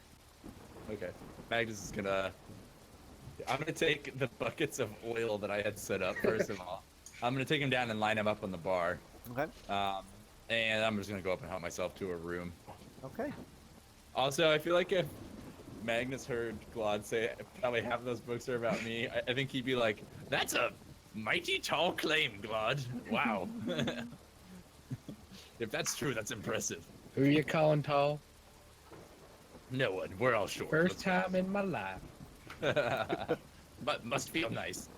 Okay. Magnus is gonna. I'm gonna take the buckets of oil that I had set up first of all. I'm gonna take them down and line them up on the bar. Okay. And I'm just gonna go up and help myself to a room. Okay. Also, I feel like if Magnus heard Glad say probably half of those books are about me, I think he'd be like, "That's a mighty tall claim, Glad. Wow." If that's true, that's impressive. Who you calling tall? No one. We're all short. First time in my life. But must feel nice.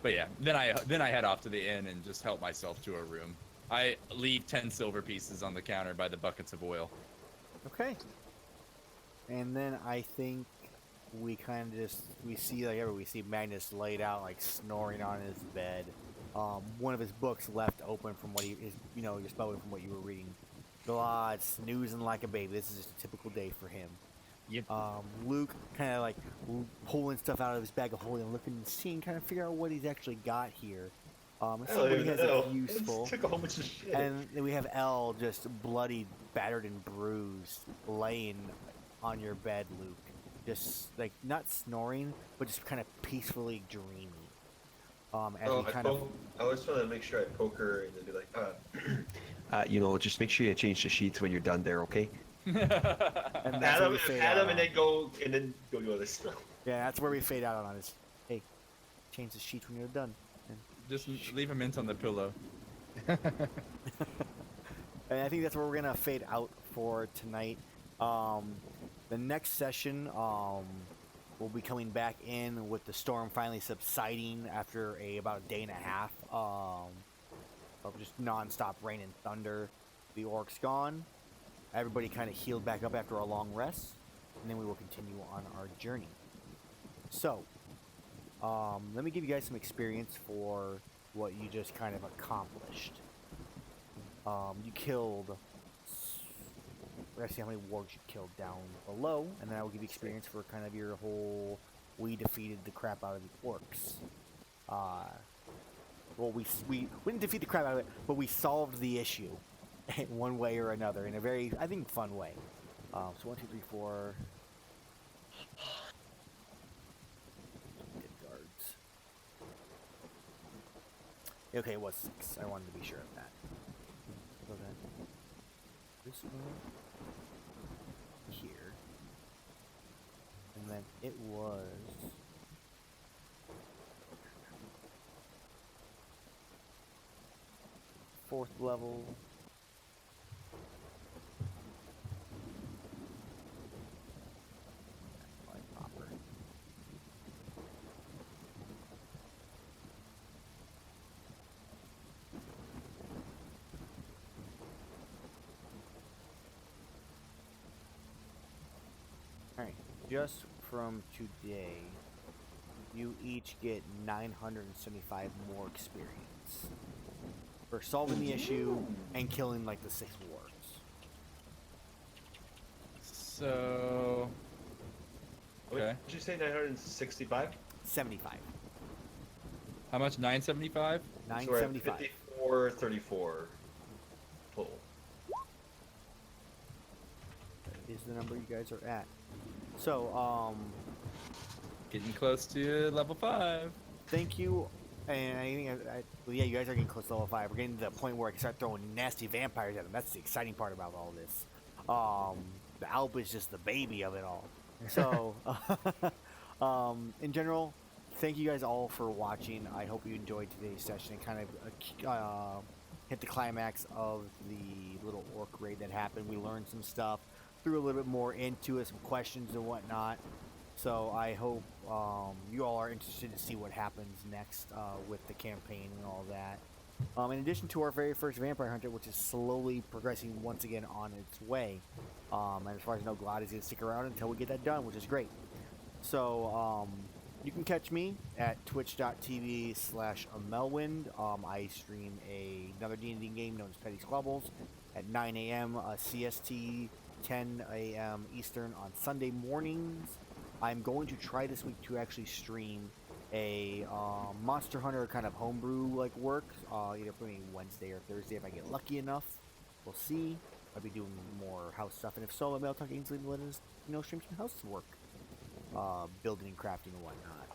But yeah, then I head off to the inn and just help myself to a room. I leave 10 silver pieces on the counter by the buckets of oil. Okay. And then I think we kind of we see Magnus laid out like snoring on his bed. One of his books left open from what just open from what you were reading. God, snoozing like a baby. This is just a typical day for him. Yep. Luke kind of like pulling stuff out of his bag of holding, looking and seeing, kind of figure out what he's actually got here. And see what he has that's useful. Took a whole bunch of shit. And then we have Elle just bloodied, battered, and bruised, laying on your bed, Luke. Just like not snoring, but just kind of peacefully dreaming. As we kind of. I always want to make sure I poke her and then be like, just make sure you change the sheets when you're done there, okay? And that's Pat where him, we fade pat out him, and then go do other stuff. Yeah, that's where we fade out on is. Hey, change the sheets when you're done. Just leave a mint on the pillow. And I think that's where we're gonna fade out for tonight. The next session, we'll be coming back in with the storm finally subsiding after about a day and a half of just non-stop rain and thunder. The orcs gone. Everybody kind of healed back up after a long rest, and then we will continue on our journey. So, let me give you guys some experience for what you just kind of accomplished. You killed. We're gonna see how many wargs you killed down below, and then I will give you experience for kind of your whole. We defeated the crap out of the orcs. Well, we didn't defeat the crap out of it, but we solved the issue in one way or another in a very, I think, fun way. So 1, 2, 3, 4. Dead guards. Okay, it was 6. I wanted to be sure of that. So then, this one here, and then it was 4th level. Like proper. Alright, just from today, you each get 975 more experience for solving the issue and killing like the 6 wards. So. Okay. Did you say 965? 75. How much? 975? So we're at 975. 5434 total. Is the number you guys are at. So, Getting close to level 5. thank you. And I think, well, yeah, you guys are getting close to level 5. We're getting to the point where I can start throwing nasty vampires at them. That's the exciting part about all this. The Alp is just the baby of it all. So, in general, thank you guys all for watching. I hope you enjoyed today's session and kind of hit the climax of the little orc raid that happened. We learned some stuff, threw a little bit more into it, some questions and whatnot. So I hope you all are interested to see what happens next with the campaign and all that. In addition to our very first Vampire Hunter, which is slowly progressing once again on its way. And as far as I know, Glad is going to stick around until we get that done, which is great. So you can catch me at twitch.tv/Amelwind. I stream another D&D game known as Petty Squabbles at 9 a.m. CST, 10 a.m. Eastern on Sunday mornings. I'm going to try this week to actually stream a Monster Hunter kind of homebrew like work, either for me Wednesday or Thursday if I get lucky enough. We'll see. I'll be doing more house stuff, and if so, maybe I'll talk to Ainsley and let us, stream some house work, building and crafting and whatnot.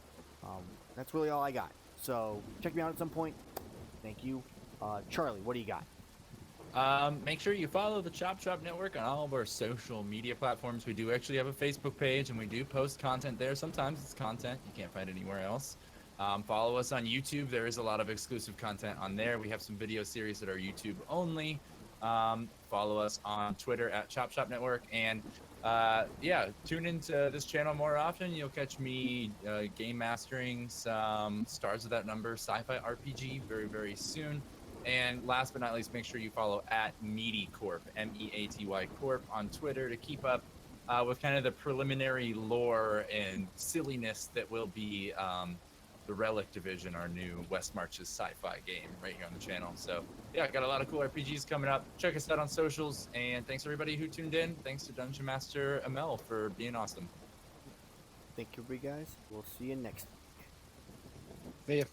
That's really all I got. So check me out at some point. Thank you. Charlie, what do you got? Make sure you follow the Chop Shop Network on all of our social media platforms. We do actually have a Facebook page, and we do post content there. Sometimes it's content you can't find anywhere else. Follow us on YouTube. There is a lot of exclusive content on there. We have some video series that are YouTube only. Follow us on Twitter at Chop Shop Network. And yeah, tune into this channel more often. You'll catch me game mastering some Stars of That Number sci-fi RPG very, very soon. And last but not least, make sure you follow at Meaty Corp, MEATY Corp on Twitter to keep up with kind of the preliminary lore and silliness that will be the Relic Division, our new West Marches sci-fi game right here on the channel. So yeah, got a lot of cool RPGs coming up. Check us out on socials, and thanks everybody who tuned in. Thanks to Dungeon Master Amel for being awesome. Thank you, guys. We'll see you next. See ya.